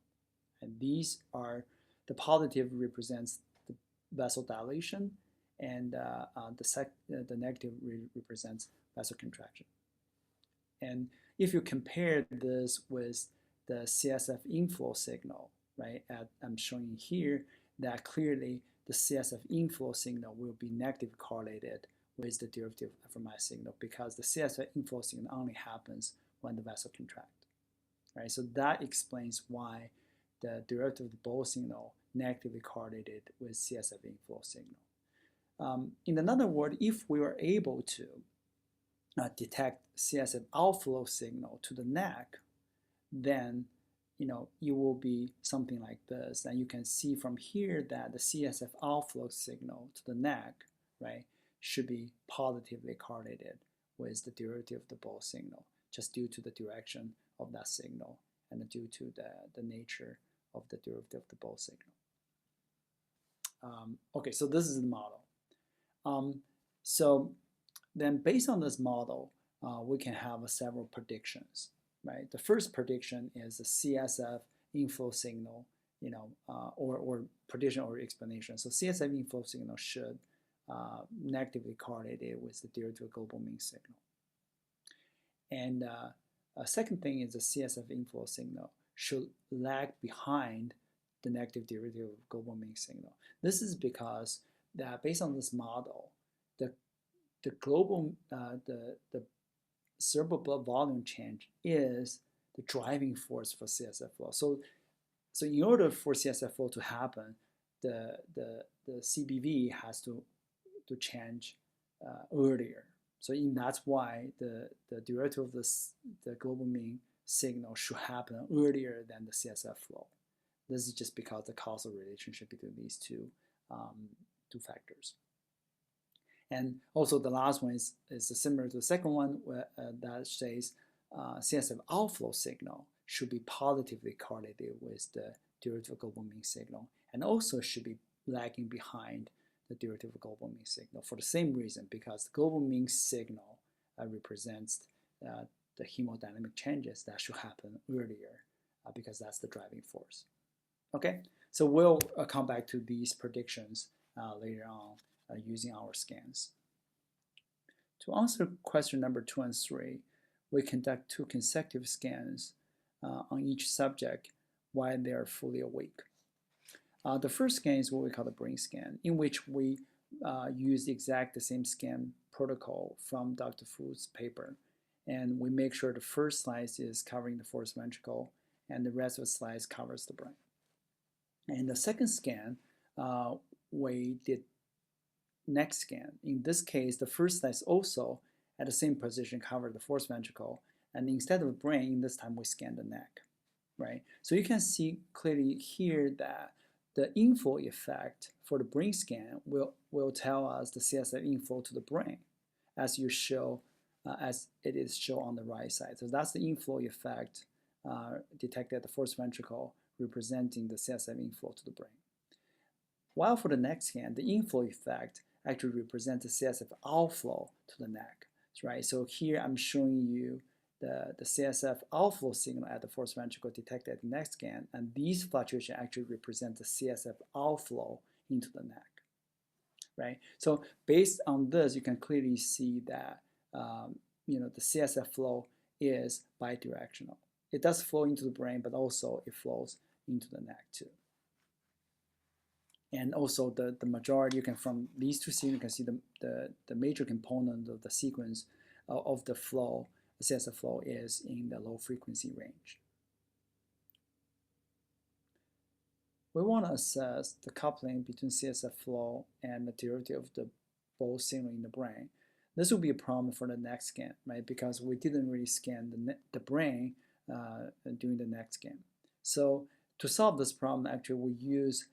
And these are, the positive represents the vessel dilation, and the negative represents vessel contraction. And if you compare this with the CSF inflow signal, right, I'm showing here that clearly the CSF inflow signal will be negatively correlated with the derivative fMRI signal because the CSF inflow signal only happens when the vessel contract, right? So that explains why the derivative of the both signal negatively correlated with CSF inflow signal. In another word, if we were able to detect CSF outflow signal to the neck, then it will be something like this. And you can see from here that the CSF outflow signal to the neck, right, should be positively correlated with the derivative of the Bose signal, just due to the direction of that signal and due to the nature of the derivative of the Bose signal. Okay, so this is the model. So then based on this model, we can have several predictions, right? The first prediction is the CSF inflow signal, or prediction or explanation. So CSF inflow signal should negatively correlated with the derivative global mean signal. And a second thing is the CSF inflow signal should lag behind the negative derivative of global mean signal. This is because that based on this model, the global the cerebral blood volume change is the driving force for CSF flow. So in order for CSF flow to happen, the CBV has to change earlier. So that's why the derivative of the global mean signal should happen earlier than the CSF flow. This is just because the causal relationship between these two factors. And also the last one is similar to the second one, that says CSF outflow signal should be positively correlated with the derivative of global mean signal, and also should be lagging behind the derivative of global mean signal for the same reason, because the global mean signal represents the hemodynamic changes that should happen earlier, because that's the driving force. Okay, so we'll come back to these predictions later on using our scans. To answer question number 2 and 3, we conduct 2 consecutive scans on each subject while they are fully awake. The first scan is what we call the brain scan, in which we use the same scan protocol from Dr. Fu's paper. And we make sure the first slice is covering the fourth ventricle and the rest of the slice covers the brain. And the second scan, we did neck scan. In this case, the first slice also at the same position covered the fourth ventricle, and instead of the brain, this time we scanned the neck, right? So you can see clearly here that the inflow effect for the brain scan will tell us the CSF inflow to the brain, as you show, as it is shown on the right side. So that's the inflow effect detected at the fourth ventricle, representing the CSF inflow to the brain. While for the neck scan, the inflow effect actually represents the CSF outflow to the neck, right? So here I'm showing you the CSF outflow signal at the fourth ventricle detected at the neck scan, and these fluctuations actually represent the CSF outflow into the neck, right? So based on this, you can clearly see that the CSF flow is bidirectional. It does flow into the brain, but also it flows into the neck too. And also the majority, you can, from these two scenes, you can see the major component of the sequence of the flow, the CSF flow, is in the low frequency range. We want to assess the coupling between CSF flow and the derivative of the Bose signal in the brain. This will be a problem for the neck scan, right? Because we didn't really scan the brain during the neck scan. So to solve this problem, actually we use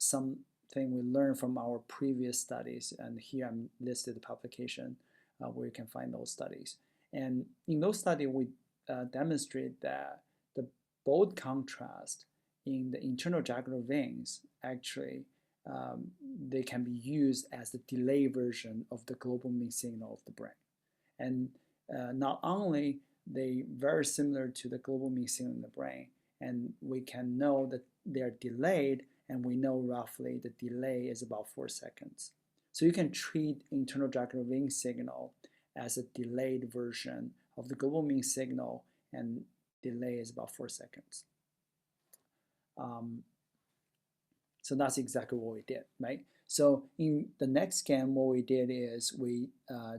something we learned from our previous studies, and here I'm listed the publication where you can find those studies. And in those studies, we demonstrate that the bold contrast in the internal jugular veins actually they can be used as the delay version of the global mean signal of the brain. And not only they very similar to the global mean signal in the brain, and we can know that they're delayed, and we know roughly the delay is about 4 seconds. So you can treat internal jugular vein signal as a delayed version of the global mean signal, and delay is about 4 seconds. So that's exactly what we did, right? So in the next scan, what we did is we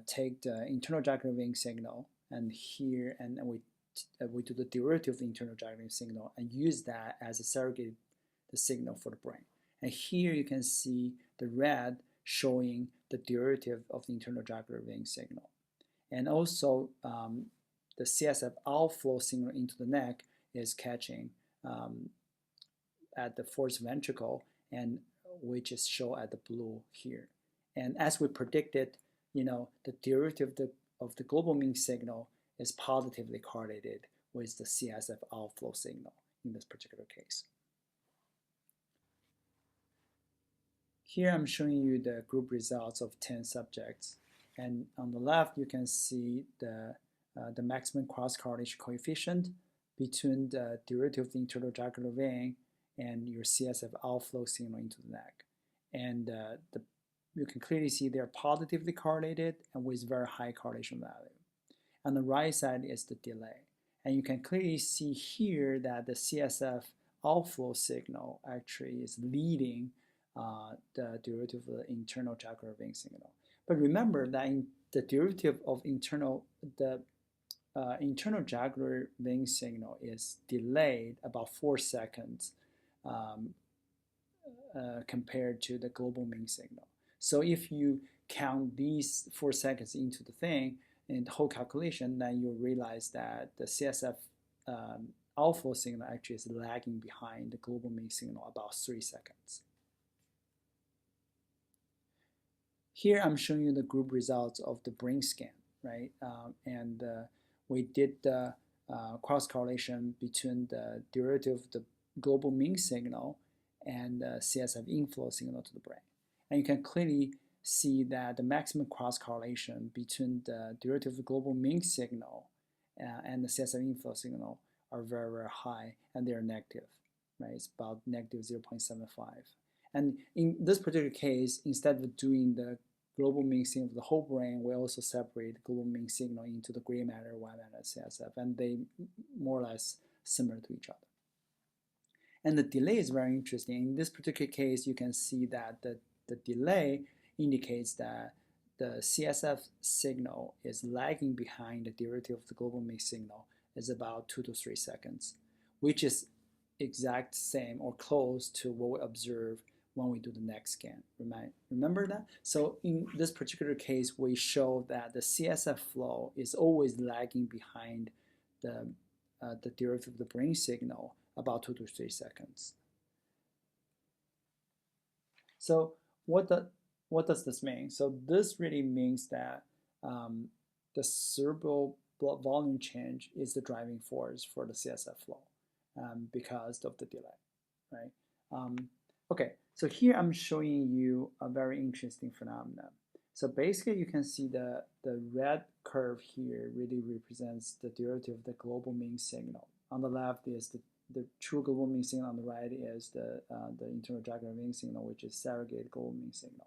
take the internal jugular vein signal, and here, and we do the derivative of the internal jugular vein signal and use that as a surrogate the signal for the brain. And here you can see the red showing the derivative of the internal jugular vein signal. And also the CSF outflow signal into the neck is catching at the fourth ventricle, and which is shown at the blue here. And as we predicted, the derivative of the global mean signal is positively correlated with the CSF outflow signal in this particular case. Here I'm showing you the group results of 10 subjects. And on the left, you can see the maximum cross-correlation coefficient between the derivative of the internal jugular vein and your CSF outflow signal into the neck. And you can clearly see they're positively correlated and with very high correlation value. On the right side is the delay. And you can clearly see here that the CSF outflow signal actually is leading the derivative of the internal jugular vein signal. But remember that in the derivative of internal jugular vein signal is delayed about 4 seconds compared to the global mean signal. So if you count these 4 seconds into the thing in the whole calculation, then you'll realize that the CSF outflow signal actually is lagging behind the global mean signal about 3 seconds. Here I'm showing you the group results of the brain scan, right? We did the cross-correlation between the derivative of the global mean signal and the CSF inflow signal to the brain. And you can clearly see that the maximum cross-correlation between the derivative of the global mean signal and the CSF inflow signal are very, very high, and they're negative, right? It's about negative 0.75. And in this particular case, instead of doing the global mean signal of the whole brain, we also separate the global mean signal into the gray matter, white matter, CSF, and they more or less similar to each other. And the delay is very interesting. In this particular case, you can see that the delay indicates that the CSF signal is lagging behind the derivative of the global mean signal is about 2 to 3 seconds, which is exact same or close to what we observe when we do the neck scan. Remember that? So in this particular case, we show that the CSF flow is always lagging behind the derivative of the brain signal about 2 to 3 seconds. So what does this mean? So this really means that the cerebral blood volume change is the driving force for the CSF flow because of the delay, right? Okay, so here I'm showing you a very interesting phenomenon. So basically you can see the red curve here really represents the derivative of the global mean signal. On the left is the true global mean signal, on the right is the internal jugular vein signal, which is surrogate global mean signal.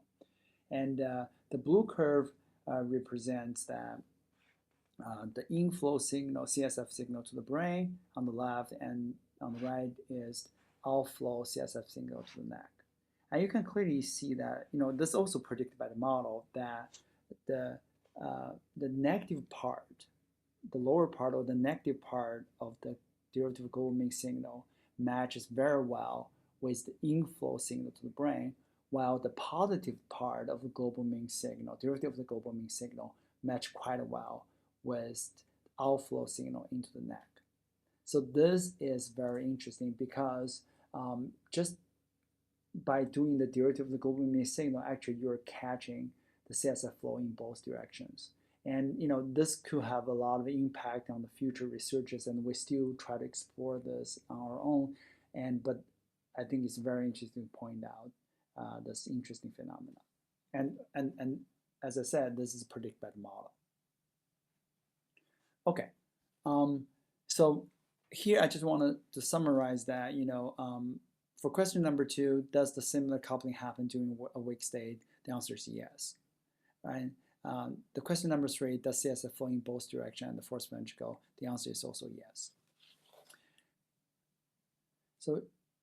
And the blue curve represents that the inflow signal, CSF signal to the brain on the left, and on the right is outflow CSF signal to the neck. And you can clearly see that, this is also predicted by the model, that the negative part, the lower part or the negative part of the derivative global mean signal matches very well with the inflow signal to the brain, while the positive part of the global mean signal, derivative of the global mean signal, match quite well with outflow signal into the neck. So this is very interesting because just by doing the derivative of the global mean signal, actually you're catching the CSF flow in both directions. And this could have a lot of impact on the future researchers, and we still try to explore this on our own. But I think it's very interesting to point out this interesting phenomenon. And as I said, this is predicted by the model. Okay, so here I just wanted to summarize that, for question number 2, does the similar coupling happen during a wake state? The answer is yes, right? The question number 3, does CSF flow in both directions and the fourth ventricle? The answer is also yes. So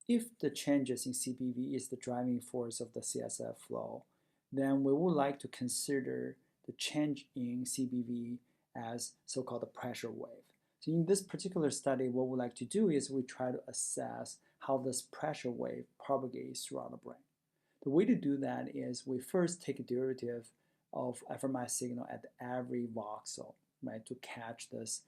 if the changes in CBV is the driving force of the CSF flow, then we would like to consider the change in CBV as so-called a pressure wave. So in this particular study, what we like to do is we try to assess how this pressure wave propagates throughout the brain. The way to do that is we first take a derivative of fMRI signal at every voxel, right, to catch this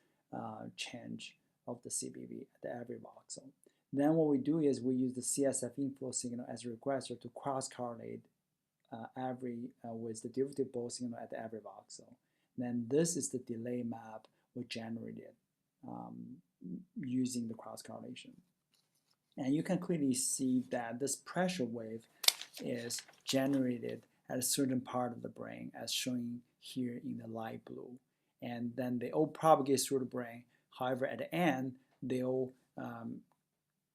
change of the CBV at the average voxel. Then what we do is we use the CSF inflow signal as a regressor to cross-correlate with the derivative Bose signal at the average voxel. Then this is the delay map we generated using the cross-correlation. And you can clearly see that this pressure wave is generated at a certain part of the brain, as shown here in the light blue. And then they all propagate through the brain. However, at the end, they all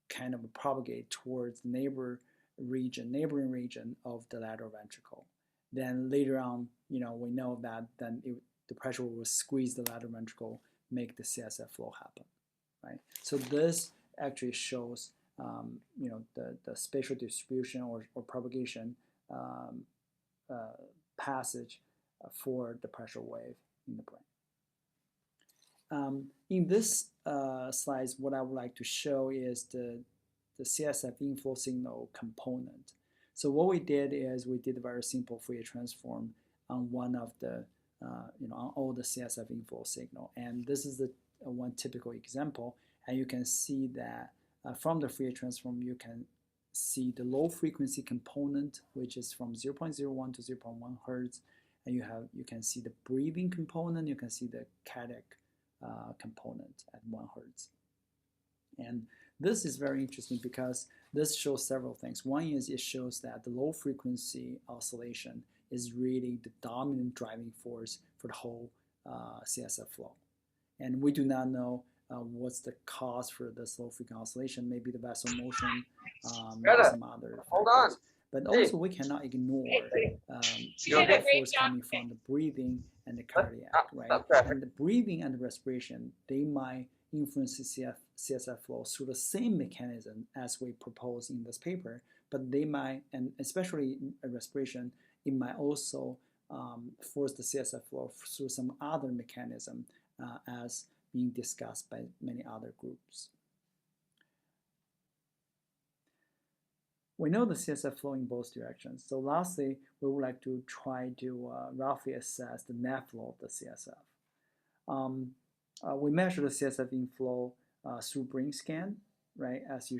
kind of propagate towards the neighboring region of the lateral ventricle. Then later on, we know that then the pressure will squeeze the lateral ventricle, make the CSF flow happen, right? So this actually shows, the spatial distribution or propagation passage for the pressure wave in the brain. In this slides, what I would like to show is the CSF inflow signal component. So what we did is we did a very simple Fourier transform on one of the, on all the CSF inflow signal. And this is the one typical example. And you can see that from the Fourier transform, you can see the low frequency component, which is from 0.01 to 0.1 hertz. And you can see the breathing component, you can see the cardiac component at 1 hertz. And this is very interesting because this shows several things. One is it shows that the low frequency oscillation is really the dominant driving force for the whole CSF flow. And we do not know what's the cause for this low frequency oscillation, maybe the vessel motion, or some other factors. But also we cannot ignore the force coming from the breathing and the cardiac, right? And the breathing and the respiration, they might influence the CSF flow through the same mechanism as we propose in this paper, but they might, and especially respiration, it might also force the CSF flow through some other mechanism as being discussed by many other groups. We know the CSF flow in both directions. So lastly, we would like to try to roughly assess the net flow of the CSF. We measure the CSF inflow through brain scan, right, as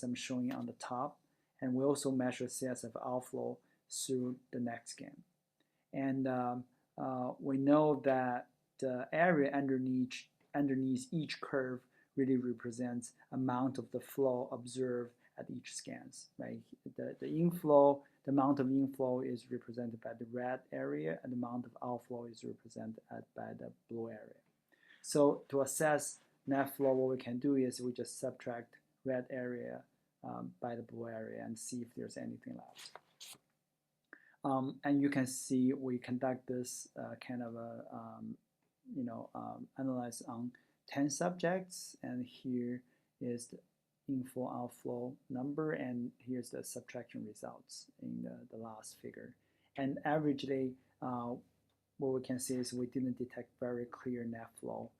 I'm showing on the top. And we also measure CSF outflow through the neck scan. And we know that the area underneath each curve really represents amount of the flow observed at each scans, right? The inflow, the amount of inflow is represented by the red area, and the amount of outflow is represented by the blue area. So to assess net flow, what we can do is we just subtract red area by the blue area and see if there's anything left. And you can see we conduct this kind of a, analyze on 10 subjects, and here is the inflow outflow number, and here's the subtraction results in the last figure. And averagely, what we can see is we didn't detect very clear net flow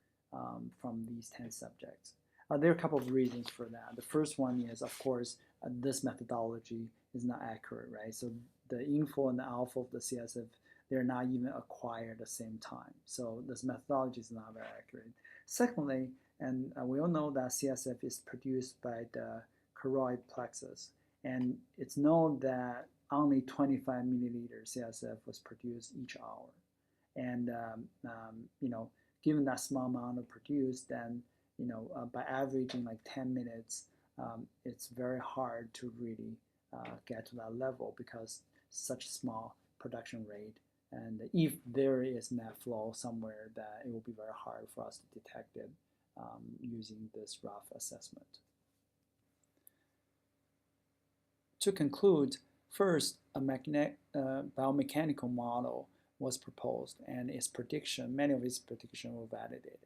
from these 10 subjects. There are a couple of reasons for that. The first one is, of course, this methodology is not accurate, right? So the inflow and the outflow of the CSF, they're not even acquired at the same time. So this methodology is not very accurate. Secondly, and we all know that CSF is produced by the choroid plexus, and it's known that only 25 milliliter CSF was produced each hour. And given that small amount of produced, then by averaging like 10 minutes, it's very hard to really get to that level because such small production rate. And if there is net flow somewhere, that it will be very hard for us to detect it using this rough assessment. To conclude, first, a biomechanical model was proposed, and its prediction, many of its predictions were validated.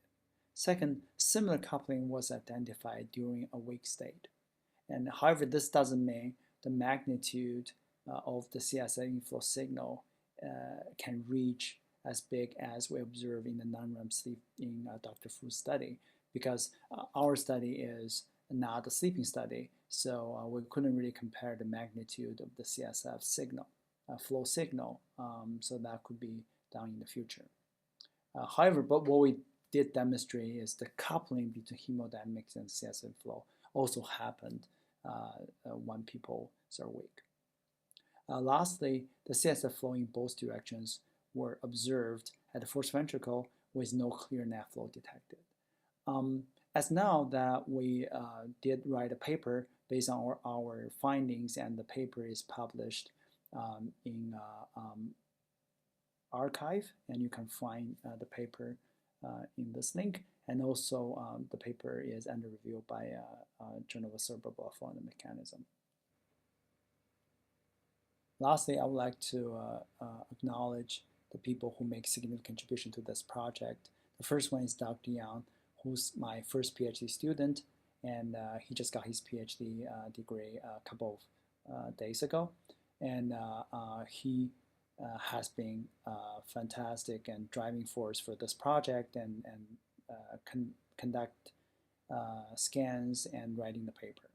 Second, similar coupling was identified during a wake state. And however, this doesn't mean the magnitude of the CSF inflow signal can reach as big as we observe in the non-REM sleep in Dr. Fu's study, because our study is not a sleeping study, so we couldn't really compare the magnitude of the CSF signal, flow signal, so that could be done in the future. However, but what we did demonstrate is the coupling between hemodynamics and CSF flow also happened when people are weak. Lastly, the CSF flow in both directions were observed at the fourth ventricle with no clear net flow detected. As now that we did write a paper based on our findings, and the paper is published in archive, and you can find the paper in this link, and also the paper is under review by Journal of Cerebral Blood Flow and Mechanism. Lastly, I would like to acknowledge the people who make significant contribution to this project. The first one is Dr. Yang, who's my first PhD student, and he just got his PhD degree a couple of days ago. And he has been fantastic and driving force for this project, and conduct scans and writing the paper.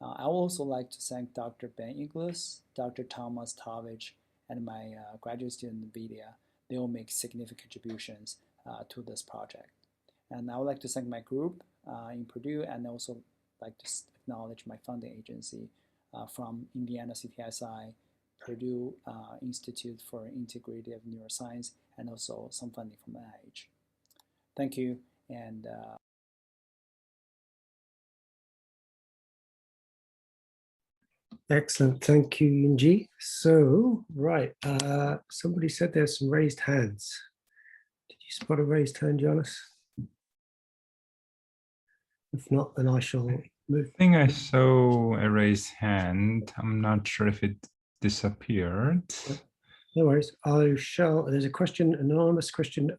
I would also like to thank Dr. Ben Inglis, Dr. Thomas Tavich, and my graduate student Vidya. They will make significant contributions to this project. And I would like to thank my group in Purdue, and also like to acknowledge my funding agency from Indiana CTSI, Purdue Institute for Integrative Neuroscience, and also some funding from NIH. Thank you, and Excellent, thank you, Yunjie. So, right, somebody said there's some raised hands. Did you spot a raised hand, Jonas? If not, then I shall move. I think I saw a raised hand. I'm not sure if it disappeared. No worries. I shall. There's a question, an anonymous question.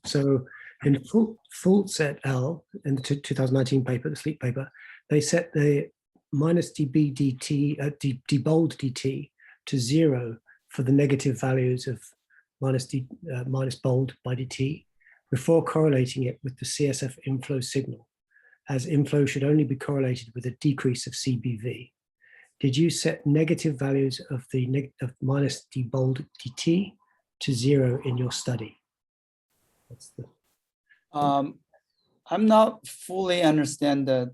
So in Fultz et al. In the 2019 paper, the sleep paper, they set the minus dB dt, debold dt to 0 for the negative values of minus bold by dt before correlating it with the CSF inflow signal, as inflow should only be correlated with a decrease of CBV. Did you set negative values of the minus debold dt to 0 in your study? That's the. I'm not fully understand the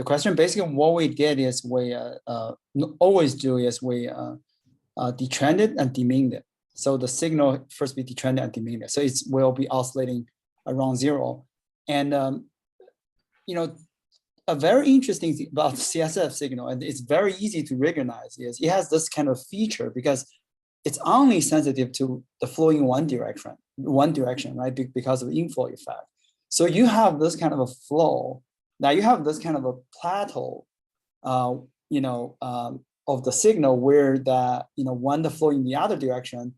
question. Basically, what we did is we always do is we detrended and demeaned it. So the signal first be detrended and demeaned. So it will be oscillating around 0. And you know, a very interesting thing about the CSF signal, and it's very easy to recognize, is it has this kind of feature because it's only sensitive to the flow in one direction, right? Because of the inflow effect. So you have this kind of a flow. Now you have this kind of a plateau, of the signal where that, when the flow in the other direction,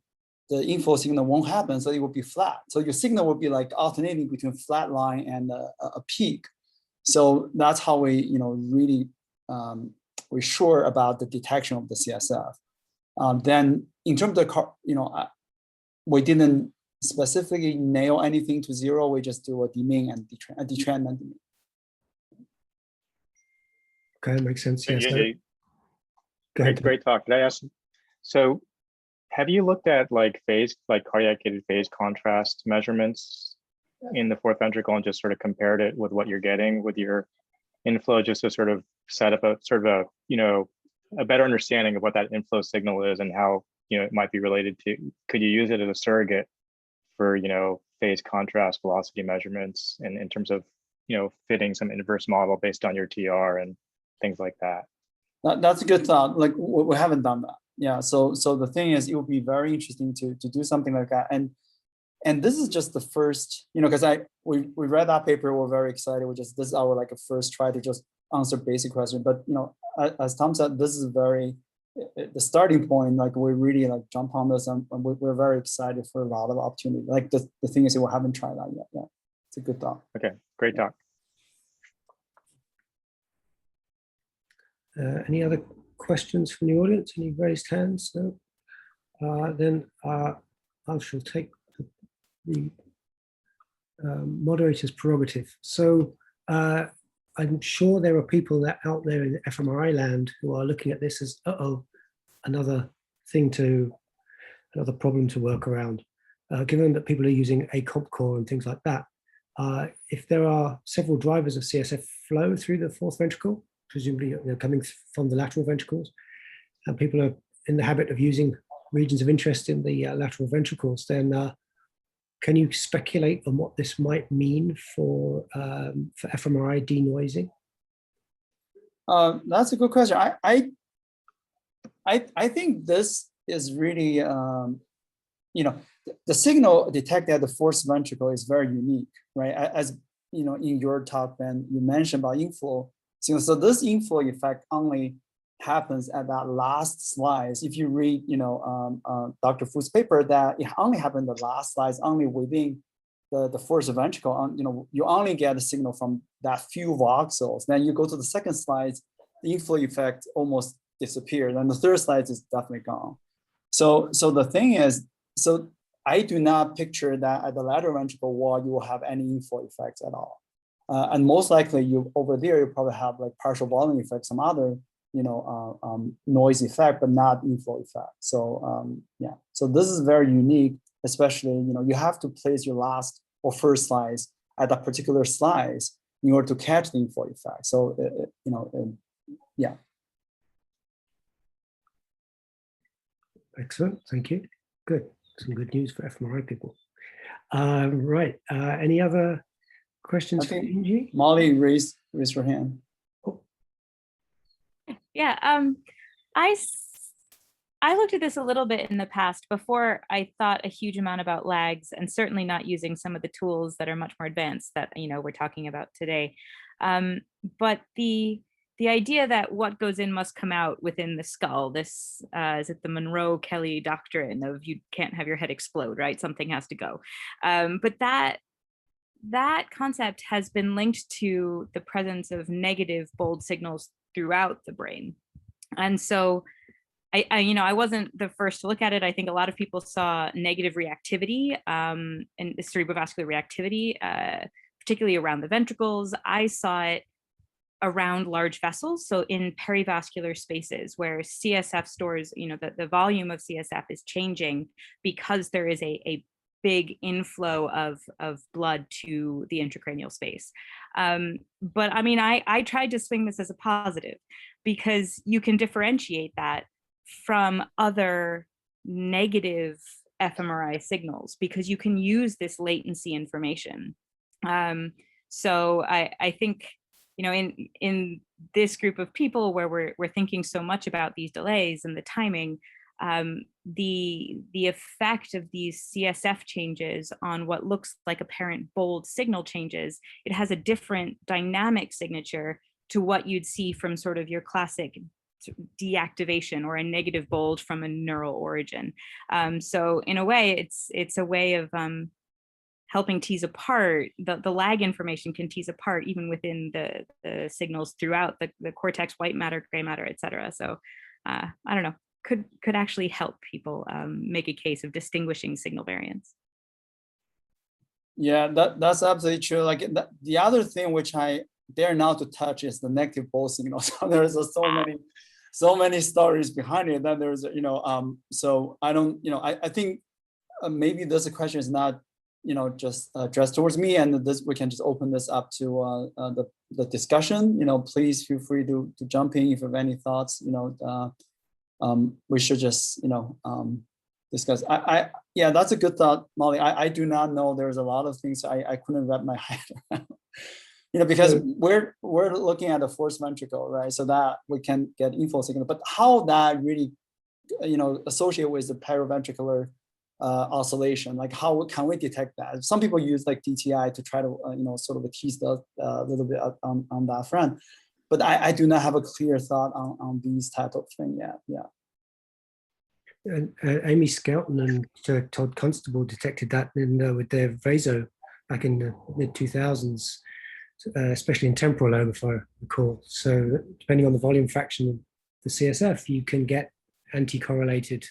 the inflow signal won't happen, so it will be flat. So your signal will be like alternating between flat line and a peak. So that's how we, really we're sure about the detection of the CSF. Then in terms of, we didn't specifically nail anything to 0. We just do a demean and detrend and demean. Okay, makes sense. Yes. Go ahead. Great talk. Could I ask? So, have you looked at like cardiac gated phase contrast measurements in the fourth ventricle and just sort of compared it with what you're getting with your inflow, just to sort of set up a better understanding of what that inflow signal is and how it might be related to? Could you use it as a surrogate for phase contrast velocity measurements, and in terms of fitting some inverse model based on your TR and things like that? That's a good thought. Like, we haven't done that. Yeah. So the thing is, it would be very interesting to do something like that. And this is just the first, because we read that paper, we're very excited. This is our like a first try to just answer basic question. But as Tom said, this is the starting point. Like, we really like jump on this, and we're very excited for a lot of opportunity. Like the thing is, we haven't tried that yet. Yeah, it's a good thought. Okay, great talk. Any other questions from the audience? Any raised hands? No. Then I shall take the moderator's prerogative. So I'm sure there are people out there in fMRI land who are looking at this as, another problem to work around. Given that people are using a comp core and things like that, if there are several drivers of CSF flow through the fourth ventricle, presumably coming from the lateral ventricles, and people are in the habit of using regions of interest in the lateral ventricles, then can you speculate on what this might mean for fMRI denoising? That's a good question. I think this is really, the signal detected at the fourth ventricle is very unique, right? As you know, in your talk, Ben, you mentioned about inflow. So this inflow effect only happens at that last slice. If you read, Dr. Fu's paper, that it only happened the last slice, only within the fourth ventricle. You only get a signal from that few voxels. Then you go to the second slide, the inflow effect almost disappeared, and the third slide is definitely gone. So the thing is, so I do not picture that at the lateral ventricle wall you will have any inflow effects at all, and most likely you over there you probably have like partial volume effect, some other noise effect, but not inflow effect. So yeah, so this is very unique, especially you have to place your last or first slice at that particular slice in order to catch the inflow effect. So yeah. Excellent, thank you. Good, some good news for fMRI people. Right, any other questions for Yunjie? Molly raised her hand. Oh. Yeah, I looked at this a little bit in the past before I thought a huge amount about lags, and certainly not using some of the tools that are much more advanced that we're talking about today. But the idea that what goes in must come out within the skull, this is it the Monroe-Kelly doctrine of you can't have your head explode, right? Something has to go. But that concept has been linked to the presence of negative bold signals throughout the brain. And so I wasn't the first to look at it. I think a lot of people saw negative reactivity and cerebrovascular reactivity, particularly around the ventricles. I saw it around large vessels, so in perivascular spaces where CSF stores, the volume of CSF is changing because there is a big inflow of blood to the intracranial space. But I mean, I tried to swing this as a positive because you can differentiate that from other negative fMRI signals because you can use this latency information. So I think, in this group of people where we're thinking so much about these delays and the timing, the effect of these CSF changes on what looks like apparent bold signal changes, it has a different dynamic signature to what you'd see from sort of your classic deactivation or a negative bold from a neural origin. So in a way, it's a way of helping tease apart the lag information can tease apart even within the signals throughout the cortex, white matter, gray matter, et cetera. So I don't know, could actually help people make a case of distinguishing signal variants. Yeah, that's absolutely true. Like the other thing which I dare not to touch is the negative bold signal. So there's so many stories behind it that there's, so I don't, I think maybe this question is not, just addressed towards me, and this we can just open this up to the discussion. Please feel free to jump in if you have any thoughts. We should just discuss. Yeah, that's a good thought, Molly. I do not know. There's a lot of things I couldn't wrap my head around. Because we're looking at the fourth ventricle, right? So that we can get inflow signal, but how that really, associate with the paraventricular oscillation, like how can we detect that? Some people use like DTI to try to, sort of tease a little bit on that front, but I do not have a clear thought on these type of thing yet. Yeah. And Amy Skelton and Todd Constable detected that with their vaso back in the mid 2000s. Especially in temporal lobe, if I recall. So depending on the volume fraction of the CSF, you can get anti-correlated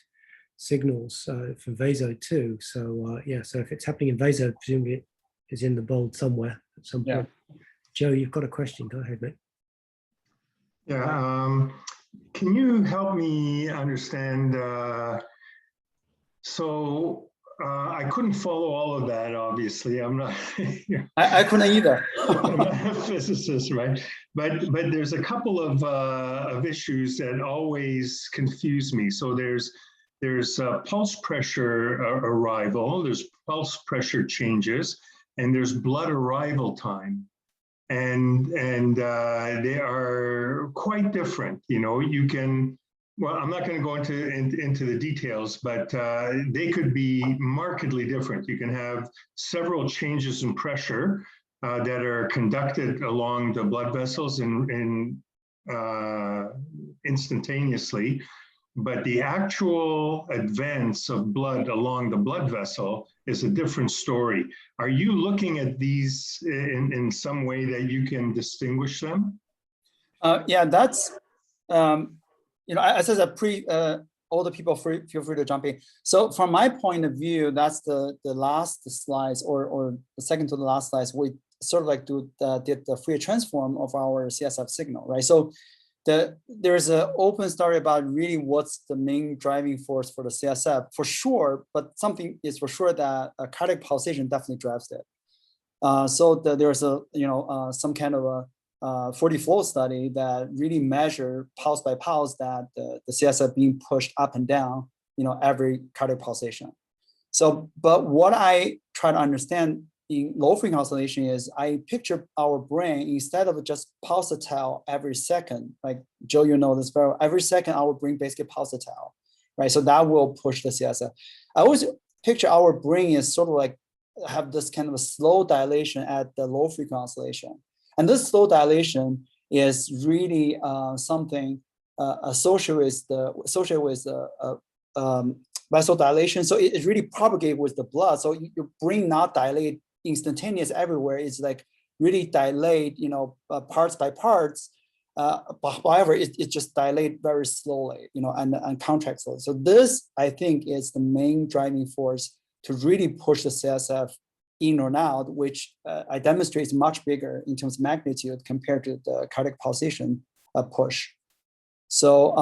signals for vaso too. So yeah, so if it's happening in vaso, presumably it is in the bold somewhere at some point. Yeah. Joe, you've got a question. Go ahead, mate. Yeah, can you help me understand? So I couldn't follow all of that, obviously. I'm not, I couldn't either. I'm not a physicist, right? But there's a couple of issues that always confuse me. So there's pulse pressure arrival, there's pulse pressure changes, and there's blood arrival time. And they are quite different. You know, you can, well, I'm not going to go into the details, but they could be markedly different. You can have several changes in pressure that are conducted along the blood vessels and instantaneously, but the actual advance of blood along the blood vessel is a different story. Are you looking at these in some way that you can distinguish them? Yeah, that's, you know, as I said, all the people feel free to jump in. So from my point of view, that's the last slides or the second to the last slides, we sort of like did the Fourier transform of our CSF signal, right? So there's an open story about really what's the main driving force for the CSF, for sure, but something is for sure that a cardiac pulsation definitely drives it. So there's a, you know, some kind of a 40-fold study that really measure pulse by pulse that the CSF being pushed up and down, you know, every cardiac pulsation. So, but what I try to understand in low frequency oscillation is I picture our brain, instead of just pulsatile every second, like Joe, you know this very well, every second our brain basically pulsatile, right? So that will push the CSF. I always picture our brain is sort of like have this kind of a slow dilation at the low frequency oscillation. And this slow dilation is really something associated with vasodilation. So it really propagates with the blood. So your brain not dilate instantaneous everywhere. It's like really dilate, you know, parts by parts. However, it just dilate very slowly, you know, and contract slowly. So this, I think, is the main driving force to really push the CSF in or out, which I demonstrate is much bigger in terms of magnitude compared to the cardiac pulsation push. So,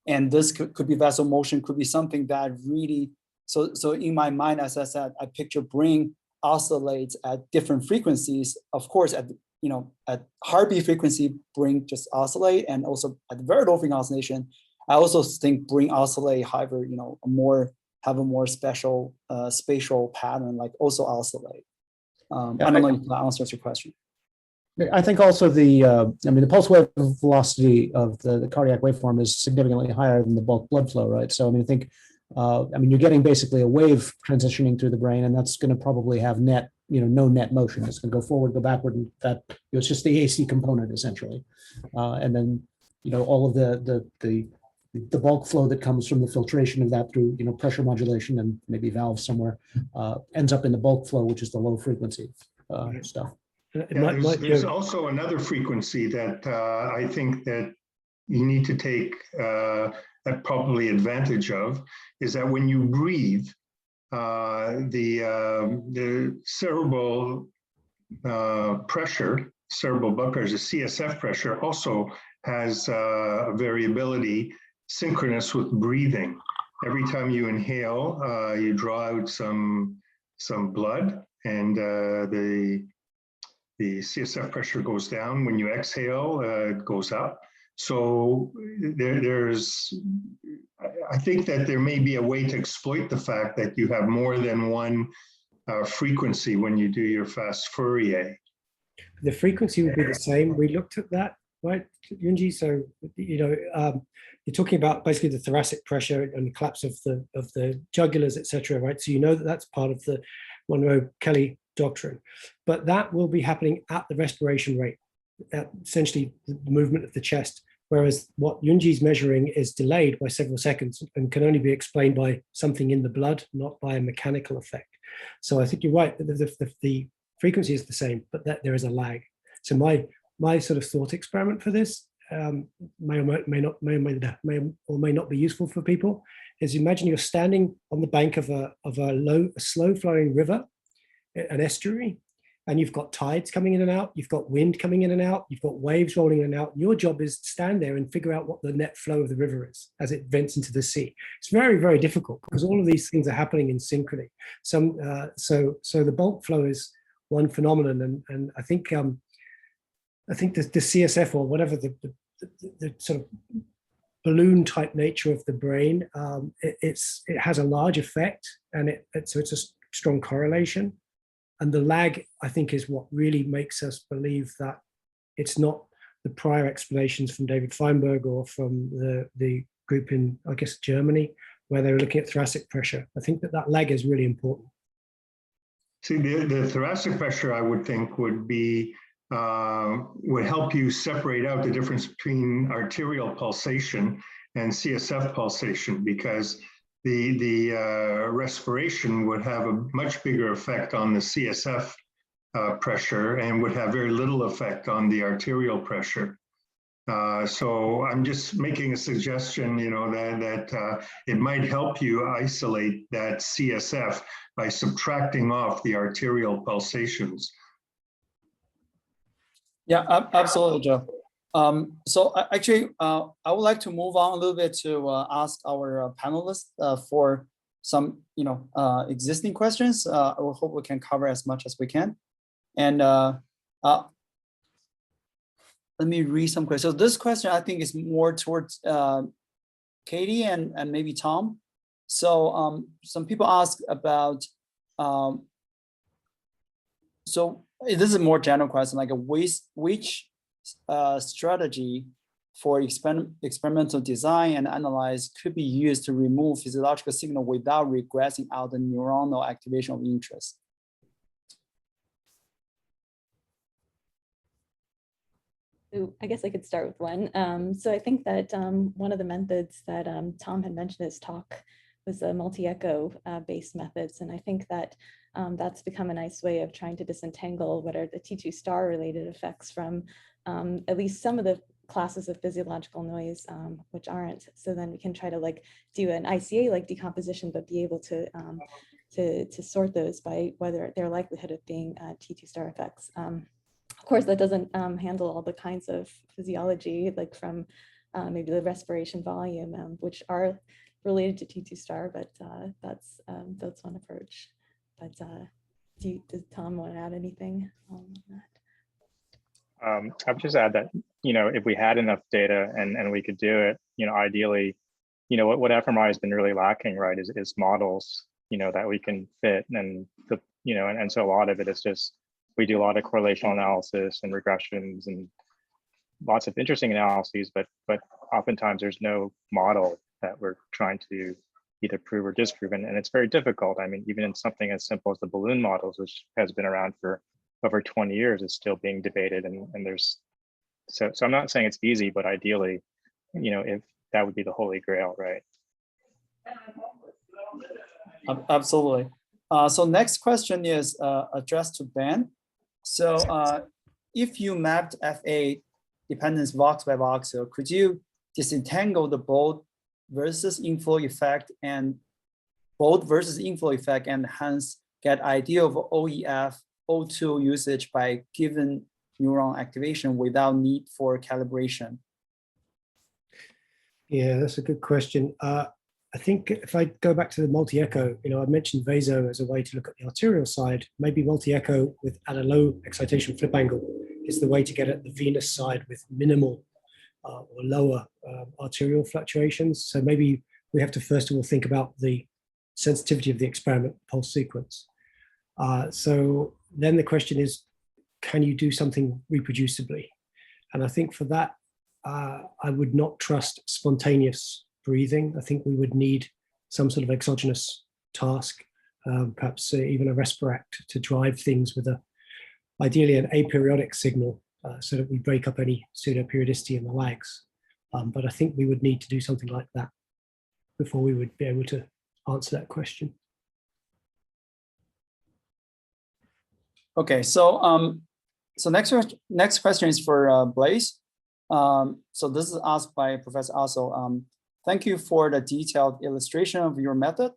and this could be vessel motion, could be something that really, so in my mind, as I said, I picture brain oscillates at different frequencies. Of course, at, you know, at heartbeat frequency, brain just oscillate, and also at very low frequency oscillation, I also think brain oscillate, however, you know, have a more special spatial pattern, like also oscillate. I don't know if that answers your question. I think also the pulse wave velocity of the cardiac waveform is significantly higher than the bulk blood flow, right? So, I mean, I think, you're getting basically a wave transitioning through the brain, and that's going to probably have net, you know, no net motion. It's going to go forward, go backward, and that, you know, it's just the AC component essentially. And then, you know, all of the bulk flow that comes from the filtration of that through, you know, pressure modulation and maybe valves somewhere ends up in the bulk flow, which is the low frequency stuff. There's also another frequency that I think that you need to take probably advantage of, is that when you breathe, the cerebral pressure, cerebral blood pressure, CSF pressure also has variability synchronous with breathing. Every time you inhale, you draw out some blood, and the CSF pressure goes down. When you exhale, it goes up. So I think that there may be a way to exploit the fact that you have more than one frequency when you do your fast Fourier. The frequency would be the same. We looked at that, right, Yunjie? So, you know, you're talking about basically the thoracic pressure and the collapse of the jugulars, etc., right? So you know that that's part of the Monroe-Kelly doctrine, but that will be happening at the respiration rate, at essentially the movement of the chest. Whereas what Yunjie's measuring is delayed by several seconds and can only be explained by something in the blood, not by a mechanical effect. So I think you're right. The frequency is the same, but that there is a lag. So my sort of thought experiment for this may or may not be useful for people is, imagine you're standing on the bank of a slow flowing river, an estuary, and you've got tides coming in and out, you've got wind coming in and out, you've got waves rolling in and out. And your job is to stand there and figure out what the net flow of the river is as it vents into the sea. It's very, very difficult because all of these things are happening in synchrony. So the bulk flow is one phenomenon, and I think the CSF, or whatever the sort of balloon type nature of the brain, it has a large effect, and so it's a strong correlation. And the lag, I think, is what really makes us believe that it's not the prior explanations from David Feinberg or from the group in, I guess, Germany, where they were looking at thoracic pressure. I think that lag is really important. See, the thoracic pressure, I would think, would help you separate out the difference between arterial pulsation and CSF pulsation, because the respiration would have a much bigger effect on the CSF pressure and would have very little effect on the arterial pressure. So I'm just making a suggestion, that it might help you isolate that CSF by subtracting off the arterial pulsations. Yeah, absolutely, Joe. So actually, I would like to move on a little bit to ask our panelists for some, existing questions. I hope we can cover as much as we can. And let me read some questions. So this question, I think, is more towards Catie and maybe Tom. So some people ask about, so this is a more general question, like which strategy for experimental design and analyze could be used to remove physiological signal without regressing out the neuronal activation of interest? So I guess I could start with one. So I think that one of the methods that Tom had mentioned in his talk was the multi-echo based methods. And I think that that's become a nice way of trying to disentangle what are the T2 star related effects from at least some of the classes of physiological noise, which aren't. So then we can try to do an ICA like decomposition, but be able to sort those by whether their likelihood of being T2 star effects. Of course, that doesn't handle all the kinds of physiology, like from maybe the respiration volume, which are related to T2 star, but that's one approach. But does Tom want to add anything on that? I would just add that, if we had enough data and we could do it, ideally, what fMRI has been really lacking, right, is models, that we can fit, and and so a lot of it is just, we do a lot of correlational analysis and regressions and lots of interesting analyses, but oftentimes there's no model that we're trying to either prove or disprove, and it's very difficult. I mean, even in something as simple as the balloon models, which has been around for over 20 years, is still being debated, and there's so I'm not saying it's easy, but ideally, if that would be the holy grail, right? Absolutely. So next question is addressed to Ben. So if you mapped FA dependence vox by voxel, could you disentangle the bold versus inflow effect and hence get idea of OEF O2 usage by given neuron activation without need for calibration? Yeah, that's a good question. I think if I go back to the multi-echo, I mentioned vaso as a way to look at the arterial side. Maybe multi-echo at a low excitation flip angle is the way to get at the venous side with minimal or lower arterial fluctuations. So maybe we have to first of all think about the sensitivity of the experiment pulse sequence. So then the question is, can you do something reproducibly? And I think for that, I would not trust spontaneous breathing. I think we would need some sort of exogenous task, perhaps even a respiract to drive things with ideally an aperiodic signal so that we break up any pseudoperiodicity in the lags. But I think we would need to do something like that before we would be able to answer that question. Okay, so next question is for Blaise. So this is asked by Professor Aso. Thank you for the detailed illustration of your method.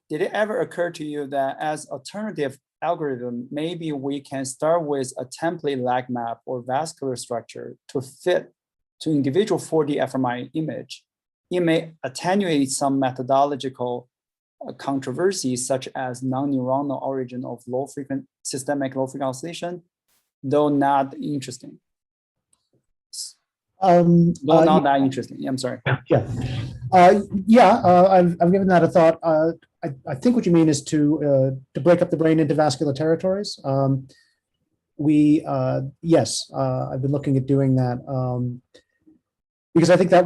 Did it ever occur to you that as alternative algorithm, maybe we can start with a template lag map or vascular structure to fit to individual 4D fMRI image. It may attenuate some methodological controversies, such as non-neuronal origin of systemic low frequency oscillation, though not interesting. Not that interesting. Yeah, I'm sorry. I've given that a thought. I think what you mean is to break up the brain into vascular territories. Yes, I've been looking at doing that because I think that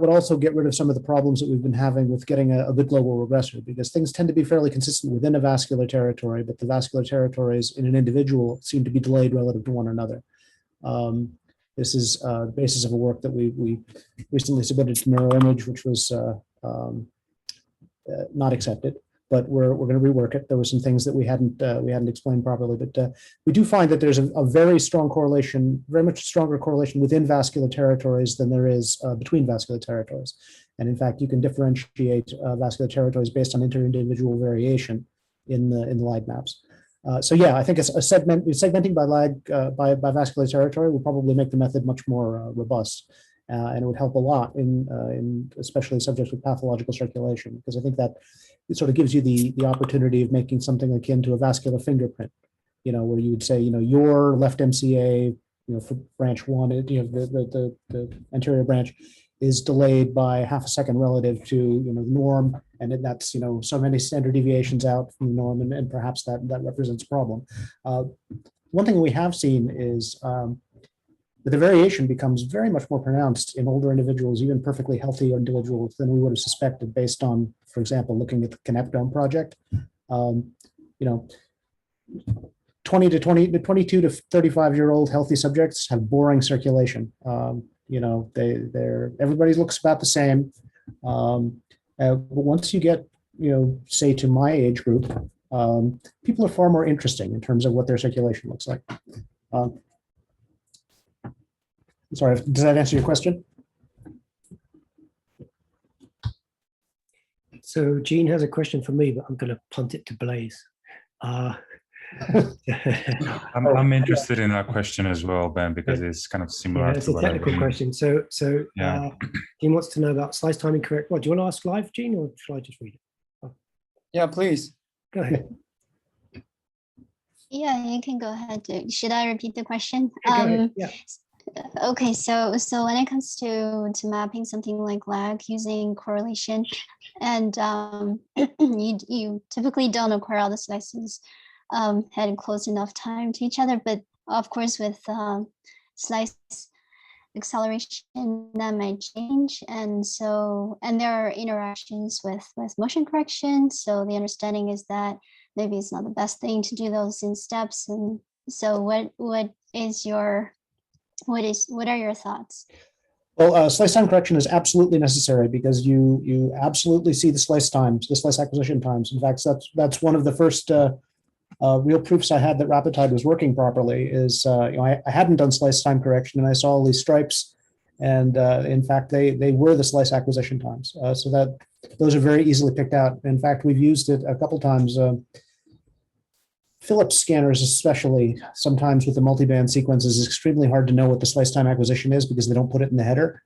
would also get rid of some of the problems that we've been having with getting a good global regressor, because things tend to be fairly consistent within a vascular territory, but the vascular territories in an individual seem to be delayed relative to one another. This is the basis of a work that we recently submitted to NeuroImage, which was not accepted, but we're going to rework it. There were some things that we hadn't explained properly, but we do find that there's a very strong correlation, very much stronger correlation within vascular territories than there is between vascular territories. And in fact, you can differentiate vascular territories based on inter-individual variation in the lag maps. So yeah, I think segmenting by lag by vascular territory will probably make the method much more robust, and it would help a lot in especially subjects with pathological circulation, because I think that it sort of gives you the opportunity of making something akin to a vascular fingerprint, where you would say, your left MCA, for branch 1, the anterior branch is delayed by half a second relative to the norm, and that's so many standard deviations out from the norm, and perhaps that represents a problem. One thing we have seen is that the variation becomes very much more pronounced in older individuals, even perfectly healthy individuals, than we would have suspected based on, for example, looking at the Connectome project. 22 to 35-year-old healthy subjects have boring circulation. Everybody looks about the same. But once you get, say to my age group, people are far more interesting in terms of what their circulation looks like. Sorry, does that answer your question? So Jean has a question for me, but I'm going to punt it to Blaise. I'm interested in that question as well, Ben, because it's kind of similar. Yeah, it's a technical question. So Jean wants to know about slice timing correct. What do you want to ask live, Jean, or shall I just read it? Oh. Yeah, please. Go ahead. Yeah, you can go ahead. Should I repeat the question? Go ahead. Yeah. Okay, so when it comes to mapping something like lag using correlation, and you typically don't acquire all the slices at close enough time to each other, but of course with slice acceleration that might change, and there are interactions with motion correction. So the understanding is that maybe it's not the best thing to do those in steps. And so what are your thoughts? Well, slice time correction is absolutely necessary, because you absolutely see the slice times, the slice acquisition times. In fact, that's one of the first real proofs I had that Rapidtide was working properly. Is I hadn't done slice time correction, and I saw all these stripes, and in fact they were the slice acquisition times. So that those are very easily picked out. In fact, we've used it a couple times. Philips scanners, especially, sometimes with the multiband sequences, is extremely hard to know what the slice time acquisition is because they don't put it in the header.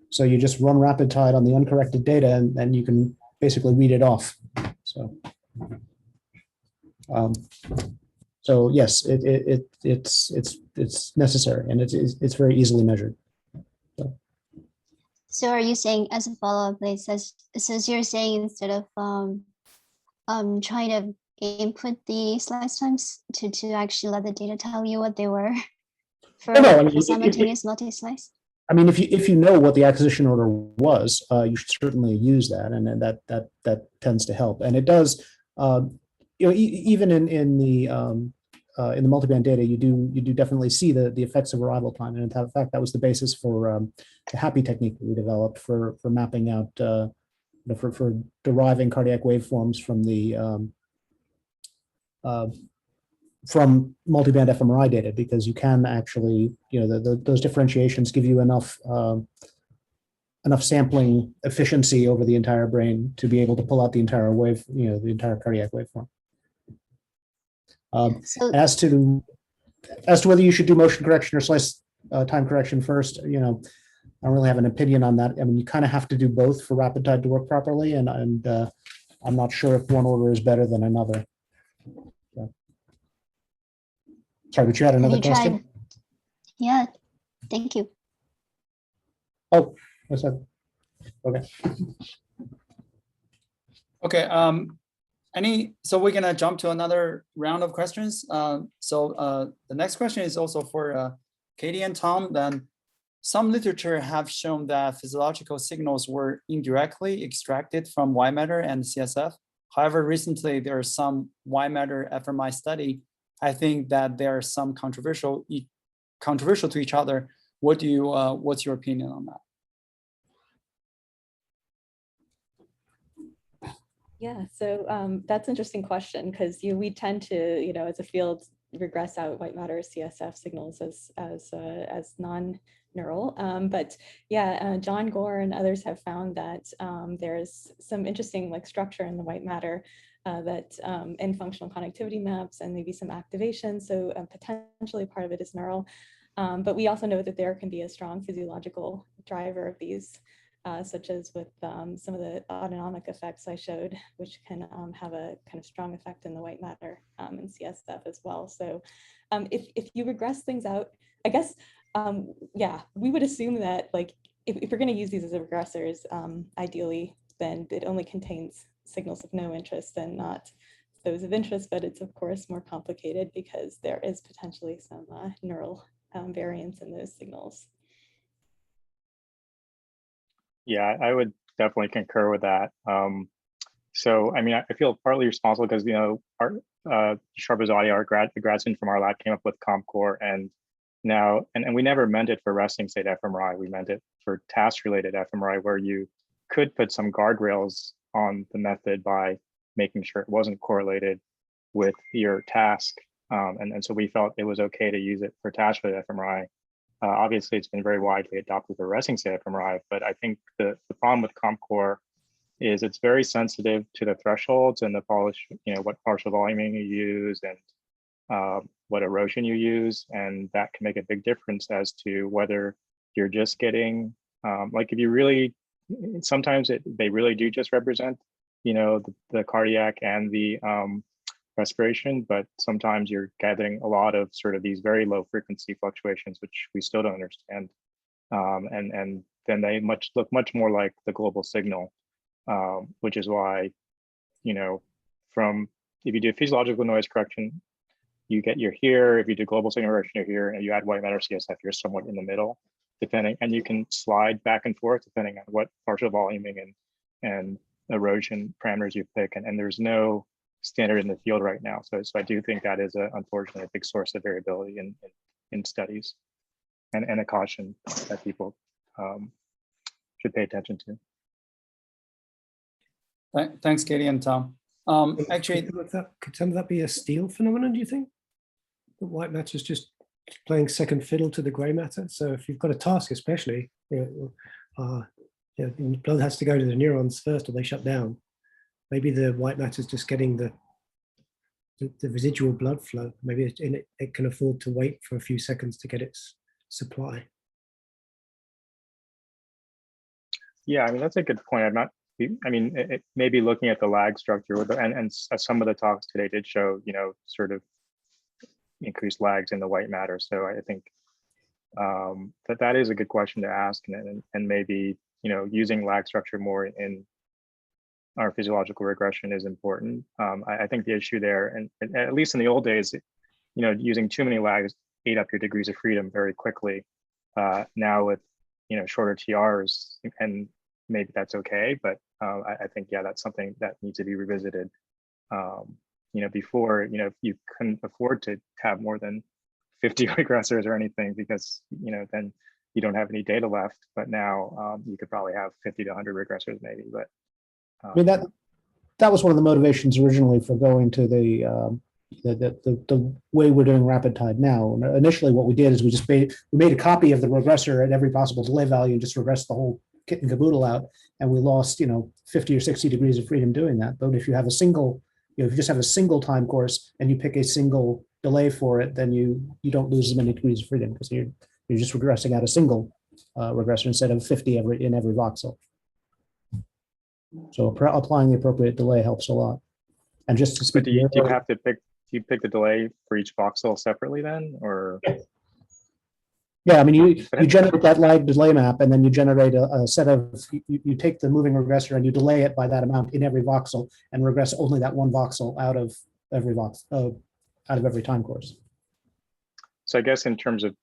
So you just run Rapidtide on the uncorrected data, and you can basically read it off. So, yes, it's necessary, and it's very easily measured. So are you saying, as a follow-up, it says you're saying instead of trying to input the slice times to actually let the data tell you what they were for simultaneous multi-slice? I mean, if you know what the acquisition order was, you should certainly use that, and that tends to help. And it does, even in the multiband data, you do definitely see the effects of arrival time. And in fact, that was the basis for the HAPI technique that we developed for mapping out, for deriving cardiac waveforms from the from multiband fMRI data, because you can actually, those differentiations give you enough sampling efficiency over the entire brain to be able to pull out the entire wave, the entire cardiac waveform. So As to whether you should do motion correction or slice time correction first, I don't really have an opinion on that. I mean, you kind of have to do both for rapid tide to work properly, and I'm not sure if one order is better than another. So. Sorry, but you had have another you question? tried? Yeah, thank you. Oh, what's that? Okay. Okay. So we're gonna jump to another round of questions. The next question is also for Catie and Tom. Then some literature have shown that physiological signals were indirectly extracted from white matter and CSF. However, recently there are some white matter fMRI study. I think that there are some controversial to each other. What's your opinion on that? Yeah, so that's an interesting question because we tend to, as a field, regress out white matter CSF signals as non-neural. But yeah, John Gore and others have found that there's some interesting structure in the white matter that in functional connectivity maps and maybe some activation. So potentially part of it is neural. But we also know that there can be a strong physiological driver of these. Such as with some of the autonomic effects I showed, which can have a kind of strong effect in the white matter and CSF as well. So if you regress things out, I guess, yeah, we would assume that if we're going to use these as regressors, ideally, then it only contains signals of no interest and not those of interest, but it's of course more complicated because there is potentially some neural variance in those signals. Yeah, I would definitely concur with that. So, I mean, I feel partly responsible because, our Sharbazadi, our grad student from our lab, came up with CompCore, and now, and we never meant it for resting state fMRI. We meant it for task-related fMRI, where you could put some guardrails on the method by making sure it wasn't correlated with your task. And so we felt it was okay to use it for task-related fMRI. Obviously, it's been very widely adopted for resting state fMRI, but I think the problem with CompCore is it's very sensitive to the thresholds and the what partial voluming you use and what erosion you use, and that can make a big difference as to whether you're just getting if you really, sometimes they really do just represent the cardiac and the respiration, but sometimes you're gathering a lot of sort of these very low frequency fluctuations, which we still don't understand. And then they look much more like the global signal, which is why, if you do physiological noise correction, you're here. If you do global signal correction, you're here, and you add white matter CSF, you're somewhat in the middle, and you can slide back and forth depending on what partial voluming and erosion parameters you pick, and there's no standard in the field right now. So I do think that is unfortunately a big source of variability in studies, and a caution that people should pay attention to. Thanks, Catie and Tom. Actually, could some of that be a Steele phenomenon, do you think? The white matter is just playing second fiddle to the gray matter. So if you've got a task, especially, blood has to go to the neurons first or they shut down. Maybe the white matter is just getting the residual blood flow. Maybe it can afford to wait for a few seconds to get its supply. Yeah, I mean, that's a good point. It may be looking at the lag structure, and some of the talks today did show, sort of increased lags in the white matter. So I think that is a good question to ask, and maybe, using lag structure more in our physiological regression is important. I think the issue there, and at least in the old days, using too many lags ate up your degrees of freedom very quickly. Now with shorter TRs, and maybe that's okay, but I think, yeah, that's something that needs to be revisited. Before, you couldn't afford to have more than 50 regressors or anything, because then you don't have any data left. But now you could probably have 50 to 100 regressors maybe. But I mean, that was one of the motivations originally for going to the way we're doing rapid tide now. And initially, what we did is we made a copy of the regressor at every possible delay value and just regressed the whole kit and caboodle out, and we lost 50 or 60 degrees of freedom doing that. But if you have a single if you just have a single time course and you pick a single delay for it, then you don't lose as many degrees of freedom because you're just regressing out a single regressor instead of 50 in every voxel. So applying the appropriate delay helps a lot. And just to speak, but do you have to pick? Do you pick the delay for each voxel separately then, or? Yeah, I mean, you generate that lag delay map, and then you generate a set of, you take the moving regressor and you delay it by that amount in every voxel and regress only that one voxel out of every every time course. So I guess in terms of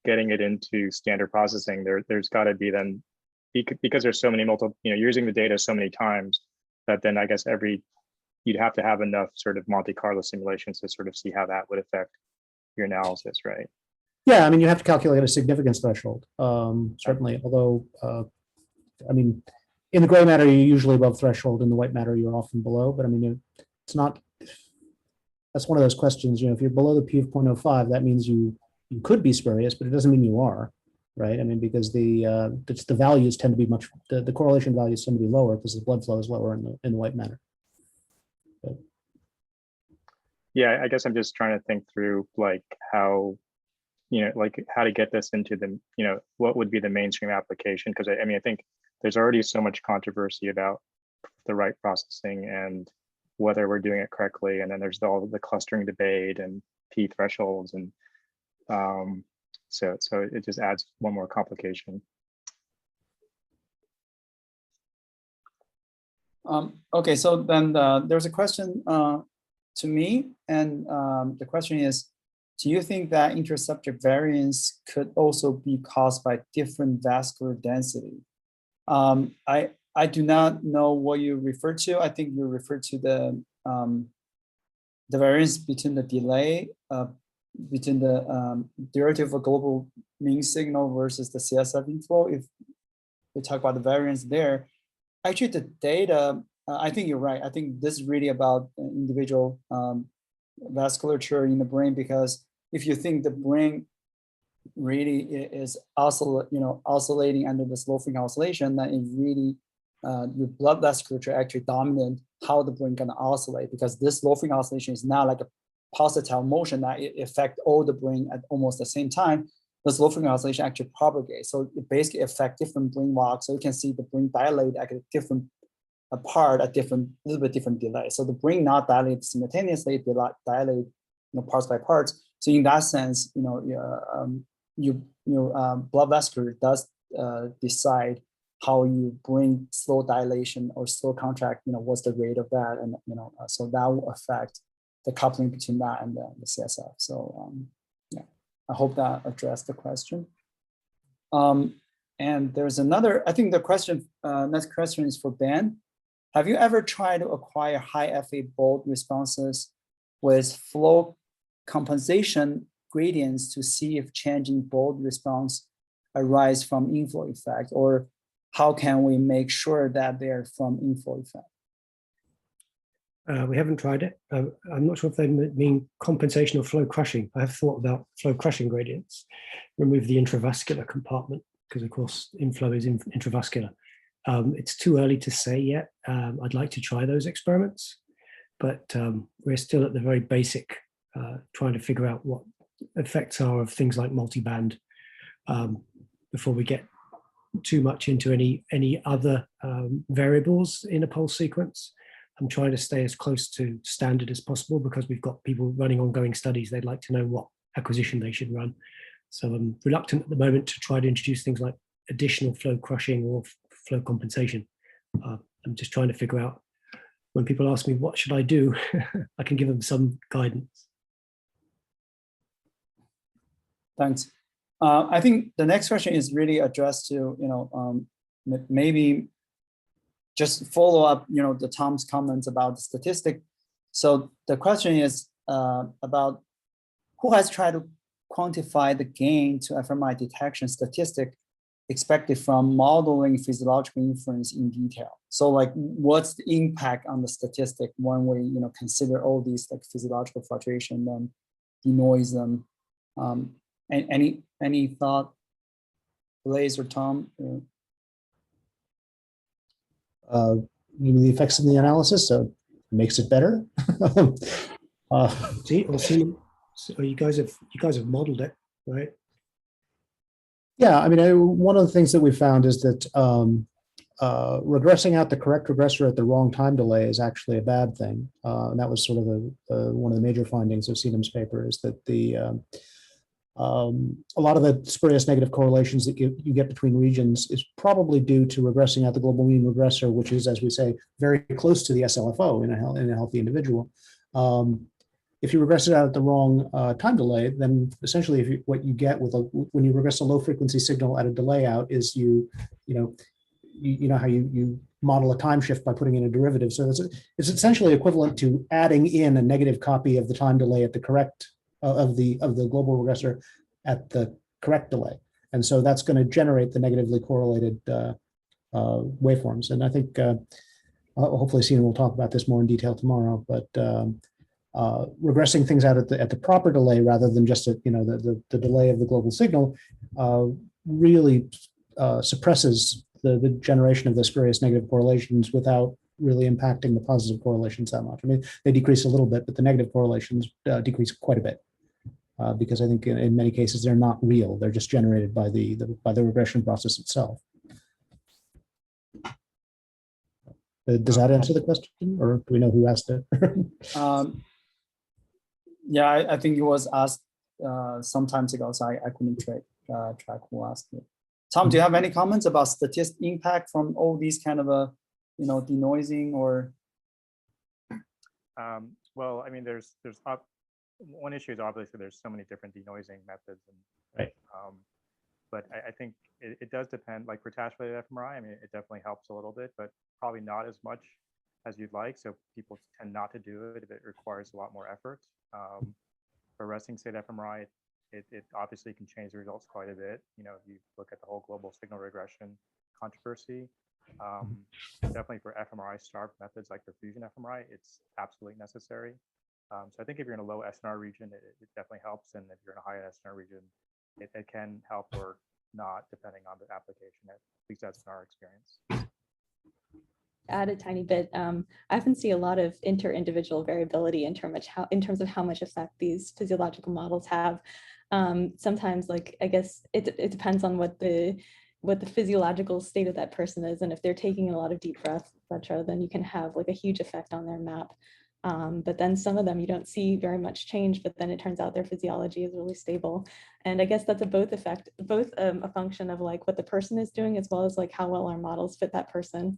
getting it into standard processing, there's got to be then, because there's so many multiple, you're using the data so many times that then I guess you'd have to have enough sort of Monte Carlo simulations to sort of see how that would affect your analysis, right? Yeah, I mean, you have to calculate a significance threshold, certainly, although, I mean, in the gray matter, you're usually above threshold. In the white matter, you're often below, but I mean, it's not, that's one of those questions, if you're below the P of 0.05, that means you could be spurious, but it doesn't mean you are, right? I mean, because the values tend to be the correlation values tend to be lower because the blood flow is lower in the white matter. But, yeah, I guess I'm just trying to think through like how, like how to get this into the, what would be the mainstream application? Because I mean, I think there's already so much controversy about the right processing and whether we're doing it correctly. And then there's all the clustering debate and P thresholds. And so it just adds one more complication. Okay, so then there's a question to me, and the question is, do you think that intersubject variance could also be caused by different vascular density? I do not know what you refer to. I think you refer to the variance between the delay between the derivative of a global mean signal versus the CSF inflow. If we talk about the variance there, actually the data, I think you're right. I think this is really about individual vasculature in the brain, because if you think the brain really is oscillating under this low frequency oscillation, then it really your blood vasculature actually dominant how the brain gonna oscillate, because this low frequency oscillation is not like a pulsatile motion that it affects all the brain at almost the same time. This low frequency oscillation actually propagates, so it basically affects different brain walks. So you can see the brain dilate at a different part at little bit different delay. So the brain not dilate simultaneously, they dilate parts by parts. So in that sense, your blood vasculature does decide how you bring slow dilation or slow contract. What's the rate of that, and so that will affect the coupling between that and the CSF. So yeah, I hope that addressed the question. And there's another. I think the question next question is for Ben. Have you ever tried to acquire high FA bold responses with flow compensation gradients to see if changing bold response arise from inflow effect, or how can we make sure that they're from inflow effect? We haven't tried it. I'm not sure if they mean compensation or flow crushing. I have thought about flow crushing gradients, remove the intravascular compartment, because of course inflow is intravascular. It's too early to say yet. I'd like to try those experiments, but we're still at the very basic, trying to figure out what effects are of things like multiband before we get too much into any other variables in a pulse sequence. I'm trying to stay as close to standard as possible because we've got people running ongoing studies. They'd like to know what acquisition they should run. So I'm reluctant at the moment to try to introduce things like additional flow crushing or flow compensation. I'm just trying to figure out, when people ask me what should I do, I can give them some guidance. Thanks. I think the next question is really addressed to maybe just follow up the Tom's comments about the statistic. So the question is about who has tried to quantify the gain to fMRI detection statistic expected from modeling physiological inference in detail. So like, what's the impact on the statistic when we consider all these like physiological fluctuation, then denoise them? And any thought, Blaise or Tom? You mean the effects of the analysis? So makes it better. See, so you guys have modeled it, right? Yeah, I mean, one of the things that we found is that regressing out the correct regressor at the wrong time delay is actually a bad thing. And that was sort of one of the major findings of Seedham's paper, is that a lot of the spurious negative correlations that you get between regions is probably due to regressing out the global mean regressor, which is, as we say, very close to the SLFO in a healthy individual. If you regress it out at the wrong time delay, then essentially what you get when you regress a low frequency signal at a delay out is you know how you model a time shift by putting in a derivative. So it's essentially equivalent to adding in a negative copy of the time delay at the correct of the global regressor at the correct delay. And so that's going to generate the negatively correlated waveforms. And I think hopefully Sina will talk about this more in detail tomorrow, but regressing things out at the proper delay rather than just the delay of the global signal really suppresses the generation of the spurious negative correlations without really impacting the positive correlations that much. I mean, they decrease a little bit, but the negative correlations decrease quite a bit because I think in many cases they're not real; they're just generated by the regression process itself. Does that answer the question, or do we know who asked it? Yeah, I think it was asked some time ago, so I couldn't track who asked it. Tom, do you have any comments about statistic impact from all these kind of denoising or? Well, I mean, there's one issue is obviously there's so many different denoising methods, and right. But I think it does depend. Like for task-related fMRI, I mean, it definitely helps a little bit, but probably not as much as you'd like. So people tend not to do it if it requires a lot more effort. For resting state fMRI, it obviously can change the results quite a bit. You know, if you look at the whole global signal regression controversy, definitely for fMRI starved methods like perfusion fMRI, it's absolutely necessary. So I think if you're in a low SNR region, it definitely helps. And if you're in a high SNR region, it can help or not, depending on the application. At least that's in our experience. Add a tiny bit. I often see a lot of inter-individual variability in terms of how much effect these physiological models have. Sometimes, like, I guess it depends on what the physiological state of that person is, and if they're taking a lot of deep breaths, etc., then you can have like a huge effect on their map. But then some of them you don't see very much change, but then it turns out their physiology is really stable. And I guess that's both a function of like what the person is doing as well as like how well our models fit that person.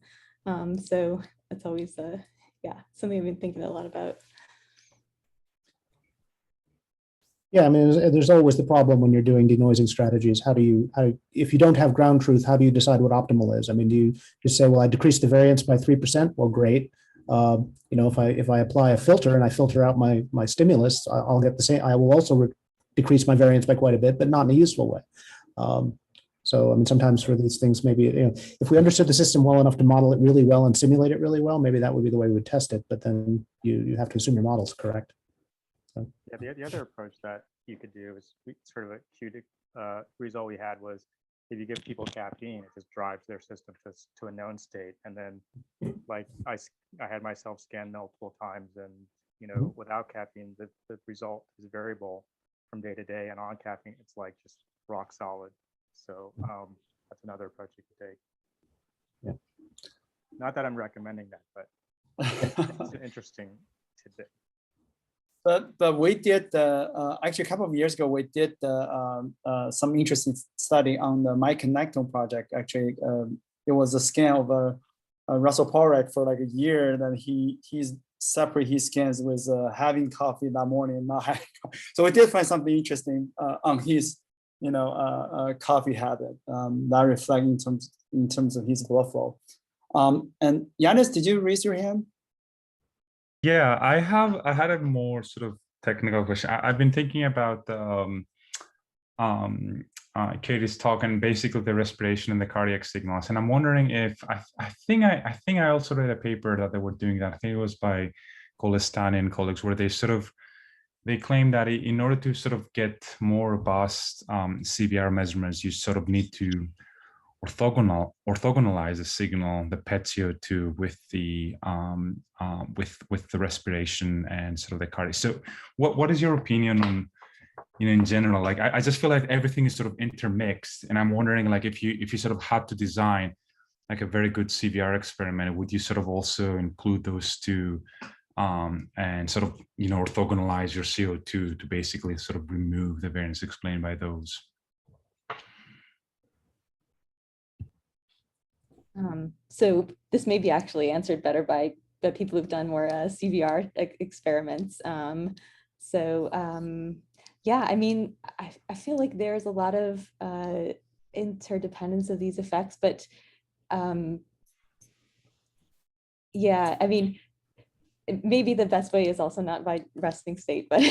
So it's always something I've been thinking a lot about. Yeah, I mean, there's always the problem when you're doing denoising strategies. If you don't have ground truth, how do you decide what optimal is? I mean, do you just say, well, I decreased the variance by 3%? Well, great. If I apply a filter and I filter out my stimulus, I'll get the same. I will also decrease my variance by quite a bit, but not in a useful way. So, I mean, sometimes for these things, maybe if we understood the system well enough to model it really well and simulate it really well, maybe that would be the way we would test it. But then you have to assume your model's correct. So. Yeah, the other approach that you could do is sort of a cute result we had was if you give people caffeine, it just drives their system to a known state. And then, like I had myself scanned multiple times, and without caffeine, the result is variable from day to day, and on caffeine, it's like just rock solid. So that's another approach you could take. Yeah. Not that I'm recommending that, but it's an interesting tidbit. But we did actually a couple of years ago we did some interesting study on the MyConnectome project. Actually, it was a scan of a Russell Polrak for like a year. And then he's separate his scans with having coffee that morning and not having coffee. So we did find something interesting on his coffee habit that reflect in terms of his blood flow. And Yannis, did you raise your hand? Yeah, I had a more sort of technical question. I've been thinking about Catie's talk and basically the respiration and the cardiac signals, and I'm wondering if I think I also read a paper that they were doing that. I think it was by Golestani and colleagues, where they claim that in order to sort of get more robust CBR measurements, you sort of need to orthogonalize the signal, the PET CO2, with the with the respiration and sort of the cardiac. So what is your opinion on, in general? Like I just feel like everything is sort of intermixed, and I'm wondering, like, if you sort of had to design like a very good CVR experiment, would you sort of also include those two and sort of, orthogonalize your CO2 to basically sort of remove the variance explained by those? So this may be actually answered better by the people who've done more CVR experiments. Yeah, I mean, I feel like there's a lot of interdependence of these effects, but yeah, I mean, maybe the best way is also not by resting state, but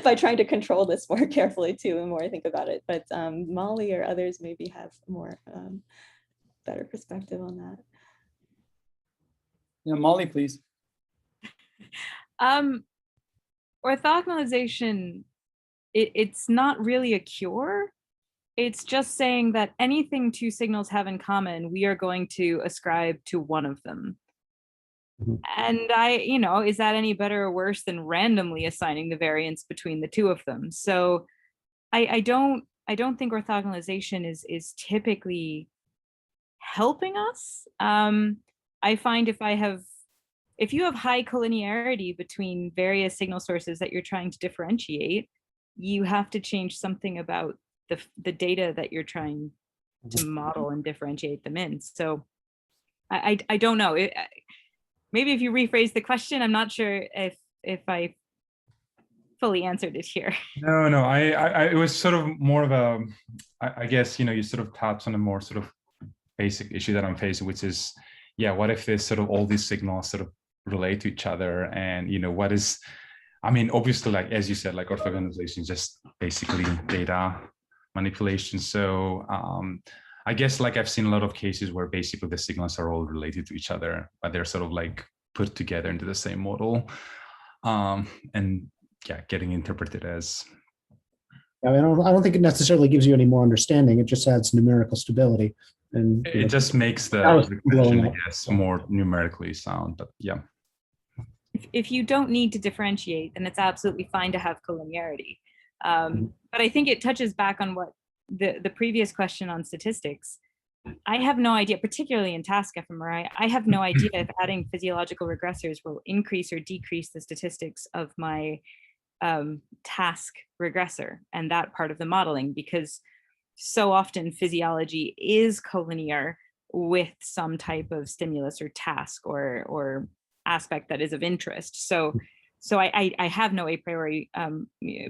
by trying to control this more carefully too, the more I think about it. But Molly or others maybe have more better perspective on that. Yeah, Molly, please. Orthogonalization, it's not really a cure. It's just saying that anything two signals have in common, we are going to ascribe to one of them. And is that any better or worse than randomly assigning the variance between the two of them? So I don't think orthogonalization is typically helping us. I find if you have high collinearity between various signal sources that you're trying to differentiate, you have to change something about the data that you're trying to model and differentiate them in. So I don't know. Maybe if you rephrase the question, I'm not sure if I fully answered it here. No, it was sort of more of a, I guess, you sort of tapped on a more sort of basic issue that I'm facing, which is, yeah, what if there's sort of all these signals sort of relate to each other, and what is, I mean, obviously, like as you said, like orthogonalization is just basically data manipulation. So I guess, like, I've seen a lot of cases where basically the signals are all related to each other, but they're sort of like put together into the same model, and yeah, getting interpreted as. I mean, I don't think it necessarily gives you any more understanding. It just adds numerical stability, and it just makes the question, I guess, more numerically sound. But yeah. If you don't need to differentiate, then it's absolutely fine to have collinearity. But I think it touches back on what the previous question on statistics. I have no idea, particularly in task fMRI, I have no idea if adding physiological regressors will increase or decrease the statistics of my task regressor and that part of the modeling, because so often physiology is collinear with some type of stimulus or task or aspect that is of interest. So I have no a priori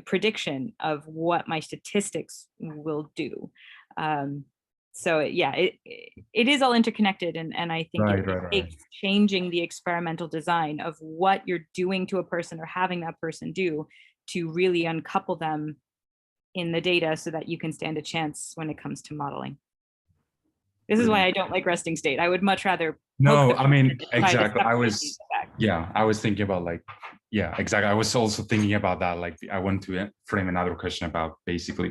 prediction of what my statistics will do. So yeah, it is all interconnected, and I think it takes changing the experimental design of what you're doing to a person or having that person do to really uncouple them in the data so that you can stand a chance when it comes to modeling. This is why I don't like resting state. I would much rather. No, I mean, exactly. I was thinking about, like, yeah, exactly. I was also thinking about that. Like, I want to frame another question about basically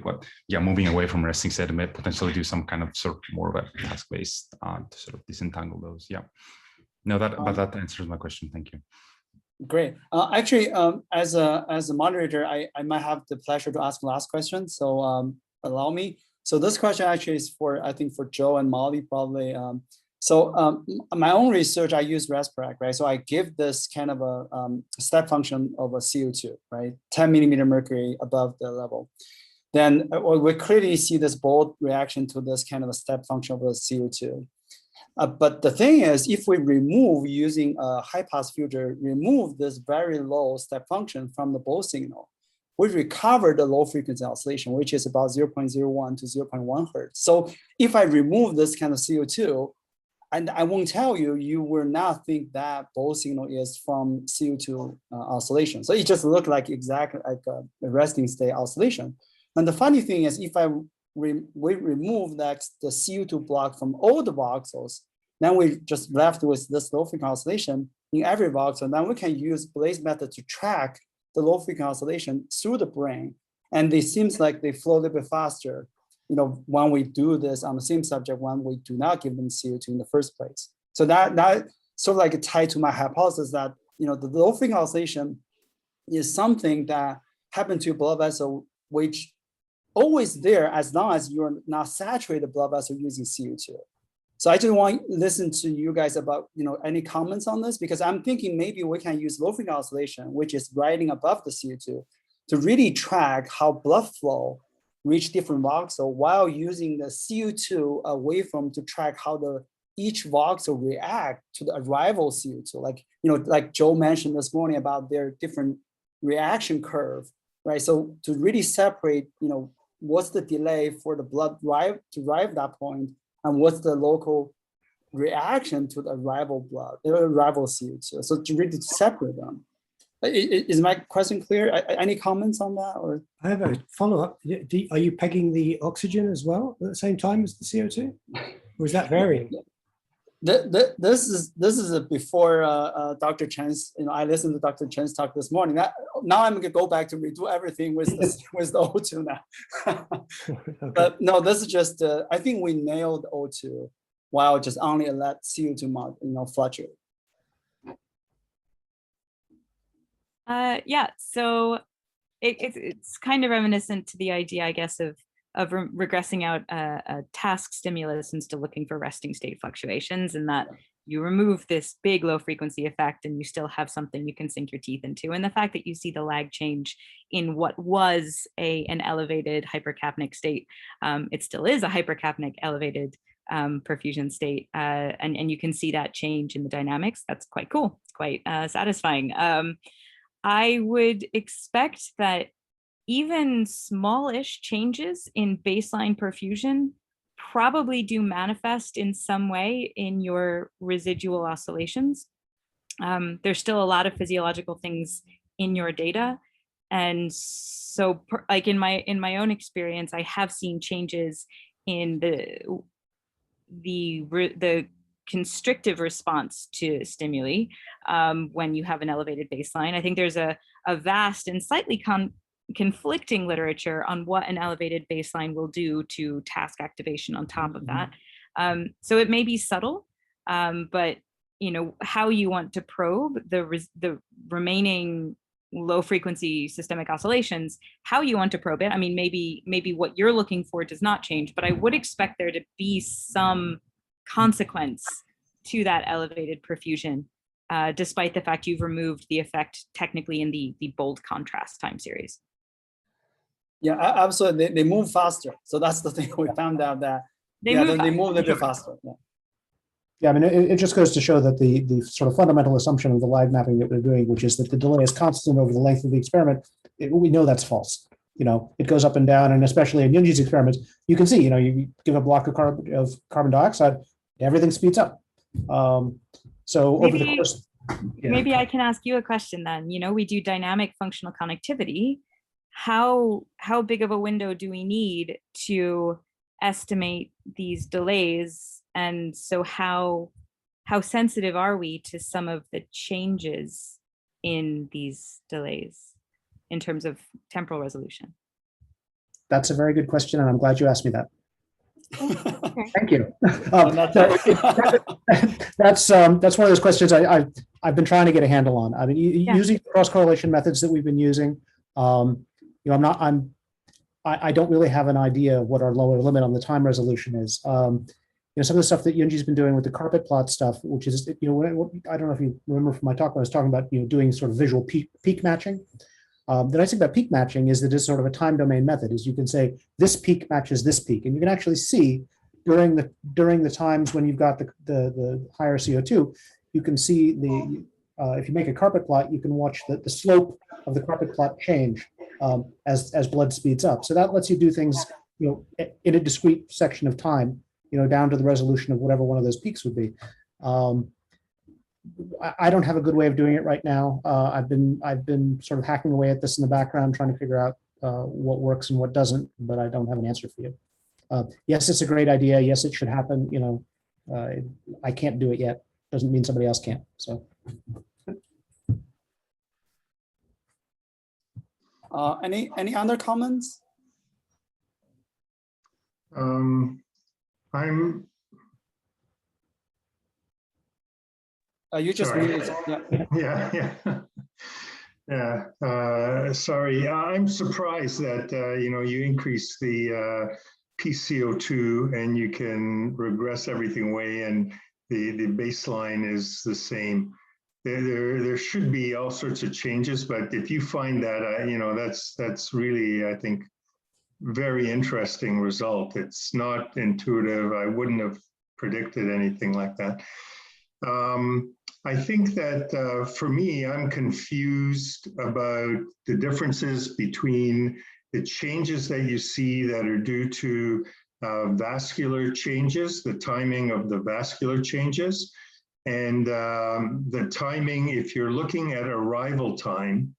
moving away from resting state and potentially do some kind of sort of more of a task-based to sort of disentangle those. Yeah. No, but that answers my question. Thank you. Great. Actually, as a moderator, I might have the pleasure to ask the last question. So allow me. So this question actually is I think for Joe and Molly probably. My own research, I use ResPreg, right? So I give this kind of a step function of a CO2, right? 10 millimeter mercury above the level. Then we clearly see this bold reaction to this kind of a step function of the CO2. But the thing is, if we remove, using a high pass filter, remove this very low step function from the bold signal, we recover the low frequency oscillation, which is about 0.01 to 0.1 hertz. So if I remove this kind of CO2, and I won't tell you, you will not think that bold signal is from CO2 oscillation. So it just looked like exactly like a resting state oscillation. And the funny thing is, if we remove the CO2 block from all the voxels, then we just left with this low frequency oscillation in every voxel. Then we can use Blaise method to track the low frequency oscillation through the brain. And it seems like they flow a little bit faster when we do this on the same subject, when we do not give them CO2 in the first place. So that sort of like tied to my hypothesis that, the low frequency oscillation is something that happens to your blood vessel, which always there as long as you're not saturated blood vessel using CO2. So I just want to listen to you guys about, any comments on this, because I'm thinking maybe we can use low frequency oscillation, which is riding above the CO2, to really track how blood flow reach different voxel while using the CO2 waveform to track how each voxel react to the arrival CO2. Like Joe mentioned this morning about their different reaction curve, right? So to really separate, what's the delay for the blood to arrive that point, and what's the local reaction to the arrival CO2. So to really separate them. Is my question clear? Any comments on that? Or I have a follow-up. Are you pegging the oxygen as well at the same time as the CO2? Or is that varying? This is before Dr. Chen's, I listened to Dr. Chen's talk this morning. Now I'm gonna go back to redo everything with the O2 now. Okay. But no, this is just, I think we nailed O2 while just only let CO2 fluctuate. Yeah, so it's kind of reminiscent to the idea, I guess, of regressing out a task stimulus and still looking for resting state fluctuations, and that you remove this big low frequency effect and you still have something you can sink your teeth into. And the fact that you see the lag change in what was an elevated hypercapnic state, it still is a hypercapnic elevated perfusion state, and you can see that change in the dynamics. That's quite cool. It's quite satisfying. I would expect that even smallish changes in baseline perfusion probably do manifest in some way in your residual oscillations. There's still a lot of physiological things in your data. And so like in my own experience, I have seen changes in the constrictive response to stimuli when you have an elevated baseline. I think there's a vast and slightly conflicting literature on what an elevated baseline will do to task activation on top of that. So it may be subtle, but how you want to probe the remaining low frequency systemic oscillations, how you want to probe it. I mean, maybe what you're looking for does not change, but I would expect there to be some consequence to that elevated perfusion, despite the fact you've removed the effect technically in the bold contrast time series. Yeah, absolutely. They move faster. So that's the thing we found out, that they move a little bit faster. Yeah, I mean, it just goes to show that the sort of fundamental assumption of the lag mapping that we're doing, which is that the delay is constant over the length of the experiment, we know that's false. It goes up and down, and especially in Yunjie's experiments, you can see, you give a block of carbon dioxide, everything speeds up. So over the course, maybe I can ask you a question then. We do dynamic functional connectivity. How big of a window do we need to estimate these delays? And so how sensitive are we to some of the changes in these delays in terms of temporal resolution? That's a very good question, and I'm glad you asked me that. Okay. Thank you. That's one of those questions I've been trying to get a handle on. I mean, using cross correlation methods that we've been using, I don't really have an idea of what our lower limit on the time resolution is. Some of the stuff that Yunjie's been doing with the carpet plot stuff, which is, I don't know if you remember from my talk when I was talking about, doing sort of visual peak matching. The nice thing about peak matching is that it's sort of a time domain method, is you can say this peak matches this peak, and you can actually see during the times when you've got the higher CO2, you can see if you make a carpet plot, you can watch the slope of the carpet plot change as blood speeds up. So that lets you do things, in a discrete section of time, down to the resolution of whatever one of those peaks would be. I don't have a good way of doing it right now. I've been sort of hacking away at this in the background, trying to figure out what works and what doesn't, but I don't have an answer for you. Yes, it's a great idea. Yes, it should happen. I can't do it yet. Doesn't mean somebody else can't. So. Any other comments? I'm You just sorry. muted. Yeah. Yeah. Sorry, I'm surprised that you increase the PCO2 and you can regress everything away, and the baseline is the same. There should be all sorts of changes, but if you find that, that's really, I think, very interesting result. It's not intuitive. I wouldn't have predicted anything like that. I think that for me, I'm confused about the differences between the changes that you see that are due to vascular changes, the timing of the vascular changes, and the timing, if you're looking at arrival time.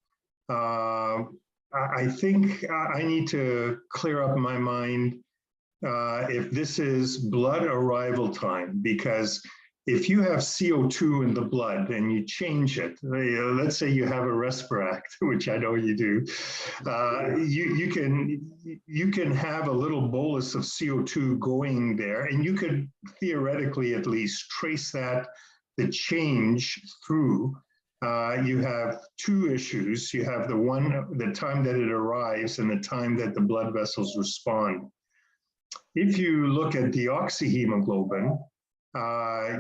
I think I need to clear up my mind if this is blood arrival time, because if you have CO2 in the blood and you change it, let's say you have a Respiract, which I know you do, you can have a little bolus of CO2 going there, and you could theoretically at least trace the change through. You have two issues. You have the time that it arrives and the time that the blood vessels respond. If you look at deoxyhemoglobin,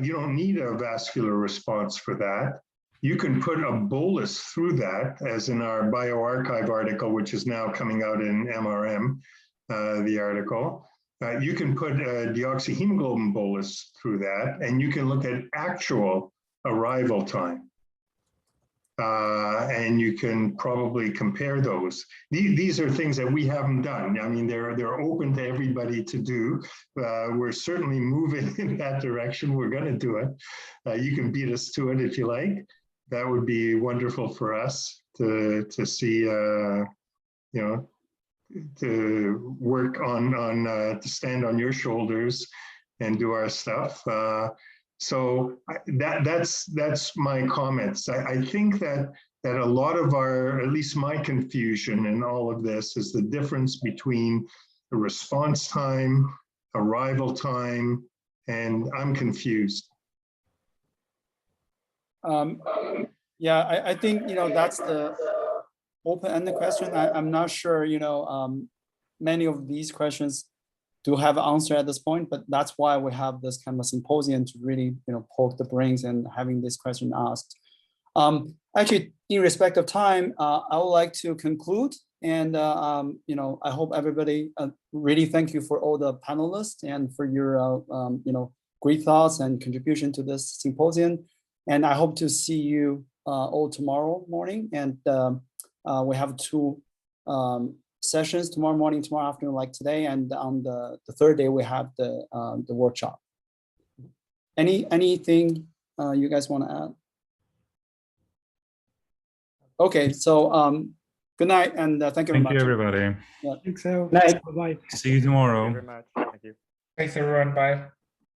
you don't need a vascular response for that. You can put a bolus through that, as in our bioRxiv article, which is now coming out in MRM, the article. You can put a deoxyhemoglobin bolus through that, and you can look at actual arrival time. And you can probably compare those. These are things that we haven't done. I mean, they're open to everybody to do. We're certainly moving in that direction. We're going to do it. You can beat us to it if you like. That would be wonderful for us to see, to work to stand on your shoulders and do our stuff. So that's my comments. I think that a lot of at least my confusion in all of this is the difference between the response time, arrival time, and I'm confused. Yeah, I think, that's the open-ended question. I'm not sure, many of these questions do have an answer at this point, but that's why we have this kind of symposium to really, poke the brains and having this question asked. Actually, in respect of time, I would like to conclude, and I hope everybody really thank you for all the panelists and for your great thoughts and contribution to this symposium. And I hope to see you all tomorrow morning. And we have two sessions tomorrow morning, tomorrow afternoon, like today, and on the third day we have the workshop. Anything you guys want to add? Okay, so good night, and thank you very much. Thank you, everybody. Yeah. Thanks, so. Night. Bye-bye. See you tomorrow. Thank you very much. Thank you. Thanks, everyone. Bye.